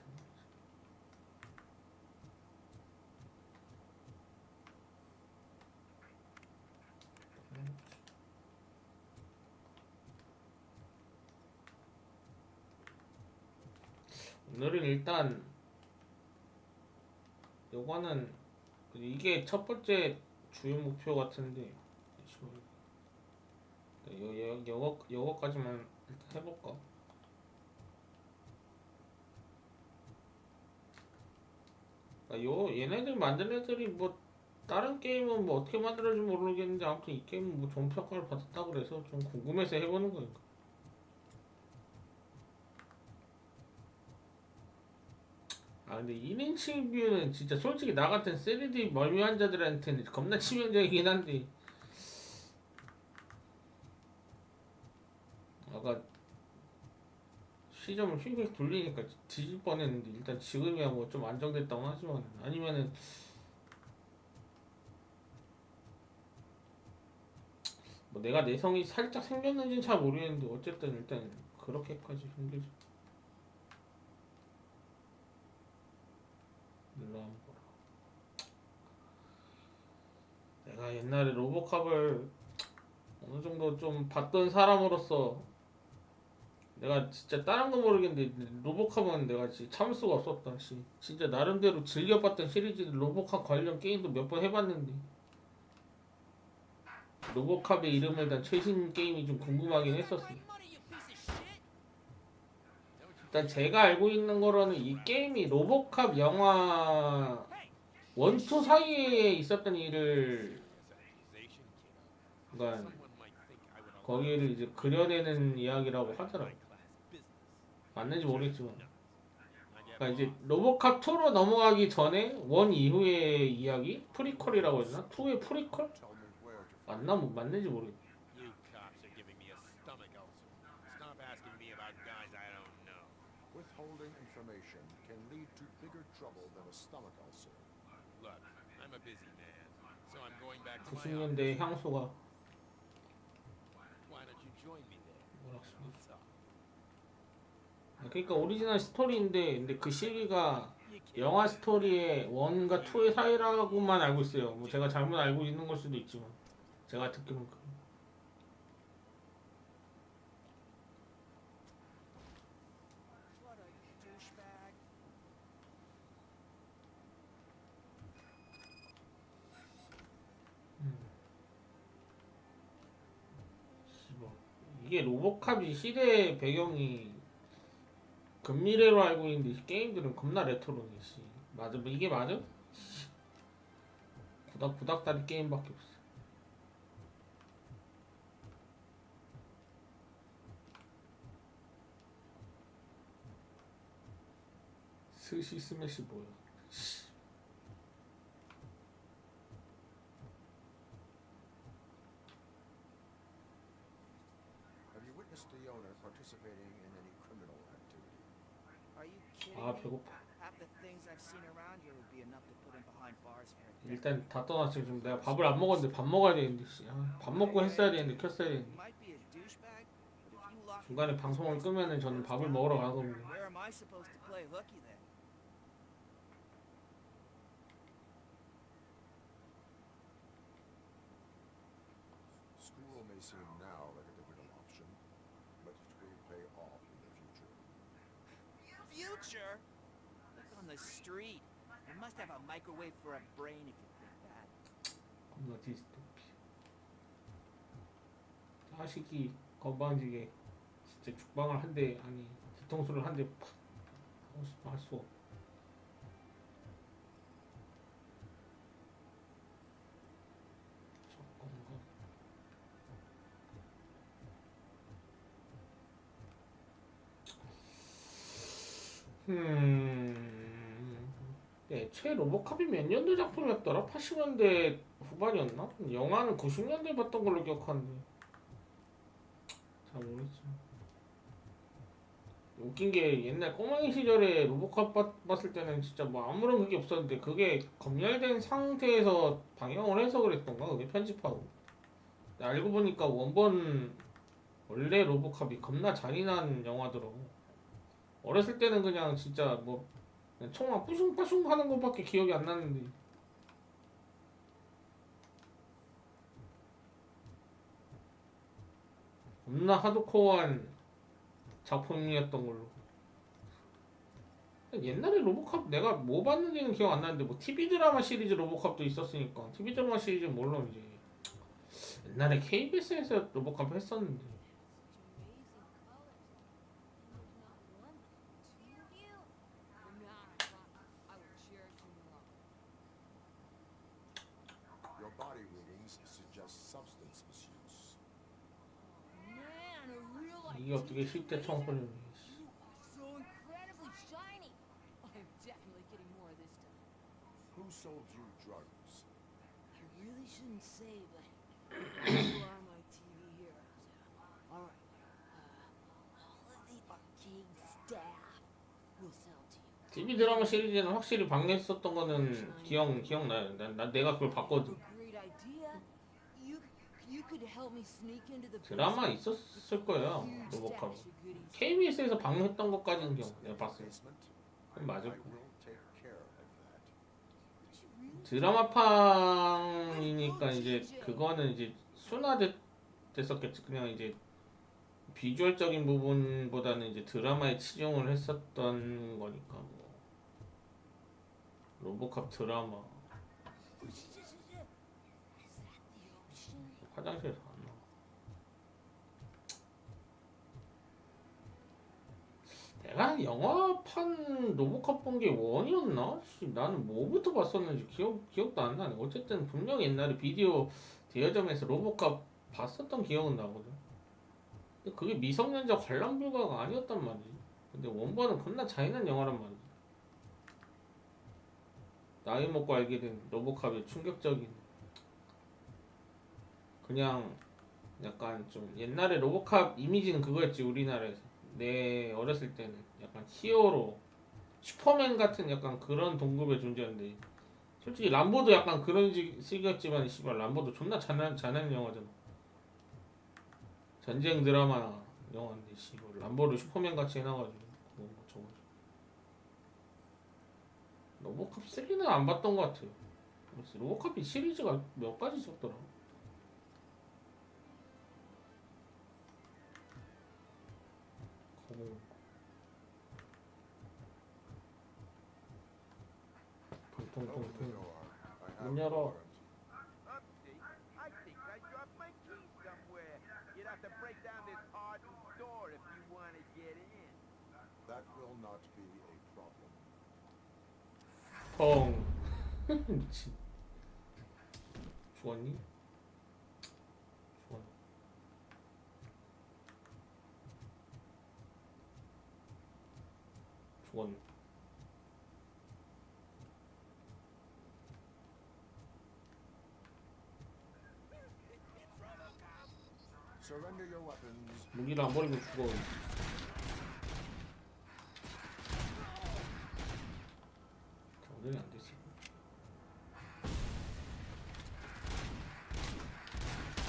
오늘은 일단 요거는 이게 첫 번째 주요 목표 같은데 요거까지만 일단 해볼까? 얘네들 만든 애들이 뭐 다른 게임은 뭐 어떻게 만들어질지 모르겠는데 아무튼 이 게임은 뭐 좋은 평가를 받았다 그래서 좀 궁금해서 해보는 거니까. 근데 1인칭 뷰는 진짜 솔직히 나 같은 3D 멀미 환자들한테는 겁나 치명적이긴 한데 아까 시점을 휙휙 돌리니까 뒤질 뻔했는데 일단 지금이야 뭐 좀 안정됐다고 하지만 아니면은 뭐 내가 내성이 살짝 생겼는지는 잘 모르겠는데 어쨌든 일단 그렇게까지 힘들지. 내가 옛날에 로보캅을 어느 정도 좀 봤던 사람으로서 내가 진짜 다른 거 모르겠는데 로보캅은 내가 진짜 참을 수가 없었다. 진짜 나름대로 즐겨봤던 시리즈 로보캅 관련 게임도 몇 번 해봤는데 로보캅의 이름을 단 최신 게임이 좀 궁금하긴 했었어. 일단 제가 알고 있는 거로는 이 게임이 로보캅 영화 1, 2 사이에 있었던 일을 그러니까 거기를 이제 그려내는 이야기라고 하더라고. 맞는지 모르겠지만 그러니까 이제 로보캅 2로 넘어가기 전에 1 이후의 이야기? 프리퀄이라고 해야 되나? 2의 프리퀄? 맞나? 맞는지 모르겠어. Withholding information can lead to bigger trouble than a stomach ulcer. Look, I'm a busy man, so I'm going back to my office. 90년대 향수가 Why don't you join me there? What's up? 그러니까 오리지널 스토리인데 근데 그 시기가 영화 스토리의 1과 2의 사이라고만 알고 있어요. 뭐 제가 잘못 알고 있는 걸 수도 있지만 제가 듣기로는 What are you 이게 로보캅이 시대 배경이 근미래로 알고 있는데 게임들은 겁나 레트로네. 씨. 맞아? 뭐 이게 맞아? 구닥다리 게임밖에 없어. 스시 스매시 뭐야? Have you witnessed the owner participating in any criminal activity? Are you kidding 아 me? 배고파. Half the things I've seen around here would be enough to put him behind bars for a 일단 다 떠났지. 지금 내가 밥을 안 먹었는데 밥 먹어야 되는데 씨. 아, 밥 먹고 했어야 되는데 켰어야 되는데. might be a douchebag, but if you lock 중간에 방송을 끄면은 저는 밥을 먹으러 가거든요. where am I supposed to play hooky then? School may seem now like a difficult option, but it will pay off in the future. Future? Look on the street. You must have a microwave for a brain if you think that. 겁나 디스토피. 자식이 건방지게 진짜 죽방을 한 대 아니 뒤통수를 한 대 팍 할 수 없어. 애초에 로보캅이 몇 년도 작품이었더라? 80년대 후반이었나? 영화는 90년대에 봤던 걸로 기억하는데 잘 모르겠어. 웃긴 게 옛날 꼬맹이 시절에 로보캅 봤을 때는 진짜 뭐 아무런 그게 없었는데 그게 검열된 상태에서 방영을 해서 그랬던가? 그게 편집하고. 알고 보니까 원본 원래 로보캅이 겁나 잔인한 영화더라고. 어렸을 때는 그냥 진짜 뭐 총알 뿌숑뿌숑 하는 것밖에 기억이 안 나는데 겁나 하드코어한 작품이었던 걸로. 옛날에 로보캅 내가 뭐 봤는지는 기억 안 나는데 뭐 TV 드라마 시리즈 로보캅도 있었으니까 TV 드라마 시리즈 물론 이제 옛날에 KBS에서 로보캅 했었는데 Your body readings suggest substance misuse. Man, a real 이게 어떻게 10대 청소년이 so incredibly shiny. I'm definitely getting more of this stuff. Who sold you drugs? I really shouldn't say, but you are my TV heroes. All right. All of the arcade staff will sell to you. TV 드라마 시리즈는 확실히 방영했었던 거는 기억나요. 내가 그걸 봤거든. Great idea. You could help me sneak into the 드라마 있었을 거예요. 로보캅. KBS에서 방영했던 것까지는 기억. 내가 봤어요. 그럼 맞을 거야. 드라마판이니까 이제 그거는 이제 순화됐었겠지. 그냥 이제 비주얼적인 부분보다는 이제 드라마에 치중을 했었던 거니까 뭐. 로보캅 드라마 화장실에서 안 나와. 내가 영화판 로보캅 본 게 원이었나? 나는 뭐부터 봤었는지 기억도 안 나네. 어쨌든 분명 옛날에 비디오 대여점에서 로보캅 봤었던 기억은 나거든. 근데 그게 미성년자 관람 불가가 아니었단 말이지. 근데 원본은 겁나 잔인한 영화란 말이지. 나이 먹고 알게 된 로보캅의 충격적인 그냥 약간 좀 옛날에 로보캅 이미지는 그거였지. 우리나라에서 내 어렸을 때는 약간 히어로 슈퍼맨 같은 약간 그런 동급의 존재였는데 솔직히 람보도 약간 그런 식이었지만 씨발 람보도 존나 잔인한 영화잖아. 전쟁 드라마 영화인데 씨발 람보를 슈퍼맨 같이 해놔가지고 그거 뭐 저거. 로보캅 3는 안 봤던 것 같아요. 로보캅이 시리즈가 몇 가지 있었더라. 문 열어. I think I dropped my keys somewhere. Did I have to break down this hardened door if you want to get in. That will not be a problem. 펑. 미친. 죽었니? 죽었니? 죽었니? Surrender your weapons. 무기를 안 버리고 죽어. 경쟁이 안 되지.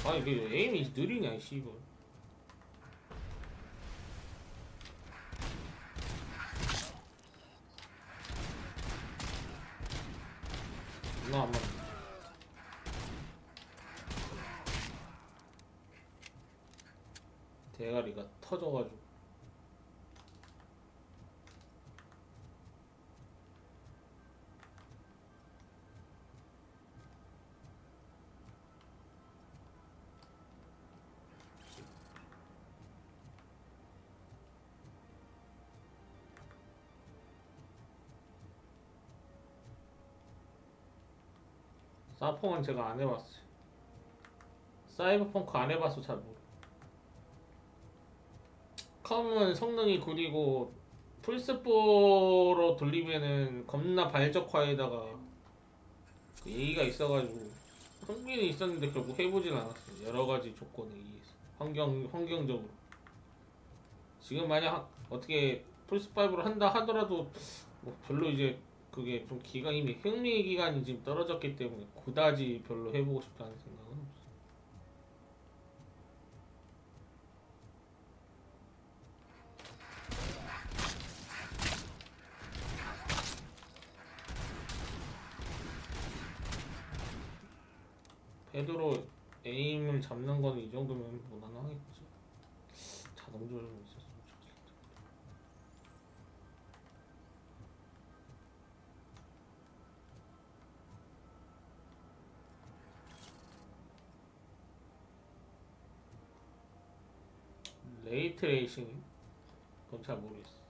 아 이게 에임이 느리냐 씨발. 이거 안 맞네. 대가리가 터져가지고. 사펑은 제가 안 해봤어요. 사이버펑크 안 해봐서 잘 모르. 컴은 성능이 구리고 플스4로 돌리면은 겁나 발적화에다가 그 얘기가 있어가지고 흥미는 있었는데 결국 해보진 않았어요. 여러가지 조건에 의해서 환경적으로. 지금 만약 어떻게 플스5로 한다 하더라도 뭐 별로 이제 그게 좀 이미 흥미 기간이 지금 떨어졌기 때문에 그다지 별로 해보고 싶다는 생각은 없어. 패드로 에임을 잡는 거는 이 정도면 무난하겠지. 자동 조절이 있었으면 좋겠다. 레이트레이싱? 그건 잘 모르겠어.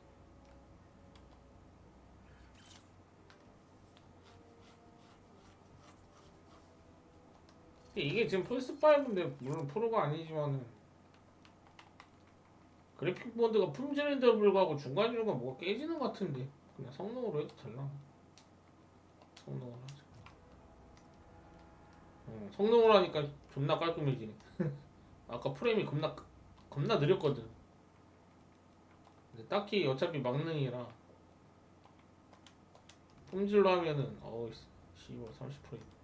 이게 지금 플스5인데 물론 프로가 아니지만은 그래픽 보드가 품질인데도 불구하고 중간중간 뭐가 깨지는 것 같은데 그냥 성능으로 해도 될라. 성능으로 하자. 성능으로 하니까 존나 깔끔해지네. 아까 프레임이 겁나 느렸거든. 근데 딱히 어차피 막능이라 품질로 하면은 어우 씨발 30프레임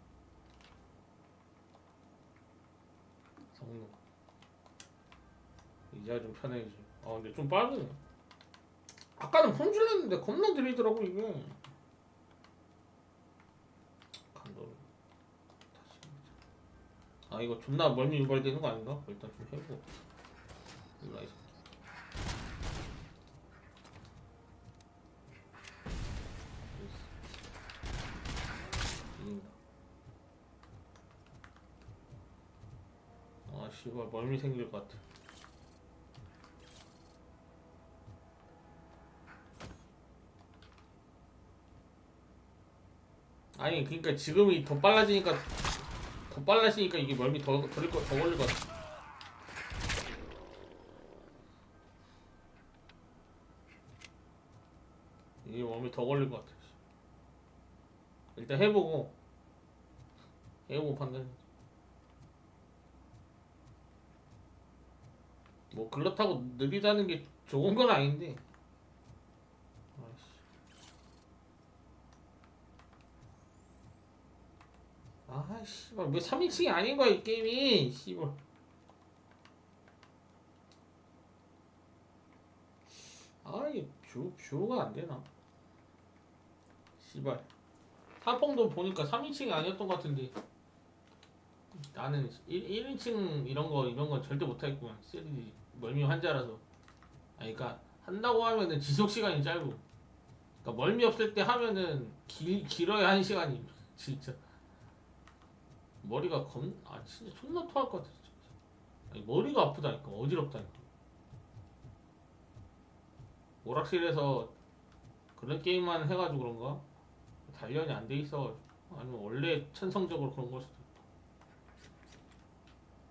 성능 이제야 좀 편해지. 아 근데 좀 빠르네. 아까는 품질 냈는데 겁나 느리더라고 이게. 감도를 다시 해보자. 아 이거 존나 멀미 유발되는 거 아닌가? 일단 좀 해보고. 일로 이 새끼. 아 씨발 멀미 생길 것 같아. 아니 그러니까 지금이 더 빨라지니까 이게 멀미 더 걸릴 것 같아. 이게 멀미 더 걸릴 것 같아. 일단 해보고 판단해. 뭐 그렇다고 느리다는 게 좋은 건 아닌데. 아 씨발 왜 3인칭이 아닌 거야 이 게임이 씨발. 아 이게 뷰가 안 되나? 씨발. 사펑도 보니까 3인칭이 아니었던 것 같은데. 나는 1인칭 이런 건 절대 못하겠구만. 3D 멀미 환자라서. 아니 그러니까 한다고 하면은 지속 시간이 짧고. 그러니까 멀미 없을 때 하면은 길어야 1시간이 진짜. 머리가 진짜 존나 토할 것 같아 진짜. 아니, 머리가 아프다니까. 어지럽다니까. 오락실에서 그런 게임만 해가지고 그런가? 단련이 안 돼 있어가지고. 아니면 원래 천성적으로 그런 걸 수도 있고.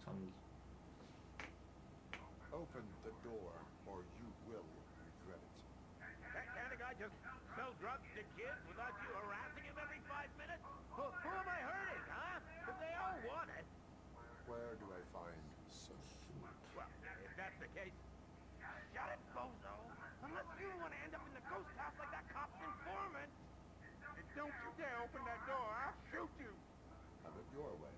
장기. Open the door, or you will regret it. That kind of guy just sell drugs to kids without you harassing him every 5 minutes? Who am I hurting, huh? Because they all want it. Where do I find some food? Well, if that's the case, shut it, bozo. Unless you want to end up in the ghost house like that cop's informant. Don't you dare open that door. I'll shoot you. Have it your way.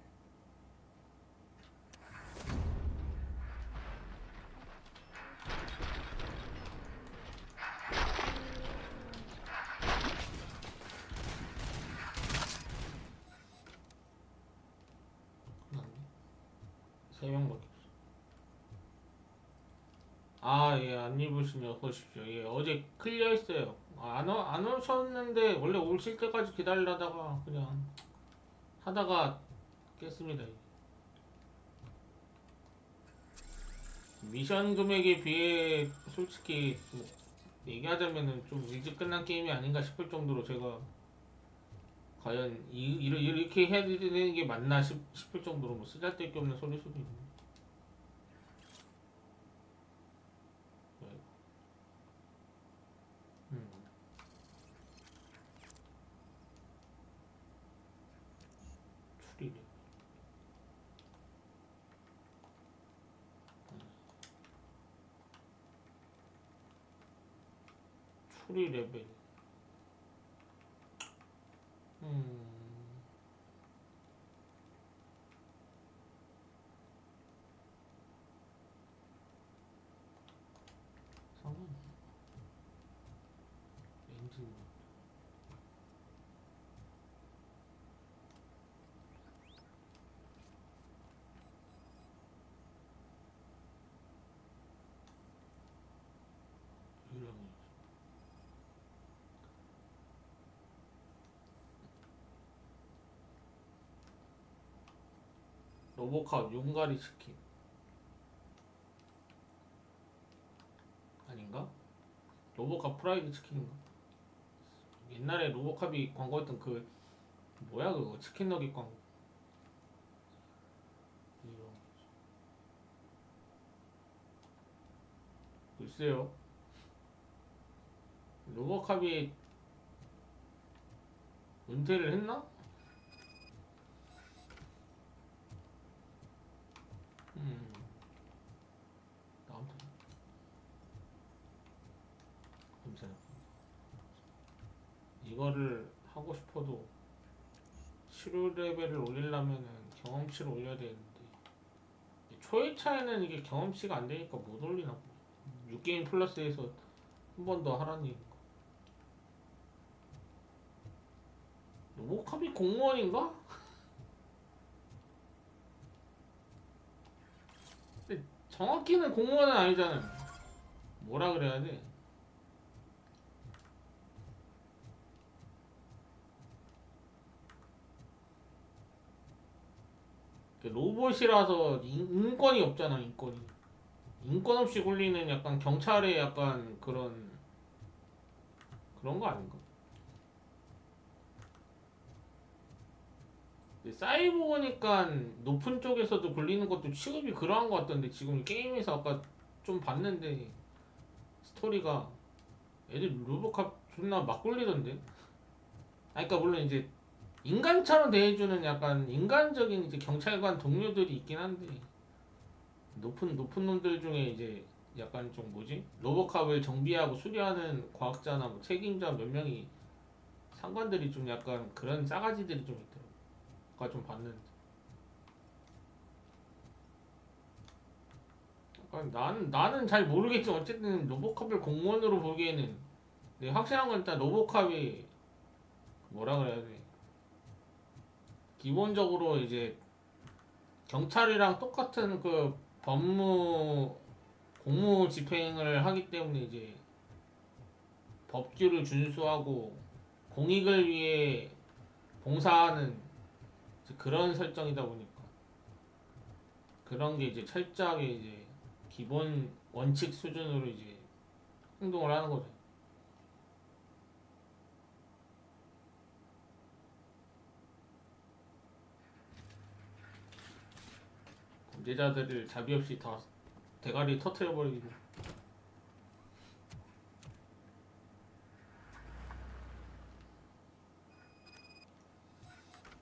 세 명밖에 없어. 아, 예, 안 입으시면 오십시오. 예, 어제 클리어했어요. 안 오셨는데 원래 오실 때까지 기다리다가 그냥 하다가 깼습니다. 미션 금액에 비해 솔직히 뭐 얘기하자면은 좀 일찍 끝난 게임이 아닌가 싶을 정도로 제가 과연 이렇게 해야 되는 게 맞나 싶을 정도로 뭐 쓰잘데기 없는 소리일 수도 있네. 추리래. 추리 레벨. 상관. 엔진. 로보캅 용가리 치킨 아닌가? 로보캅 프라이드 치킨인가? 옛날에 로보캅이 광고했던 그 뭐야 그거 치킨 너겟 광고. 글쎄요. 로보캅이 은퇴를 했나? 아무튼 괜찮아. 이거를 하고 싶어도 치료 레벨을 올리려면은 경험치를 올려야 되는데 초회차에는 이게 경험치가 안 되니까 못 올리나 보네. 6게임 플러스에서 한 번 더 하라는 얘기인가? 로보캅이 공무원인가? 근데 정확히는 공무원은 아니잖아요. 뭐라 그래야 돼? 로봇이라서 인권이 없잖아. 인권 없이 굴리는 약간 경찰의 약간 그런 거 아닌가? 사이버니까 높은 쪽에서도 굴리는 것도 취급이 그러한 것 같던데 지금 게임에서 아까 좀 봤는데 스토리가 애들 로보캅 존나 막 굴리던데. 그러니까 물론 이제 인간처럼 대해주는 약간 인간적인 이제 경찰관 동료들이 있긴 한데 높은 놈들 중에 이제 약간 좀 뭐지 로보캅을 정비하고 수리하는 과학자나 뭐 책임자 몇 명이 상관들이 좀 약간 그런 싸가지들이 좀 있더라고. 아까 좀 봤는데 약간 나는 잘 모르겠지만 어쨌든 로보캅을 공무원으로 보기에는 확실한 건 일단 로보캅이 뭐라 그래야 돼. 기본적으로 이제 경찰이랑 똑같은 그 공무 집행을 하기 때문에 이제 법규를 준수하고 공익을 위해 봉사하는 그런 설정이다 보니까 그런 게 이제 철저하게 이제 기본 원칙 수준으로 이제 행동을 하는 거죠. 범죄자들을 자비 없이 다 대가리 터트려 버리고.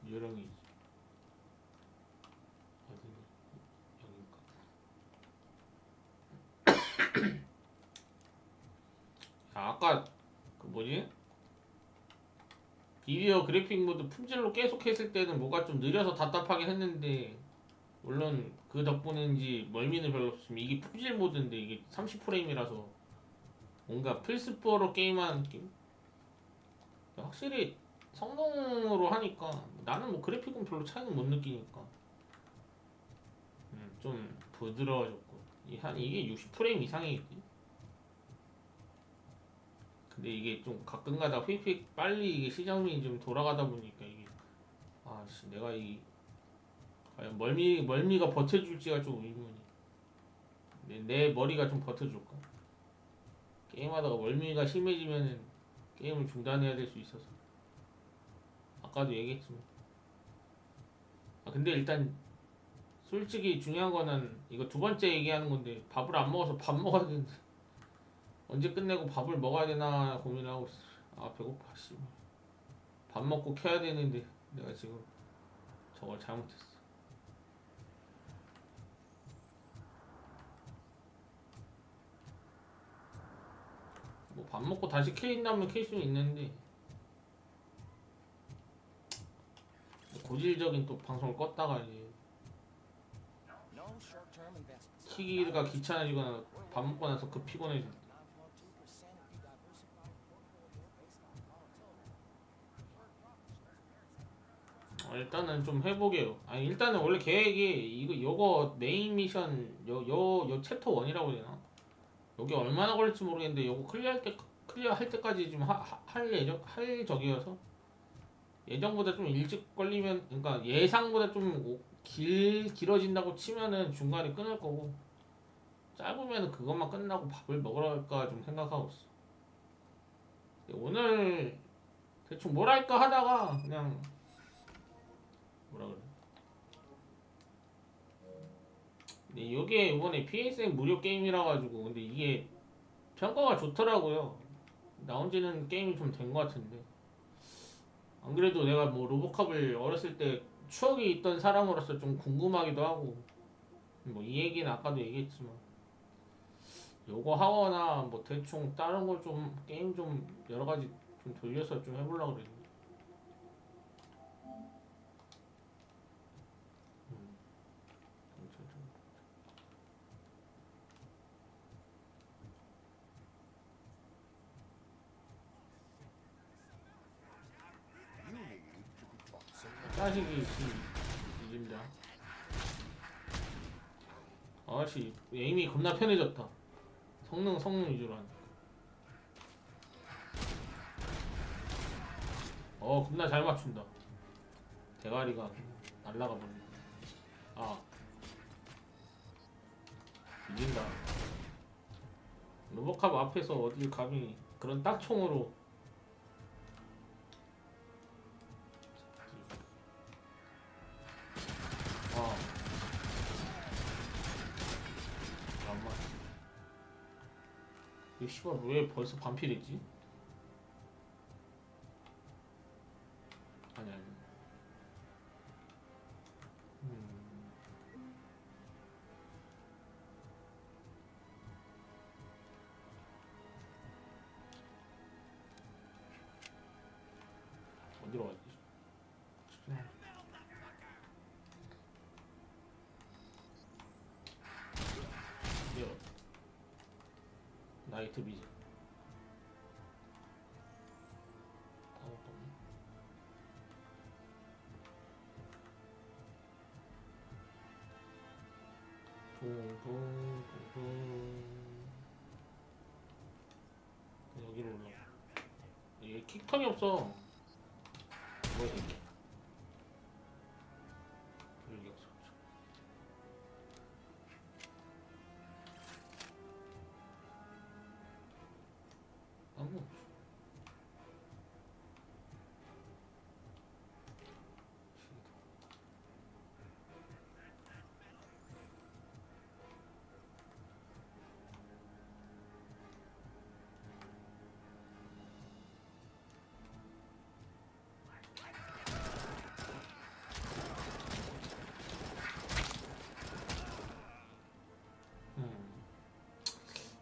요령이 여긴가? 아까 그 뭐지? 비디오 그래픽 모드 품질로 계속 했을 때는 뭐가 좀 느려서 답답하긴 했는데, 물론 그 덕분인지 멀미는 별로 없으면 이게 품질 모드인데 이게 30프레임이라서 뭔가 플스4로 게임하는 느낌? 확실히 성능으로 하니까 나는 뭐 그래픽은 별로 차이는 못 느끼니까 좀 부드러워졌고, 한 이게 60프레임 이상이겠지. 근데 이게 좀 가끔가다 휙휙 빨리 이게 시장이 좀 돌아가다 보니까 이게 아씨 내가 이 과연 멀미가 버텨줄지가 좀 의문이. 내 머리가 좀 버텨줄까? 게임하다가 멀미가 심해지면은 게임을 중단해야 될 수 있어서. 아까도 얘기했지만. 근데 일단 솔직히 중요한 거는 이거 두 번째 얘기하는 건데, 밥을 안 먹어서 밥 먹어야 되는데 언제 끝내고 밥을 먹어야 되나 고민을 하고 있어. 아 배고파 씨. 밥 먹고 켜야 되는데 내가 지금 저걸 잘못했어. 뭐 밥 먹고 다시 켜진다면 켤 수는 있는데, 고질적인 또 방송을 껐다가 이제 키기가 귀찮아지거나 밥 먹고 나서 그 피곤해져. 일단은 좀 해보게요. 아니 일단은 원래 계획이 요거 메인 미션 요 챕터 1이라고 해야 되나? 여기 얼마나 걸릴지 모르겠는데 요거 클리어할 때까지 좀 할 적이어서 예정보다 좀 일찍 걸리면, 그러니까 예상보다 좀 길어진다고 치면은 중간에 끊을 거고, 짧으면 그것만 끝나고 밥을 먹으러 갈까 좀 생각하고 있어. 오늘 대충 뭘 할까 하다가 그냥 뭐라 그래. 근데 이게 이번에 PSN 무료 게임이라 가지고, 근데 이게 평가가 좋더라고요. 나온 지는 게임이 좀 된 것 같은데. 안 그래도 내가 뭐 로보캅을 어렸을 때 추억이 있던 사람으로서 좀 궁금하기도 하고, 뭐 이 얘기는 아까도 얘기했지만 요거 하거나 뭐 대충 다른 거 좀 게임 좀 여러 가지 좀 돌려서 좀 해보려고 그랬는데. 자식이 이긴다. 아씨 에임이 겁나 편해졌다. 성능 위주로 하니까. 겁나 잘 맞춘다. 대가리가 날라가 버린다. 이긴다. 로보캅 앞에서 어딜 감히 그런 딱총으로. 잠깐만. 이 씨발 왜 벌써 반피됐지? 아니. 어디로 가지? 나이트 비전. 여기로 올라가. 이게 킥턴이 없어. 뭐야 이게? 여기 없어. 상관없어.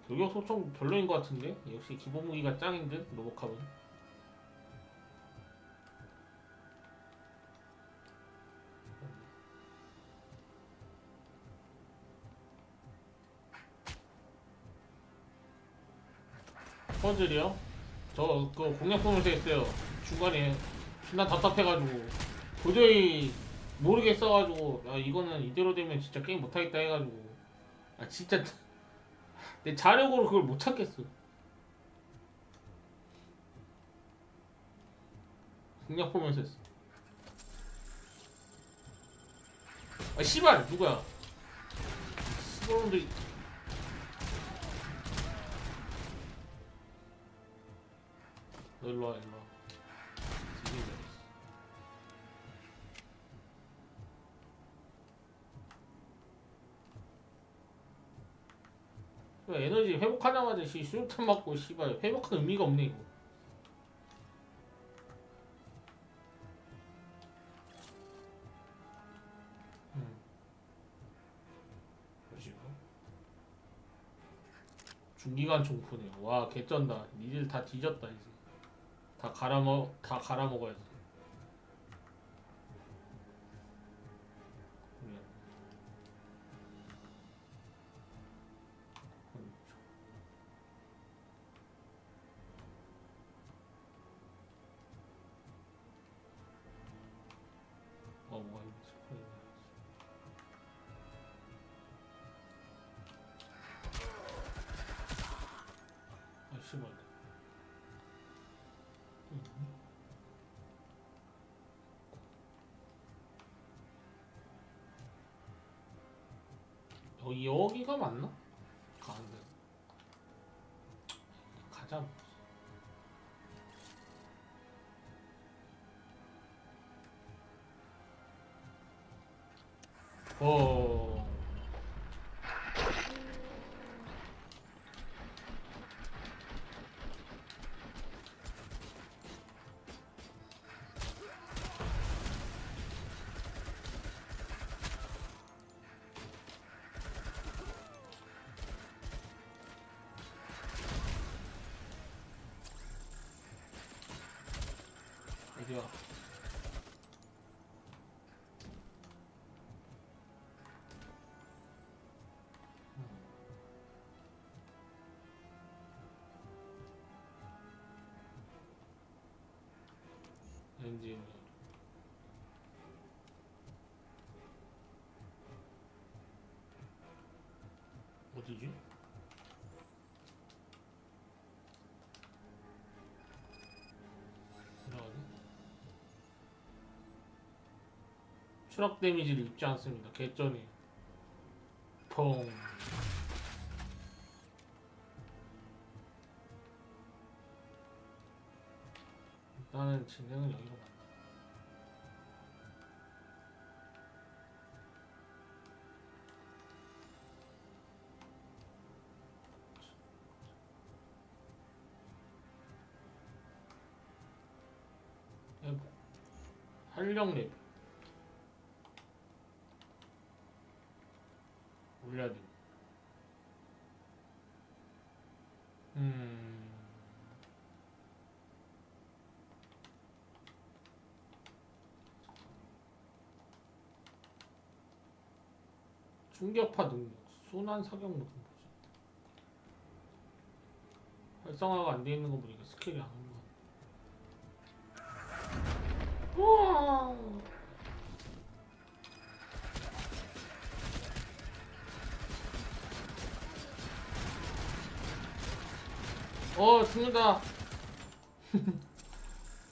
돌격 소총 별로인 것 같은데? 역시 기본 무기가 짱인 듯? 로보캅은. 퍼즐이요? 저 그거 공략 보면서 했어요. 중간에 난 답답해가지고 도저히 모르겠어가지고 아 이거는 이대로 되면 진짜 게임 못하겠다 해가지고 아 진짜 내 자력으로 그걸 못 찾겠어. 공략 보면서 했어. 아 씨발 누구야? 씨발놈들이 너 일로와 일로와. 에너지 회복하자마자 수류탄 맞고 씨발 회복한 의미가 없네 이거. 중기관 총포네. 와 개쩐다. 니들 다 뒤졌다 이제. 다 갈아먹어야지. 뭐가 있지? 아 씨발. 여기가 맞나? 가는데 가자. 어디야? 엔진 어디지? 추락 데미지를 입지 않습니다. 개쩌네. 퐁. 일단은 진행은 여기로 간다. 회복. 활력 레벨. 올려야 돼. 충격파 능력, 순환 사격 모드 뭐지? 활성화가 안 돼 있는 거 보니까 스킬이 안 오는 거. 우와. 죽는다.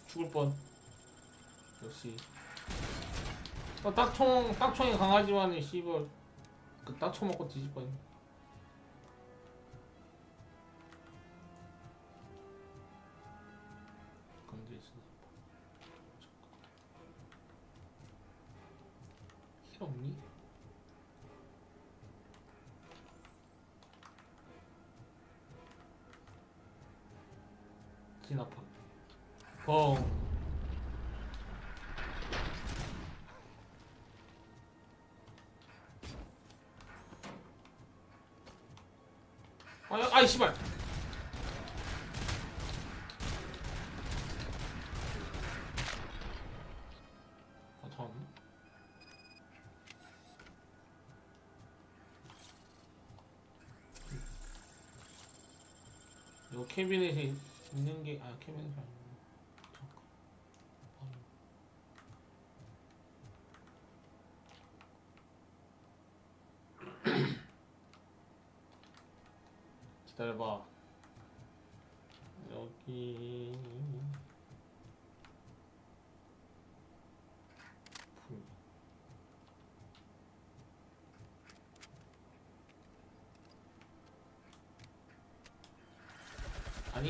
죽을 뻔. 역시. 딱총이 강하지만은 씨발 그 딱총 먹고 뒤질 뻔. 없니? 진압하기. 펑. 아이 씨발. 아 잠깐만. 이거 캐비넷에 있는 게 캐비넷이 아니고 잠깐. 기다려봐. 여기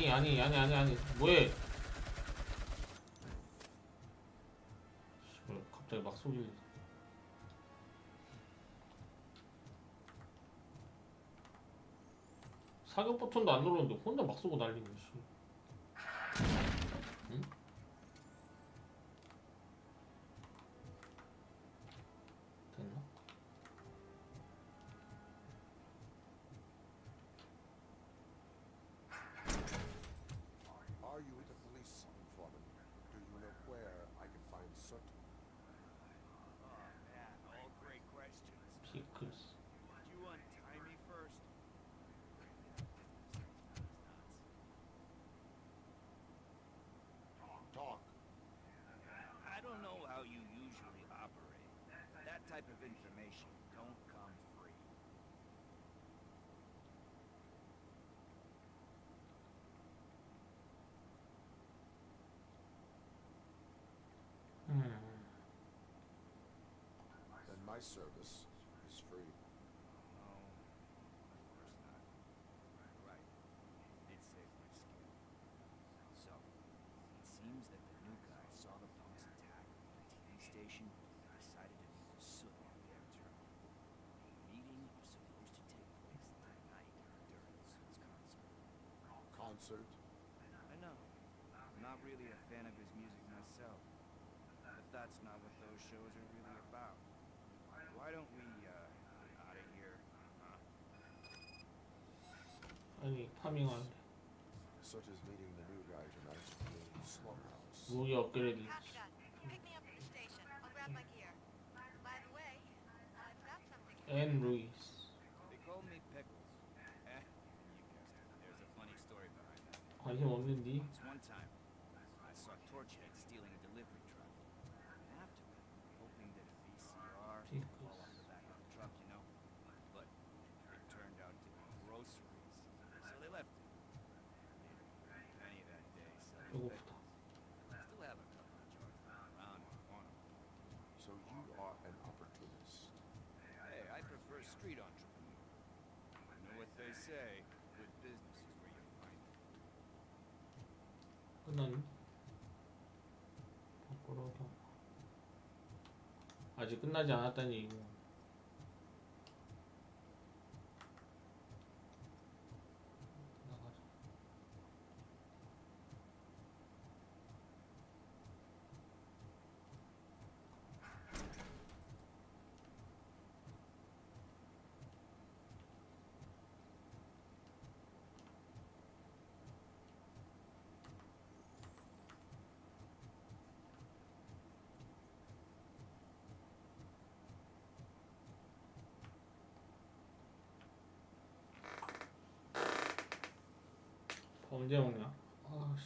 아니 뭐해? 씨발 갑자기 막 소리. 사격 버튼도 안 누르는데 혼자 막 쏘고 난리네. 씨. 응? 됐나? Are you the police informant? Do you know where I can find Soot? Oh man, all great questions. 피클스. Do you untie me first? Talk. I don't know how you usually operate. That type of information don't come free. Then my service is free. No, of course not. Right. Did save my skin. So, it seems that the new guy saw the punks attack the TV station and decided to meet the Soot on their turn. The meeting was supposed to take place that night during the Soot's concert. Concert? I know. I'm not really a fan of his music myself. But that's not what those shows are really about. Why don't we, get out of here, huh? 아니 파밍하는데. Soot is meeting the new guy tonight in the slaughterhouse. 무기 업그레이드. Pick me up at the station. I'll grab my gear. By the way, I've got something. 앤 루이스. They call me Pickles. You guessed it. There's a funny story behind that. 관심 없는디? Once one time, I saw Torchhead stealing a delivery truck. And after that, hoping that a VCR would fall off the back of the truck, you know. But it turned out to be groceries. So they left it. Made a penny that day selling 배고프다. pickles. Still have a couple of jars around if you want 'em. So you are an opportunist. Hey, I prefer street entrepreneur. You know what they say, good business is where you find it. 끝났니? 밖으로 경. 아직 끝나지 않았다는 얘기고. 나가자. 언제 먹냐? 아씨.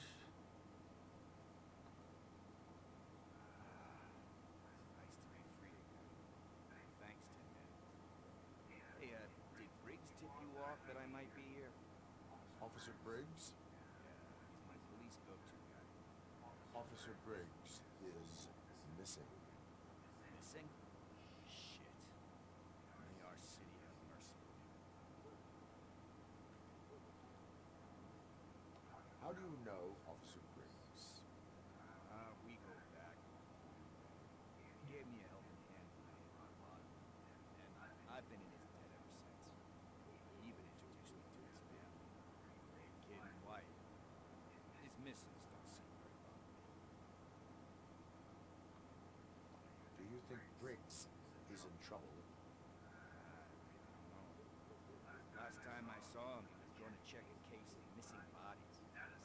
Nice to be free again. Thanks, Tin Man. Hey, did Briggs tip you off that I might be here? Officer Briggs? Yeah, he's my police go-to guy. Officer Briggs is missing. Missing? Shit. May our city have mercy on him. How do you know Officer Briggs? We go back. He gave me a helping hand when I hit my lot.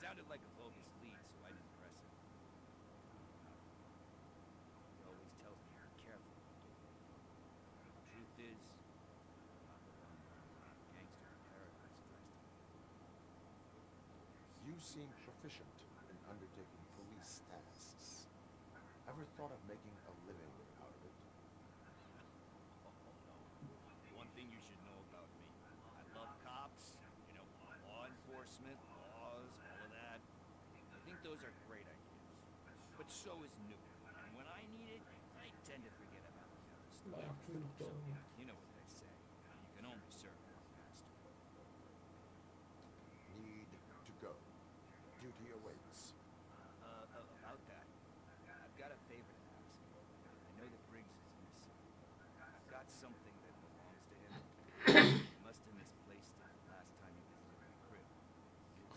Sounded like a bogus lead, so I didn't press it. He always tells me to be careful what I get away from. The truth is, I'm not the one gangster in paradise tries to be. You seem proficient in undertaking police tasks. Ever thought of making a living out of it? Oh, no. One thing you should know about me. I love cops, you know, law enforcement, laws, all of that. I think those are great ideas. But so is nuke. And when I need it, I tend to forget about the other stuff. So, you know what they say. You can only serve one master. Need to go. Duty awaits. About that, I've got a favor to ask. I know that Briggs is missing. I've got something that belongs to him. He must have misplaced it the last time he visited my crib.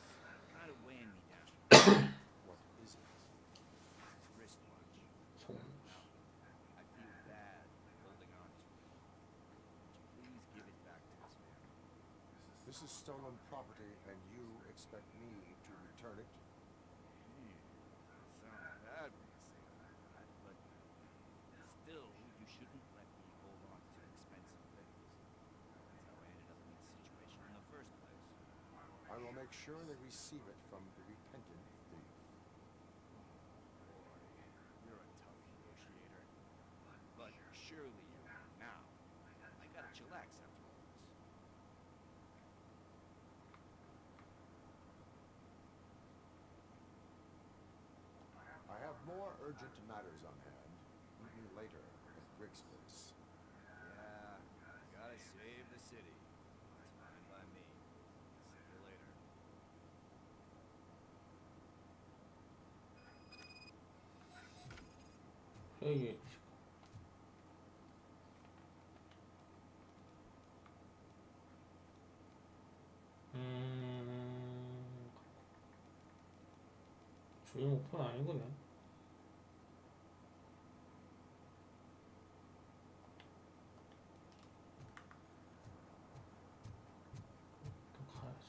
It's kind of weighing me down. What is it? Wristwatch. Now, I feel bad holding on to it. Would you please give it back to his family? This is stolen property, and you expect me to return it? Sounds bad when you say that, but still, you shouldn't let me hold on to expensive things. That's how I ended up in this situation in the first place. I will make sure they receive it from the repentant thief. Boy, you're a tough negotiator. But surely you know now. I gotta chillax after all this. I have more urgent matters on hand. Meet me later at Briggs' place. Yeah, gotta save the city. That's fine by me. See you later. 여기 주요 목표는 아니구나. 또 가야지.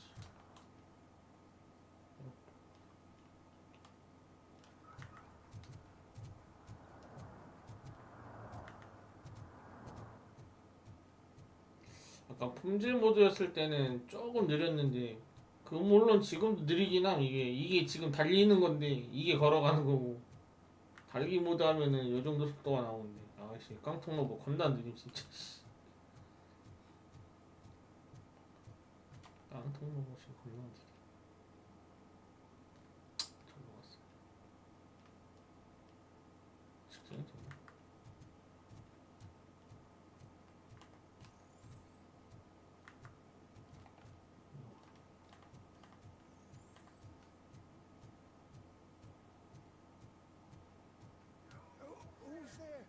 아까 품질 모드였을 때는 조금 느렸는데 그 물론 지금도 느리긴 함. 이게 지금 달리는 건데 이게 걸어가는 거고 달리기 모드 하면은 요 정도 속도가 나오는데 아씨 깡통 로버 겁나 느림 진짜. 깡통 로봇이 겁나 느려. 저로 갔어. 직전이 되나? Who's there?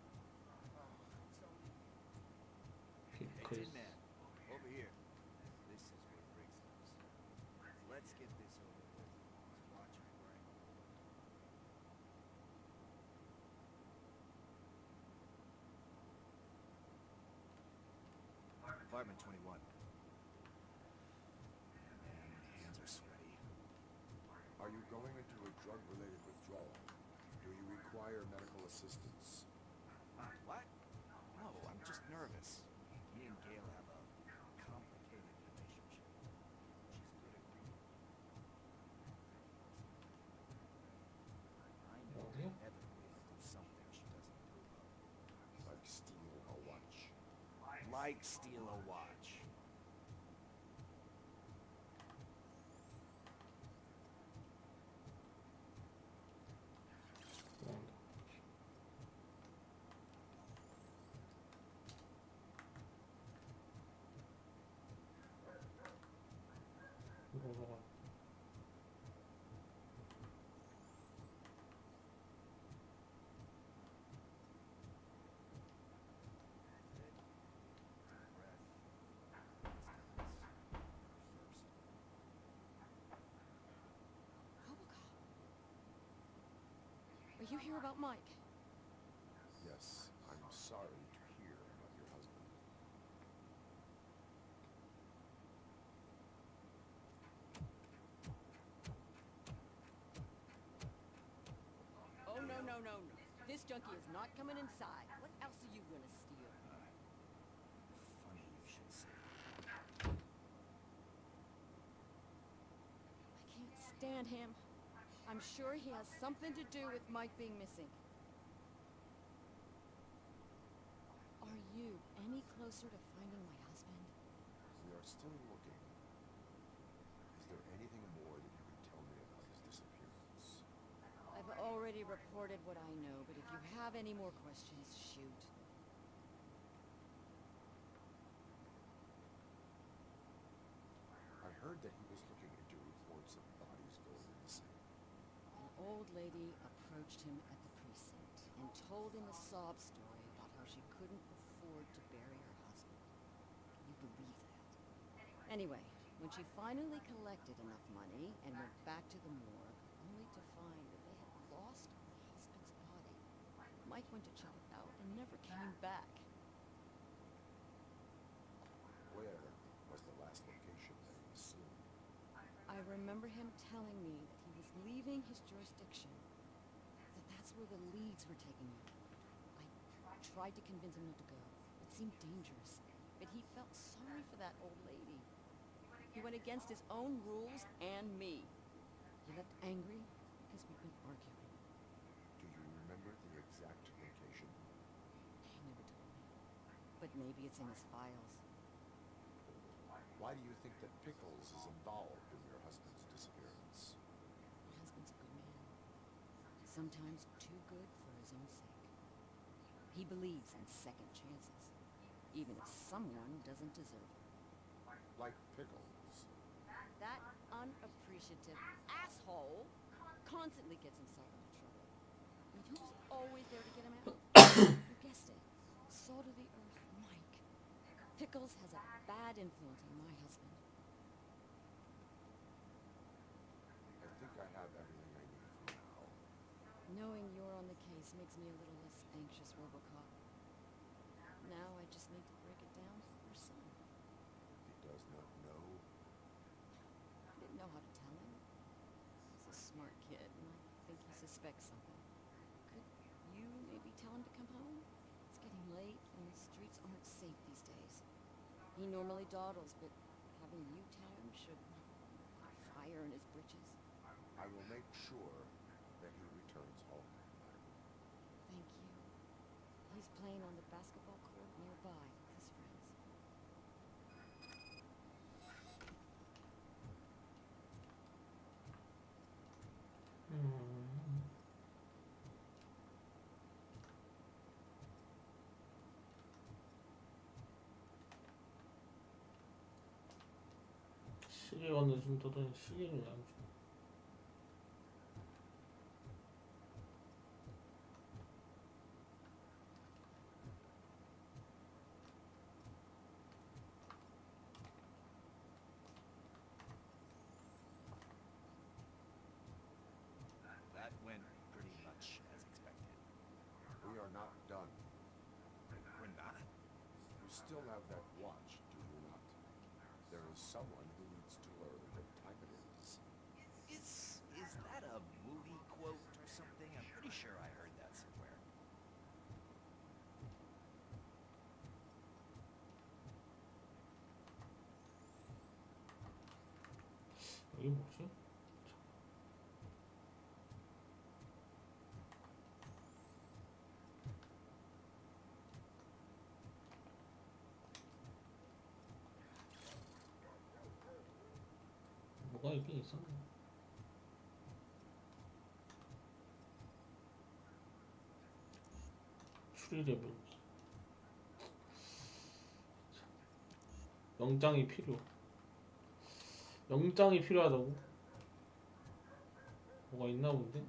Hey, Tin Man, over here. This is where Briggs lives. Let's get this over with. His watch is wearing a hole. Apartment 21. Man, my hands are sweaty. Are you going into a drug-related withdrawal? Do you require medical assistance? What? No, I'm just nervous. Me and Gail have a complicated relationship. She's good at reading. I know inevitably I'll do something she doesn't approve of. Like steal a watch. Like steal a watch. Are you here about Mike? Yes, I'm sorry to hear about your husband. this junkie is not coming inside. What else are you gonna steal? Funny you should say. I can't stand him. I'm sure he has something to do with Mike being missing. Are you any closer to finding my husband? We are still looking. Is there anything more that you can tell me about his disappearance? I've already reported what I know, but if you have any more questions, shoot. I heard that he was looking into reports of bodies going missing. An old lady approached him at the precinct and told him a sob story about how she couldn't afford to bury her husband. Can you believe that? Anyway, when she finally collected enough money and went back to the morgue, only to find that they had lost her husband's body, Mike went to check it out and never came back. Where was the last location that he was seen? I remember him telling me that he was leaving his jurisdiction, that that's where the leads were taking him. I tried to convince him not to go. It seemed dangerous, but he felt sorry for that old lady. He went against his own rules and me. He left angry because we'd been arguing. Do you remember the exact location? He never told me. But maybe it's in his files. Why do you think that Pickles is involved in your husband's disappearance? My husband's a good man. Sometimes too good for his own sake. He believes in second chances, even if someone doesn't deserve it. Like Pickles. That unappreciative asshole constantly gets himself into trouble. And who's always there to get him out? You guessed it. Salt of the earth, Mike. Pickles has a bad influence on my husband. I think I have everything I need for now. Knowing you're on the case makes me a little less anxious, Robocop. Now I just need to break it down to your son. He does not know. I didn't know how to tell him. He's a smart kid, and I think he suspects something. Could you maybe tell him to come home? It's getting late, and the streets aren't safe these days. He normally dawdles, but having you tell him should fire in his britches. I will make sure that he returns home. Thank you. He's playing on the basketball court nearby with his friends. 시계가 늦은다더니 시계는 안 줘. That went pretty much as expected. We are not done. We're not? You still have that watch, do you not? There is someone who needs to learn what time it is. Is that a movie quote or something? I'm pretty sure I heard that somewhere. 이게 뭐지? 뭐가 있긴 있었네. 추리레벨. 영장이 필요. 영장이 필요하다고? 뭐가 있나 본데?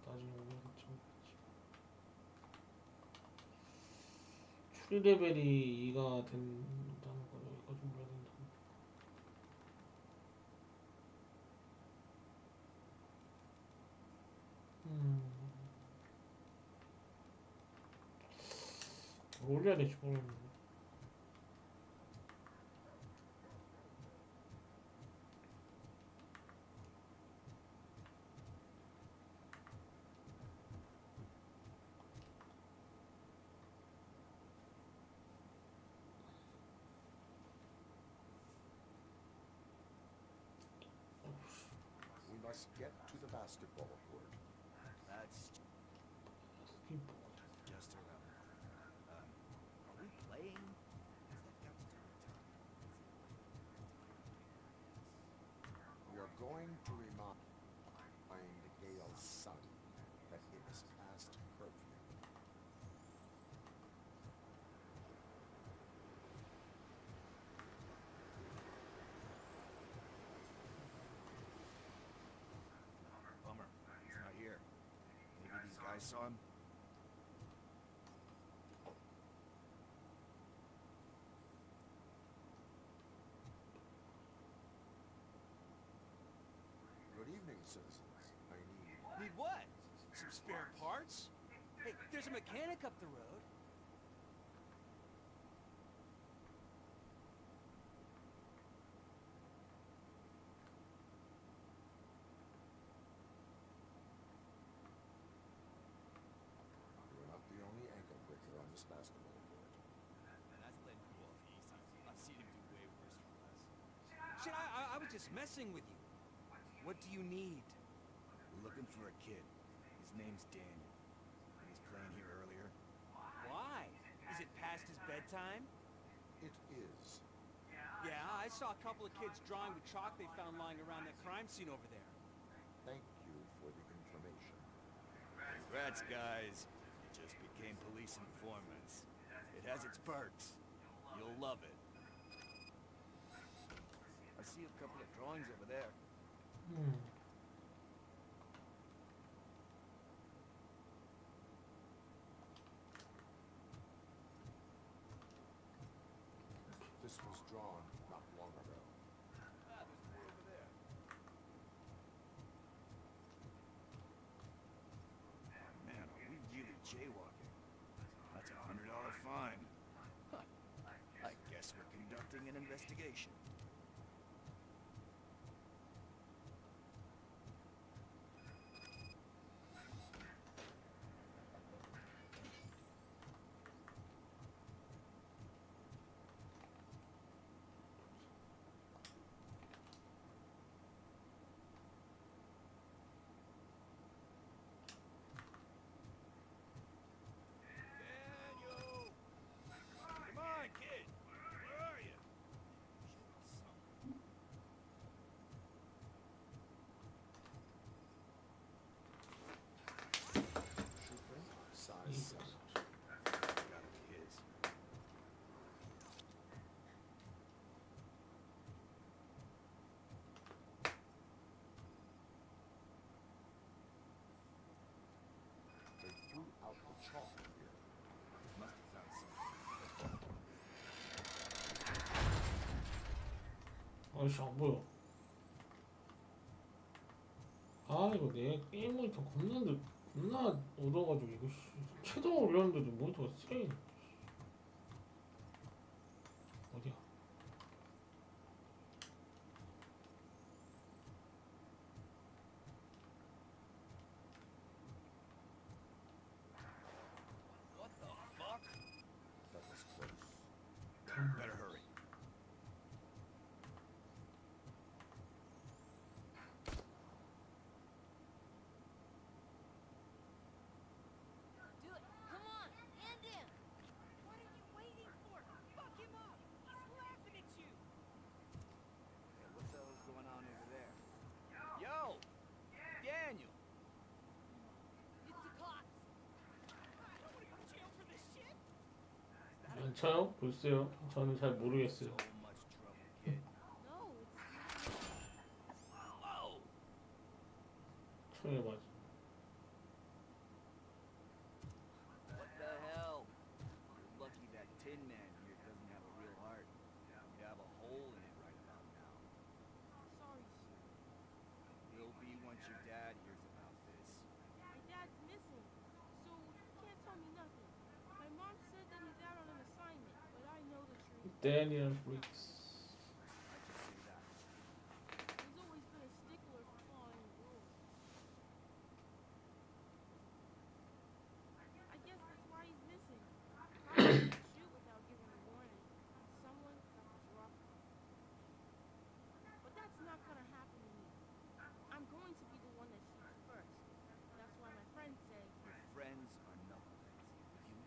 나중에 오면 좀 추리 레벨이 2가 된다는 거 여기까지 몰라야 된다. 뭘 올려야 될지 모르겠네. Let's get to the basketball court. That's just around. Are we playing? What's that got to do with time? We are going to remind Gail's son that it is past curfew. Bummer. He's not here. Maybe these guys saw him? Good evening, citizens. I need... Need what? Some spare parts? Hey, there's a mechanic up the road. You are not the only ankle breaker on this basketball court. That's letting you off easy. I've seen him do way worse for less. Shit, I was just messing with you. What do you need? We're looking for a kid. His name's Daniel. He was playing here earlier. Why? Is it past his bedtime? It is. Yeah, I saw a couple of kids drawing with chalk they found lying around that crime scene over there. Thank you for the information. Congrats, guys. You just became police informants. It has its perks. You'll love it. I see a couple of drawings over there. This was drawn not long ago. Ah, there's more over there. Man, are we really jaywalking? That's a $100 fine. Huh. I guess we're conducting an investigation. Daniel! Come on, kid! Where are you? Shoeprint, size 7. Gotta be his. They threw out the chalk here. Must have found something. 아이씨 안 보여. 아 이거 내 게임 모니터 겁나 얻어가지고 이거 최종 올렸는데도 모니터가 쓰레기. 어디야? What the fuck? That was close. Better hurry. Do it. Come on. End him. What are you waiting for? Fuck him up. He's laughing at you. Hey, what the hell's going on over there? Yo! Daniel! It's the cops. I don't want to go to jail for this shit. 괜찮아요? 글쎄요. 저는 잘 모르겠어요. So much trouble, kid. No, it's Whoa! 총에 맞아. What the hell? You're lucky that Tin Man here doesn't have a real heart. You'd have a hole in it right about now. sorry, sir. Will be once your dad hears about this. My dad's missing, so he can't tell me nothing. My mom said that he's out on an assignment, but I know the truth. Daniel Briggs. I just say that. He's always been a stickler for following the rules. I guess that's why he's missing. Probably didn't shoot without giving a warning. Someone that was rough. But that's not gonna happen to me. I'm going to be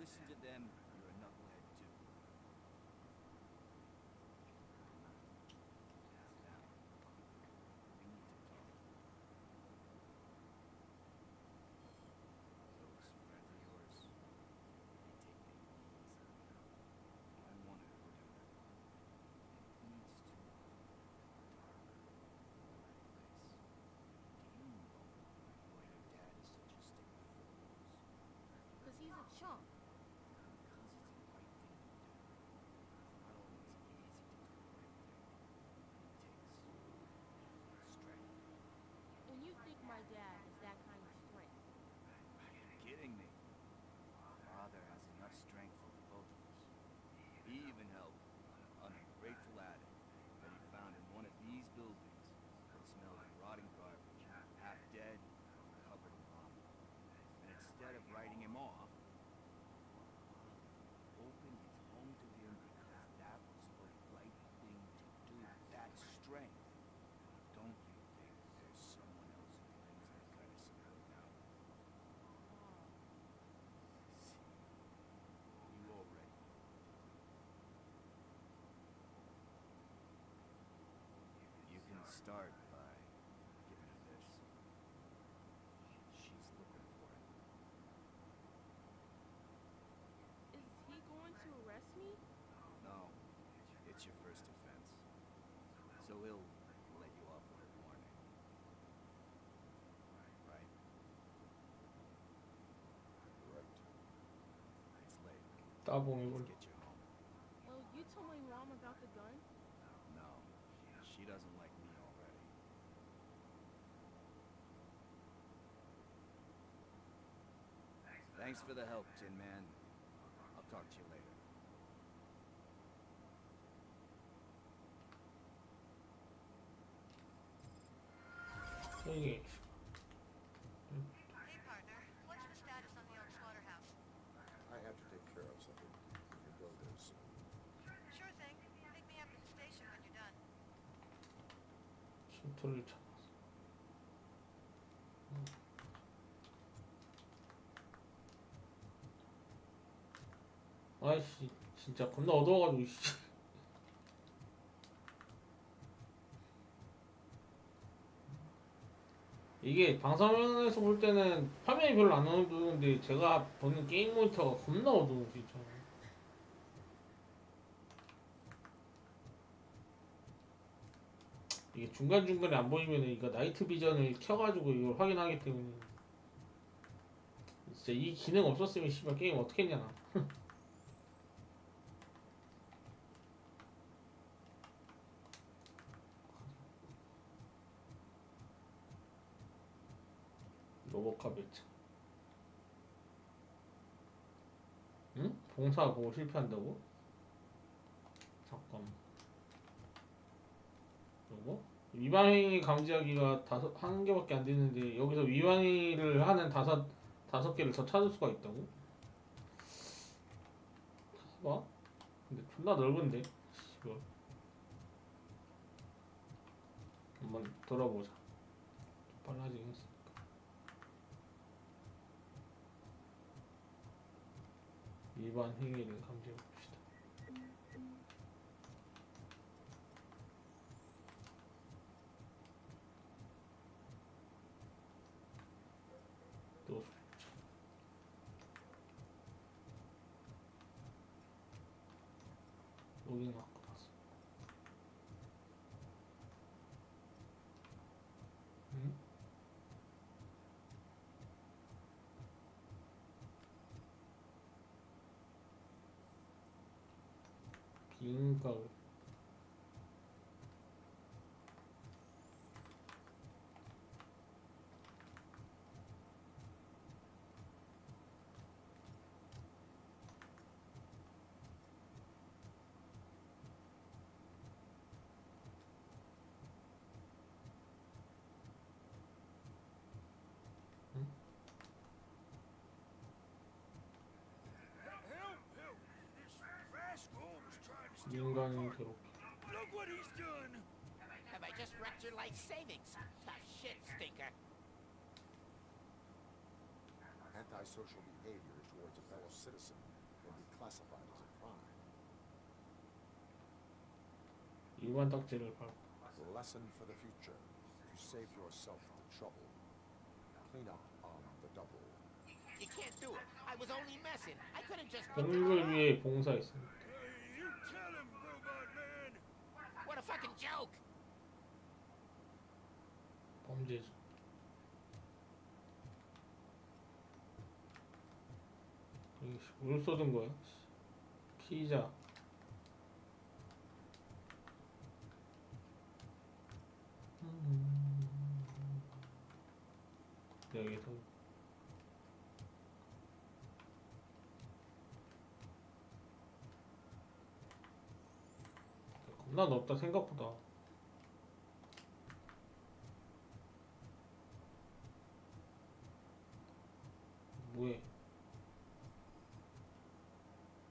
listen to them, you're a knucklehead too. Now, we need to talk. Those friends of yours, they take things easy. I want to hurt him. It needs to darker, more place. Do you know why your dad is such a stickler for the rules? Because he's a chump. Because it's the right thing to do. It's not always easy to do the right thing. It takes strength. And you think my dad is that kind of strength? Are you kidding me? Father has enough strength for the both of us. He even helped an ungrateful addict that he found in one of these buildings that smelled of rotting garbage, half dead, covered in vomit. And instead of writing him off, opened his home to him because that was the right thing to do. That's strength. Don't you think there's someone else who brings that kind of support now? See, you already. You can start by giving her this. She's looking for it. Is he going to arrest me? No, it's your first offense. So he'll let you off with a warning. Right? Right. It's late. 따봉이군. Let's get you home. Well, you told my mom about the gun? No, she doesn't like me already. Thanks for the help, Tin Man. I'll talk to you later. 이게 Hey, partner. What's the status on the old slaughterhouse? I have to take care of something. We can go there soon. Sure thing. Pick me up at the station when you're done. 쉼터를 찾았어. 아이씨, 진짜 겁나 어두워가지고 씨. 이게 방사면에서 볼 때는 화면이 별로 안 어두운데 제가 보는 게임 모니터가 겁나 어두워 진짜. 이게 중간중간에 안 보이면 이거 나이트 비전을 켜가지고 이걸 확인하기 때문에 진짜 이 기능 없었으면 씨발 게임 어떻게 했냐 나. 로보카베트. 응? 봉사 보고 실패한다고? 잠깐. 요거? 위반행위 감지하기가 한 개밖에 안 되는데 여기서 위반행위를 하는 다섯 개를 더 찾을 수가 있다고? 봐. 근데 존나 넓은데. 이거. 한번 돌아보자. 빨라지긴 했어. 위반 행위를 감지해 봅시다. 또 로깅 갖고 왔어. 응? 비인가을. Help! This rascal was trying to steal 민간인 my car. 괴롭힘. Look what he's done! Have I just wrecked your life savings? Tough shit, stinker. Antisocial behavior towards a fellow citizen will be classified as a crime. 일반 딱지를 밟고. Lesson for the future. You saved yourself the trouble. Clean up on the double. You can't do it. I was only messing. I couldn't just... 공익을 위해 봉사했습니다. You tell him, Robot Man! What a fucking joke! 범죄자. 뭘 쏟은 거야? 피자. 여기서 겁나 넓다 생각보다. 뭐해?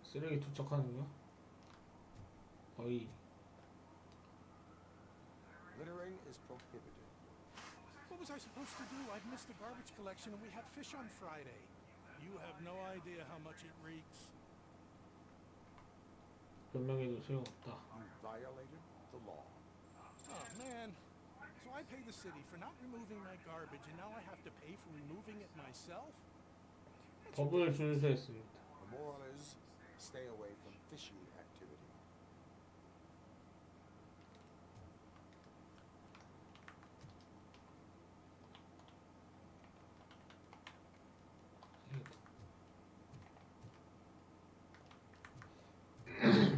쓰레기 투척하는 거야? 어이. Littering is prohibited. What was I supposed to do? I'd missed the garbage collection and we had fish on Friday. You have no idea how much it reeks. 변명해도 소용없다. You violated the law. Oh, man. So I pay the city for not removing my garbage and now I have to pay for removing it myself? 법을 준수했습니다. The moral is, stay away from fishy activity.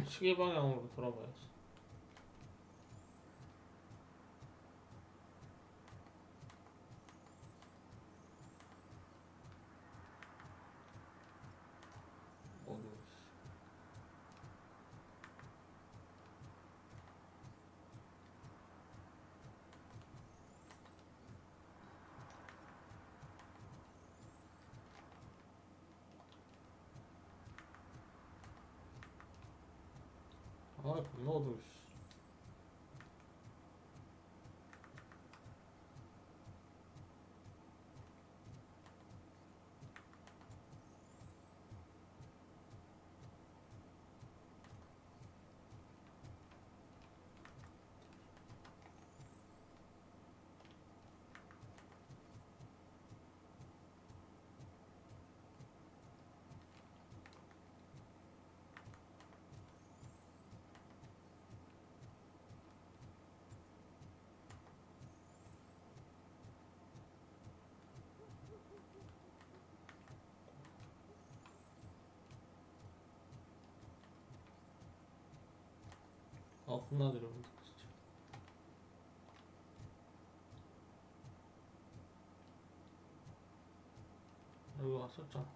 시계 방향으로 돌아봐야지. 아, 겁나 어두워. 아, 겁나 들어온다 진짜. 여기 왔었잖아.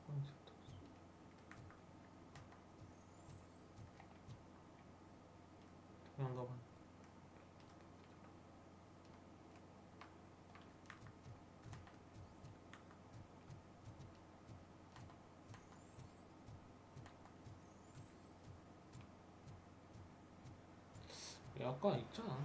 그냥 가봐. 약간 있잖아.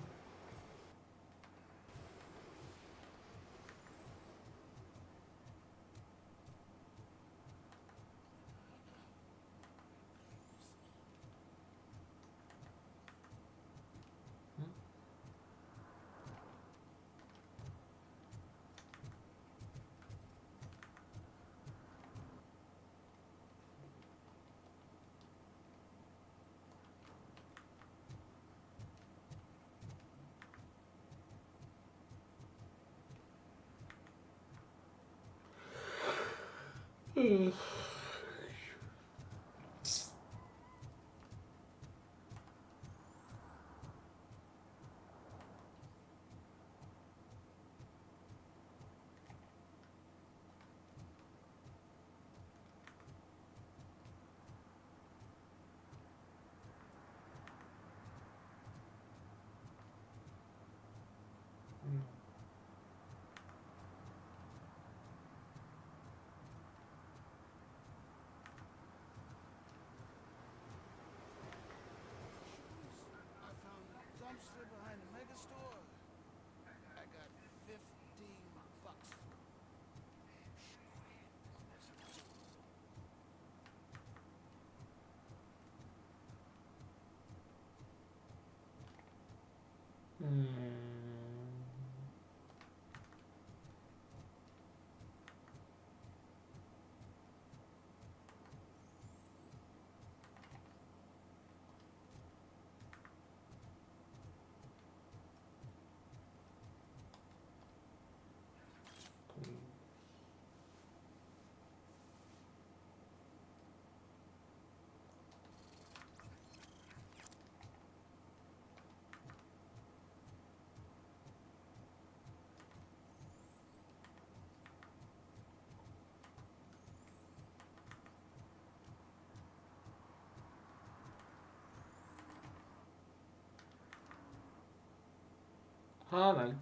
하나.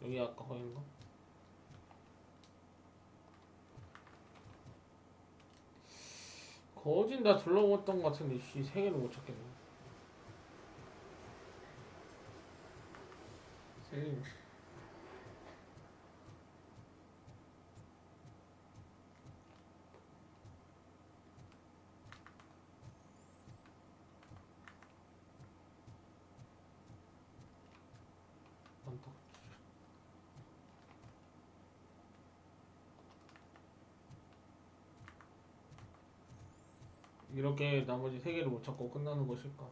여기 아까 거긴가? 거진 다 둘러봤던 것 같은데 씨, 세 개를 못 찾겠네. 세 개. 많다. 이렇게 나머지 세 개를 못 찾고 끝나는 것일까?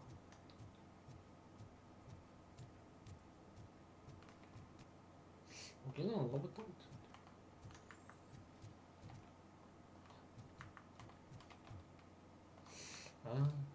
여기는 안 가봤던 것 같은데. 아.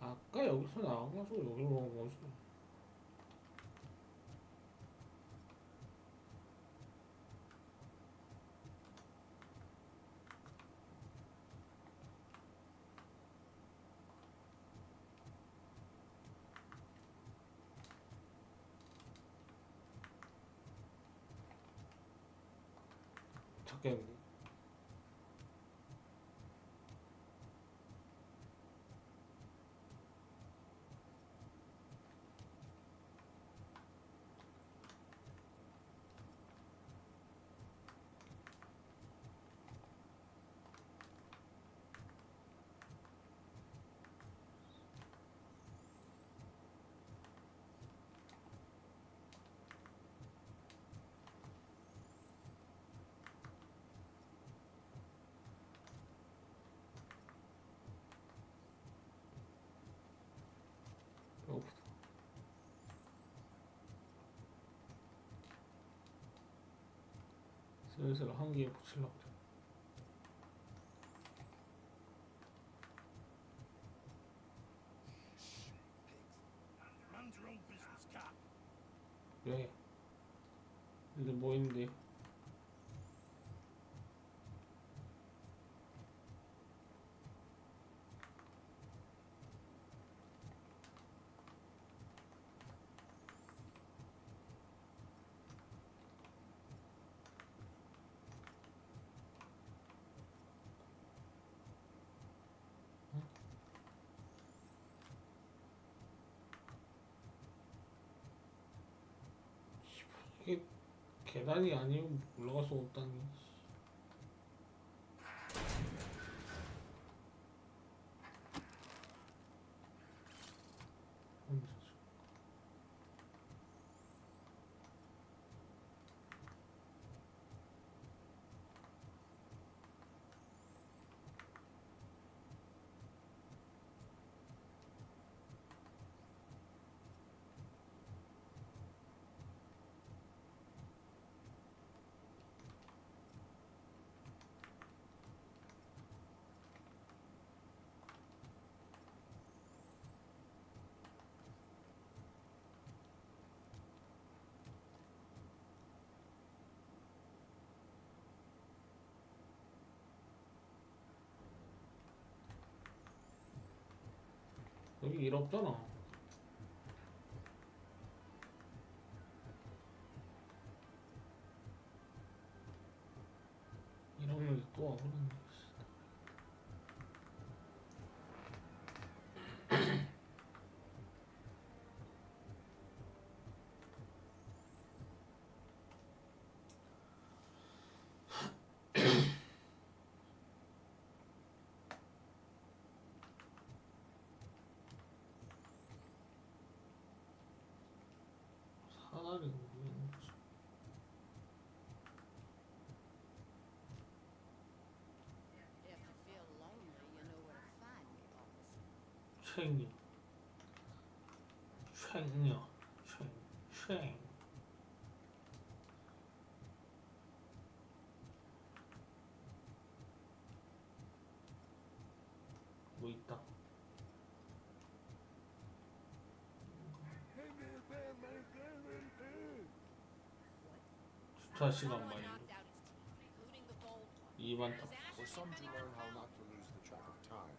아까 여기서 나와가지고 여기로 온 거지. 찾겠는데. 슬슬 한 개에 붙이려고 그래. Mind your own business, cop. 왜? 근데 뭐 있는데? 이게 계단이 아니면 올라갈 수 없다니. 여기 일 없잖아. 이러면 또 와버렸네. 사다리가 왜 있는 거지? If you feel lonely, you know where to find me, officer. 챙겨. 챙겨. 챙. 뭐 있다. 주차 시간 많이. 2반 딱. For some to learn how not to lose the track of time.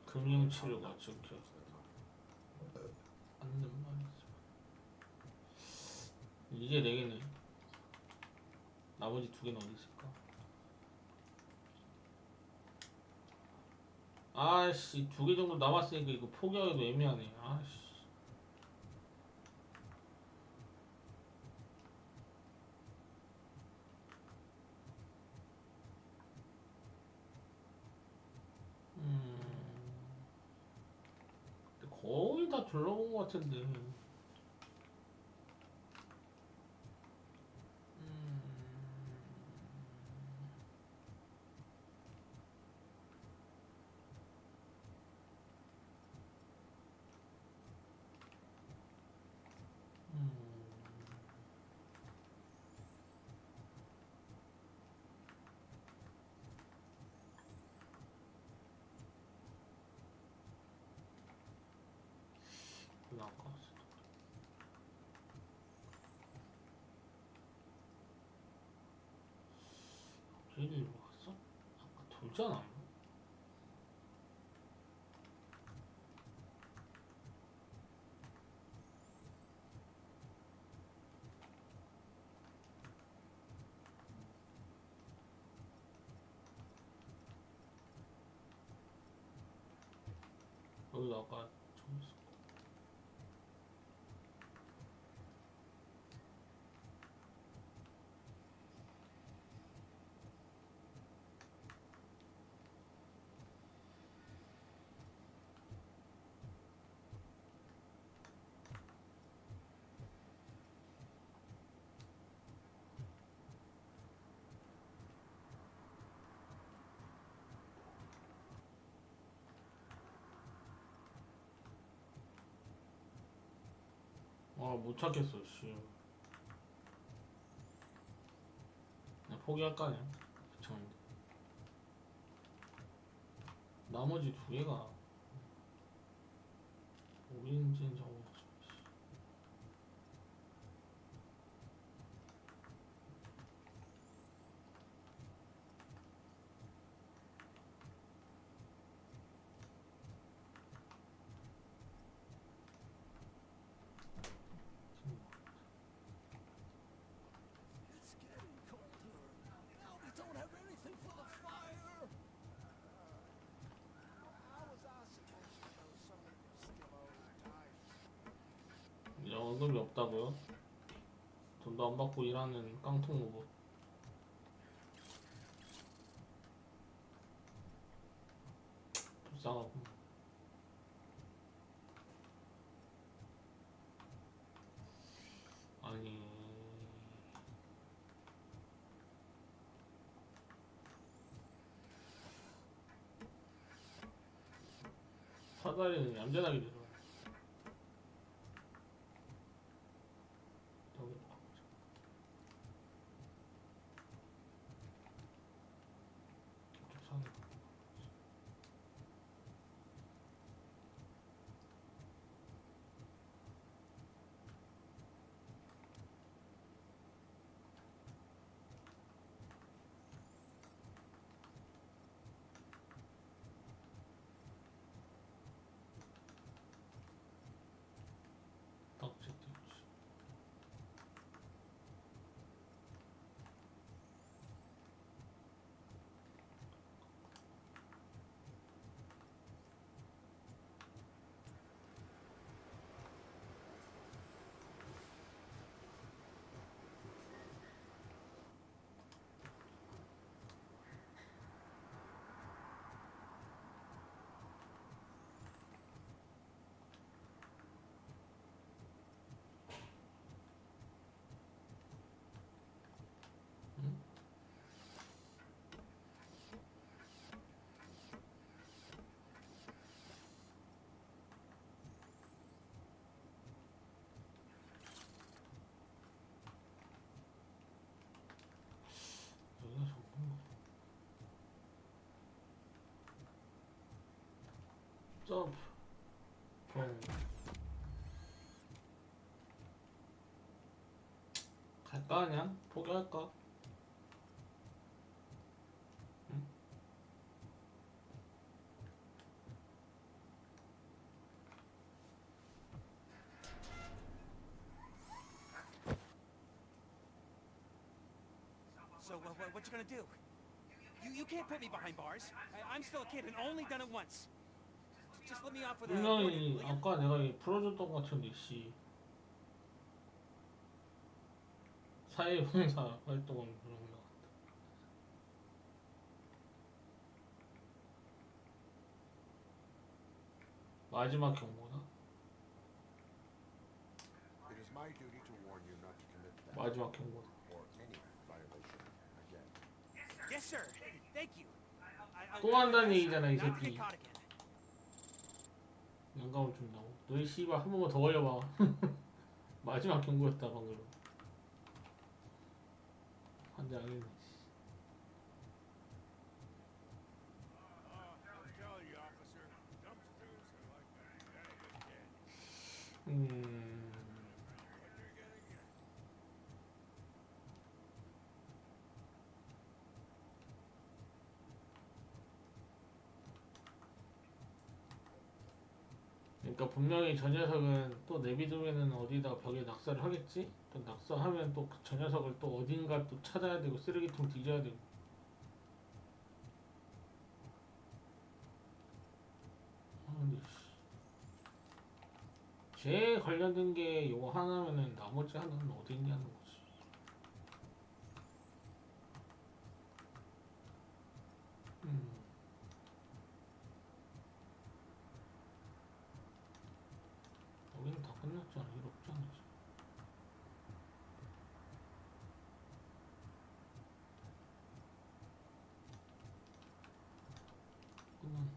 금융 치료가 적혀. 맞는 말이지. 이제 4개네. 나머지 2개는 어디 있을까? 아씨, 2개 정도 남았으니까 이거 포기하기도 애매하네. 아씨. 거의 다 둘러본 것 같은데. 나갔어. 길을 왔어? 아까 돌지 않았나? 여기도 아까 좀 있어. 아, 못 찾겠어, 씨. 그냥 포기할까, 그냥. 귀찮은데. 나머지 2개가 어딘지는 적어가지고. It's getting colder. Now we don't have anything for the fire. How was I supposed to know someone was still old tired? 연금이 없다고요? 돈도 안 받고 일하는 깡통 로봇. 불쌍하고. 아니. 사다리는 얌전하게 되죠. 점프. 갈까 그냥? 포기할까? 응? So, what you gonna do? You can't put me behind bars. I'm still a kid and only done it once. Just let me off with a warning, 분명히 will ya? 아까 내가 풀어줬던 것 같은데 씨 사회봉사 활동을 그런 것 같아. 마지막 경고다. It is my duty to warn you not to commit that 마지막 경고다. or any violation again. Yes, sir. Thank you. 또 한다는 얘기잖아 이 Not to get 새끼. caught again. 영감을 준다고? 너희 씨발 한 번만 더 걸려봐. 마지막 경고였다 방금. 한대 아니네. I'm telling you, officer, dumpsters are like a bag of candy. What you're gonna get. 그러니까 분명히 저 녀석은 또 내비두면은 어디다 벽에 낙서를 하겠지? 또 낙서하면 또 저 녀석을 또 어딘가 또 찾아야 되고 쓰레기통 뒤져야 되고. 근데 쟤 관련된 게 요거 하나면은 나머지 하나는 어디 있냐는 거지. 여기는 다 끝났잖아. 일 없잖아. 이제. 끝났네.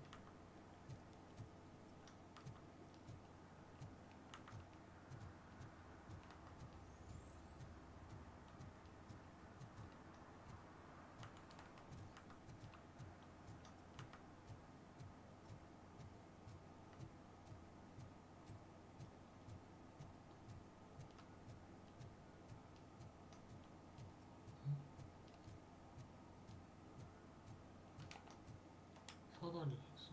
사다리 있어.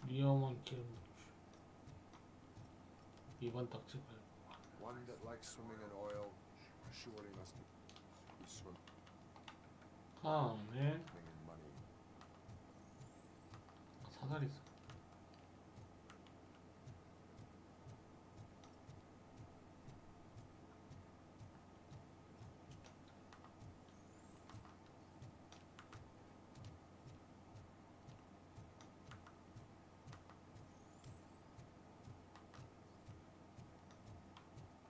위험한 기름 노출. 이번 딱지 밟고. One that likes swimming in oil surely must be swimming 다음에 in money. 사다리 있어.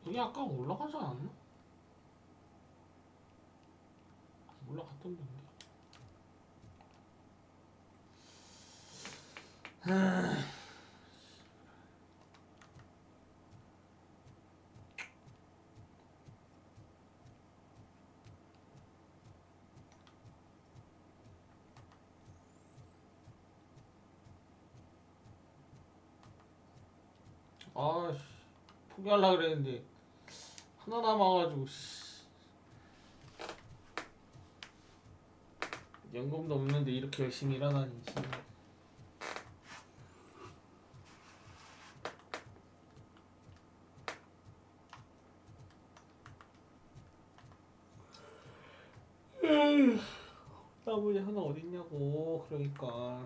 여기 아까 올라가지 않았나? 올라갔던 데인데. 아씨 포기하려고 그랬는데 하나 남아가지고 씨. 연금도 없는데 이렇게 열심히 일하다니 씨. 나머지 하나 어딨냐고. 그러니까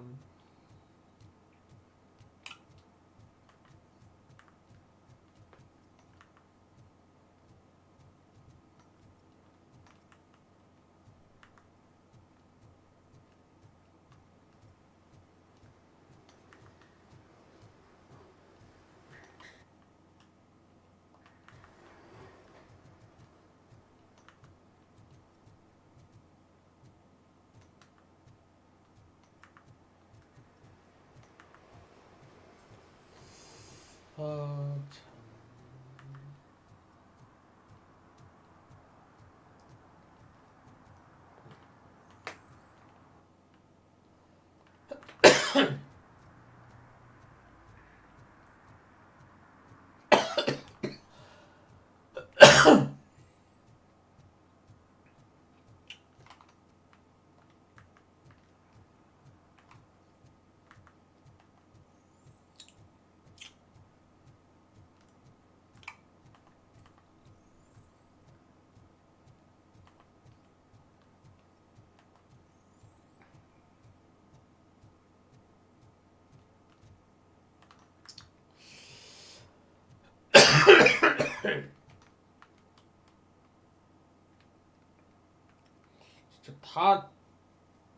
진짜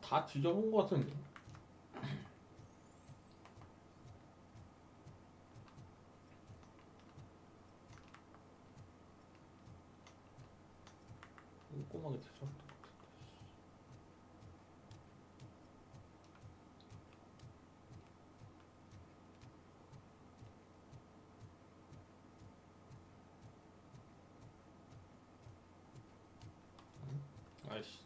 다 뒤져본 것 같은데. 꼼꼼하게 뒤져본 것 같은데. 아이씨.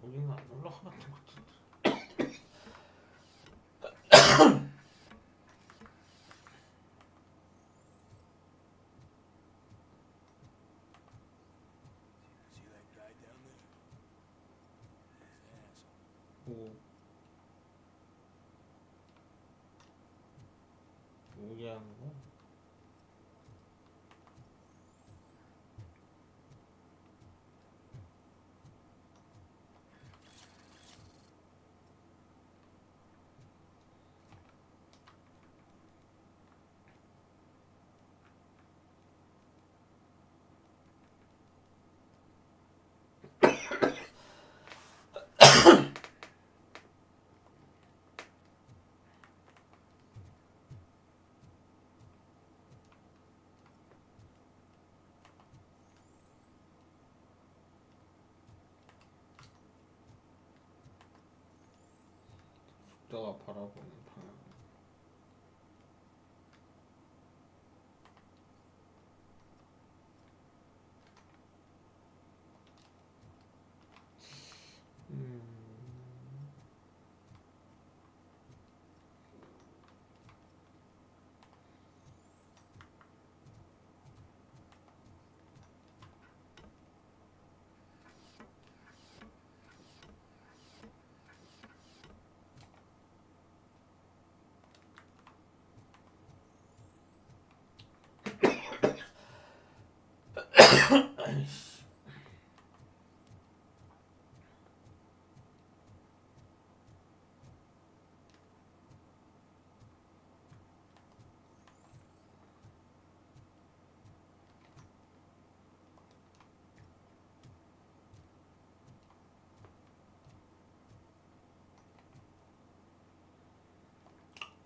여기는 안 올라가는 것 같은데. See that guy down there? His asshole. 오게 하는 거? 숙자가 바라보는 방향.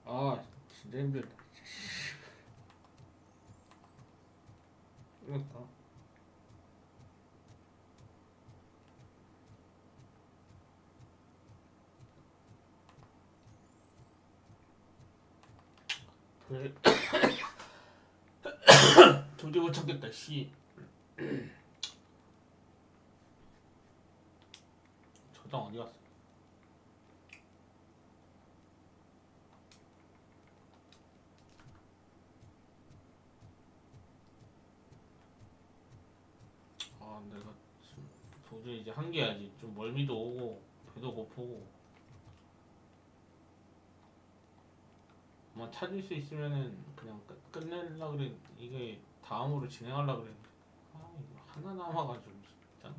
아, 진짜 힘들다. 그러니까. 그래. 도저히 못 참겠다, 씨. 저장 어디 갔어? 아, 내가 지금 도저히 이제 한계야지. 좀 멀미도 오고 배도 고프고. 뭐 찾을 수 있으면은 그냥 끝낼라 그래. 이게 다음으로 진행하려 그랬는데. 아, 이거 하나 남아가지고 진짜.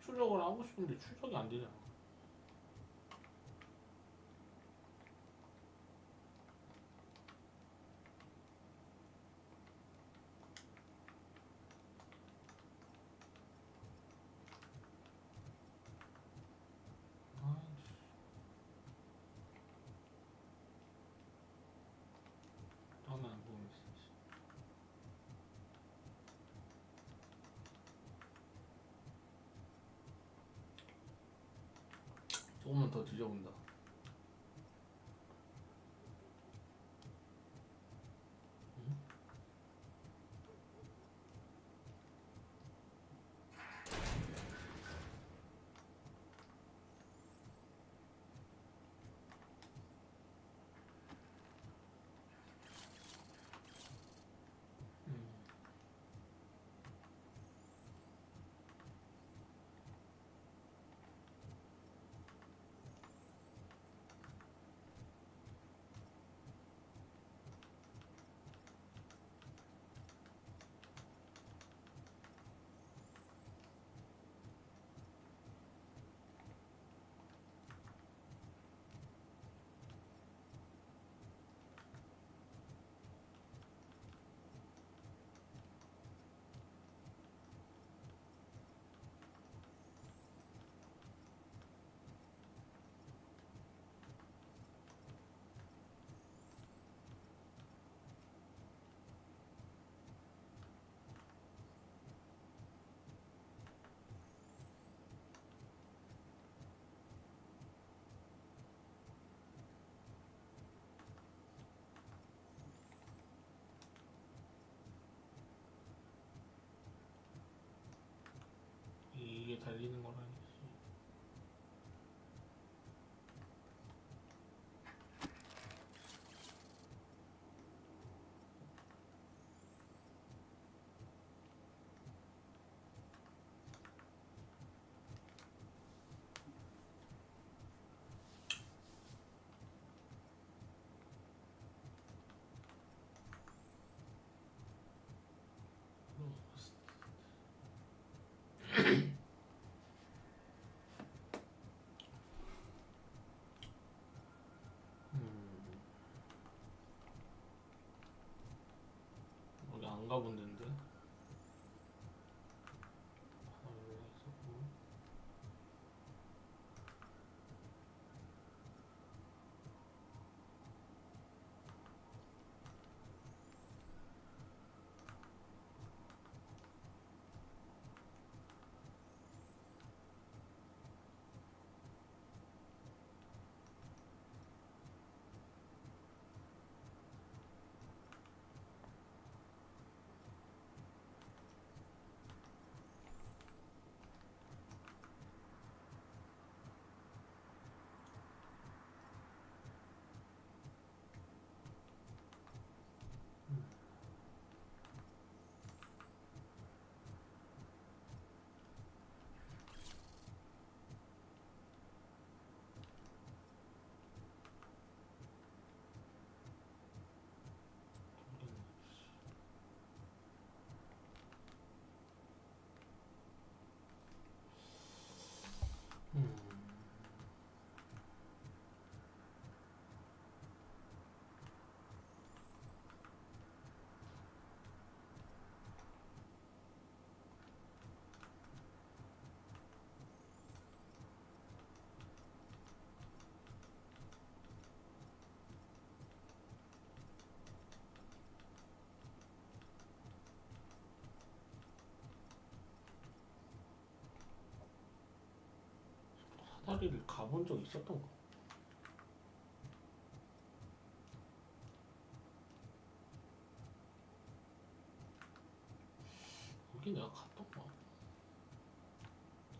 출력을 하고 싶은데 출력이 안 되잖아. 다음에 안 보면 있어. 조금만 더 뒤져본다. 이게 달리는 거라니. 여기 안 가본 데인데. 사다리를 가본 적 있었던가? 여기 내가 갔던가?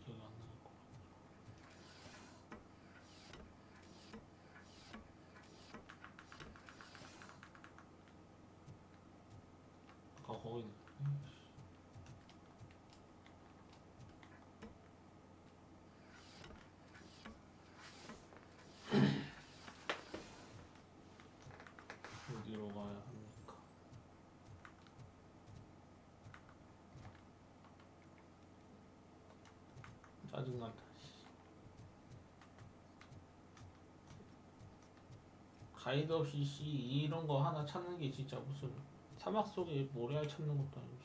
기억이 안 나는 거. 아까 거기네. 어디로 가야 합니까? 짜증난다. 가이드 없이 이런 거 하나 찾는 게 진짜 무슨 사막 속에 모래알 찾는 것도 아니고.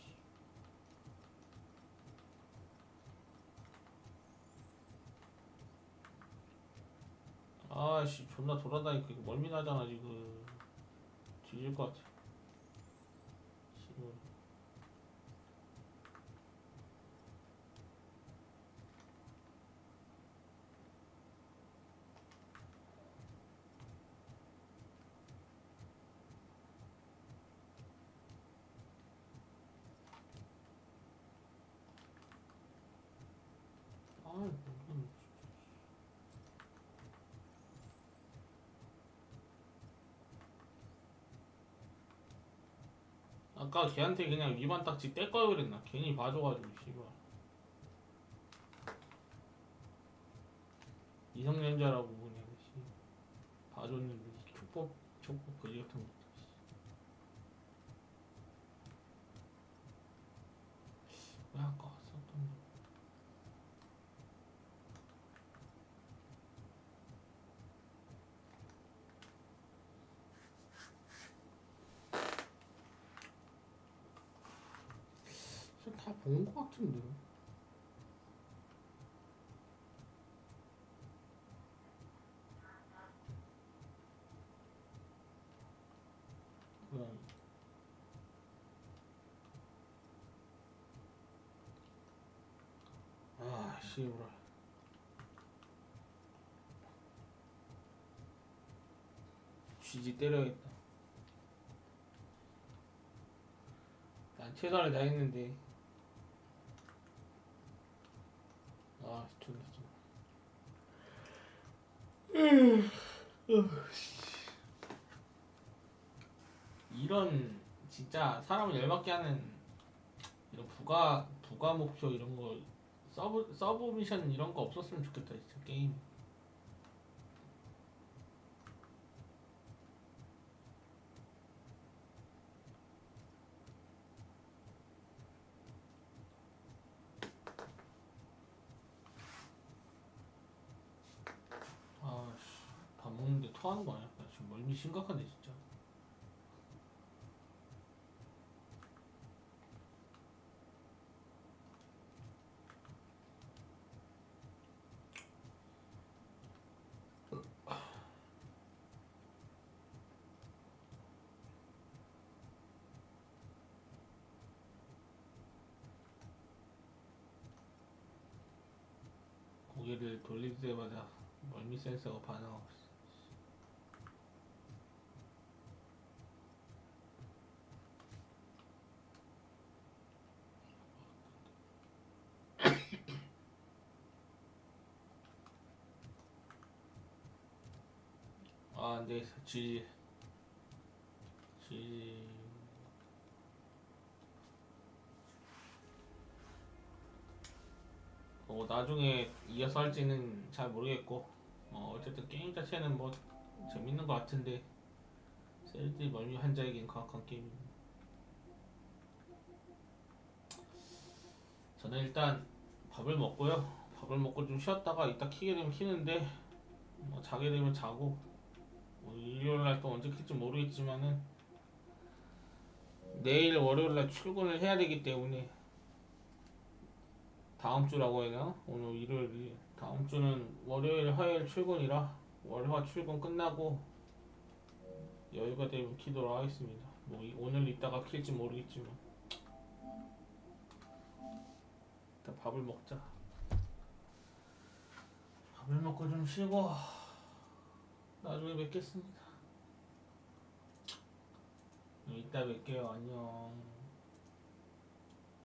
아씨 존나 돌아다니까 이거 멀미나잖아 지금. 뒤질 것 같아. 지금. 아까 걔한테 그냥 위반 딱지 뗄 걸 그랬나? 괜히 봐줘가지고 씨발. 미성년자라고 그냥 씨 봐줬는데 촉법 거지 같은 거. 왜 아까 왔었던 거? 다 본 거 같은데. 그냥 아 씨발. 쥐지 때려야겠다. 난 최선을 다했는데 이런 진짜 사람을 열받게 하는 이런 부가 목표 이런 거 서브 미션 이런 거 없었으면 좋겠다 진짜 게임. 아씨 밥 먹는데 토하는 거 아니야? 나 지금 멀미 심각하네 진짜. 고개를 돌릴 때마다 멀미 센서가 반응하고 있어. 아, 근데 G 나중에 이어서 할지는 잘 모르겠고 어쨌든 게임 자체는 뭐 재밌는 것 같은데 셀들이 멀미 환자에겐 강악한 게임입니다. 저는 일단 밥을 먹고요. 밥을 먹고 좀 쉬었다가 이따 키게 되면 키는데 뭐 자게 되면 자고 뭐 일요일날 또 언제 킬지 모르겠지만은 내일 월요일날 출근을 해야 되기 때문에 다음 주라고 해야 되나? 오늘 일요일이 다음 주는 월요일 화요일 출근이라 월화 출근 끝나고 여유가 되면 키도록 하겠습니다. 뭐 오늘 이따가 킬지 모르겠지만 일단 밥을 먹자. 밥을 먹고 좀 쉬고 나중에 뵙겠습니다. 이따 뵐게요. 안녕.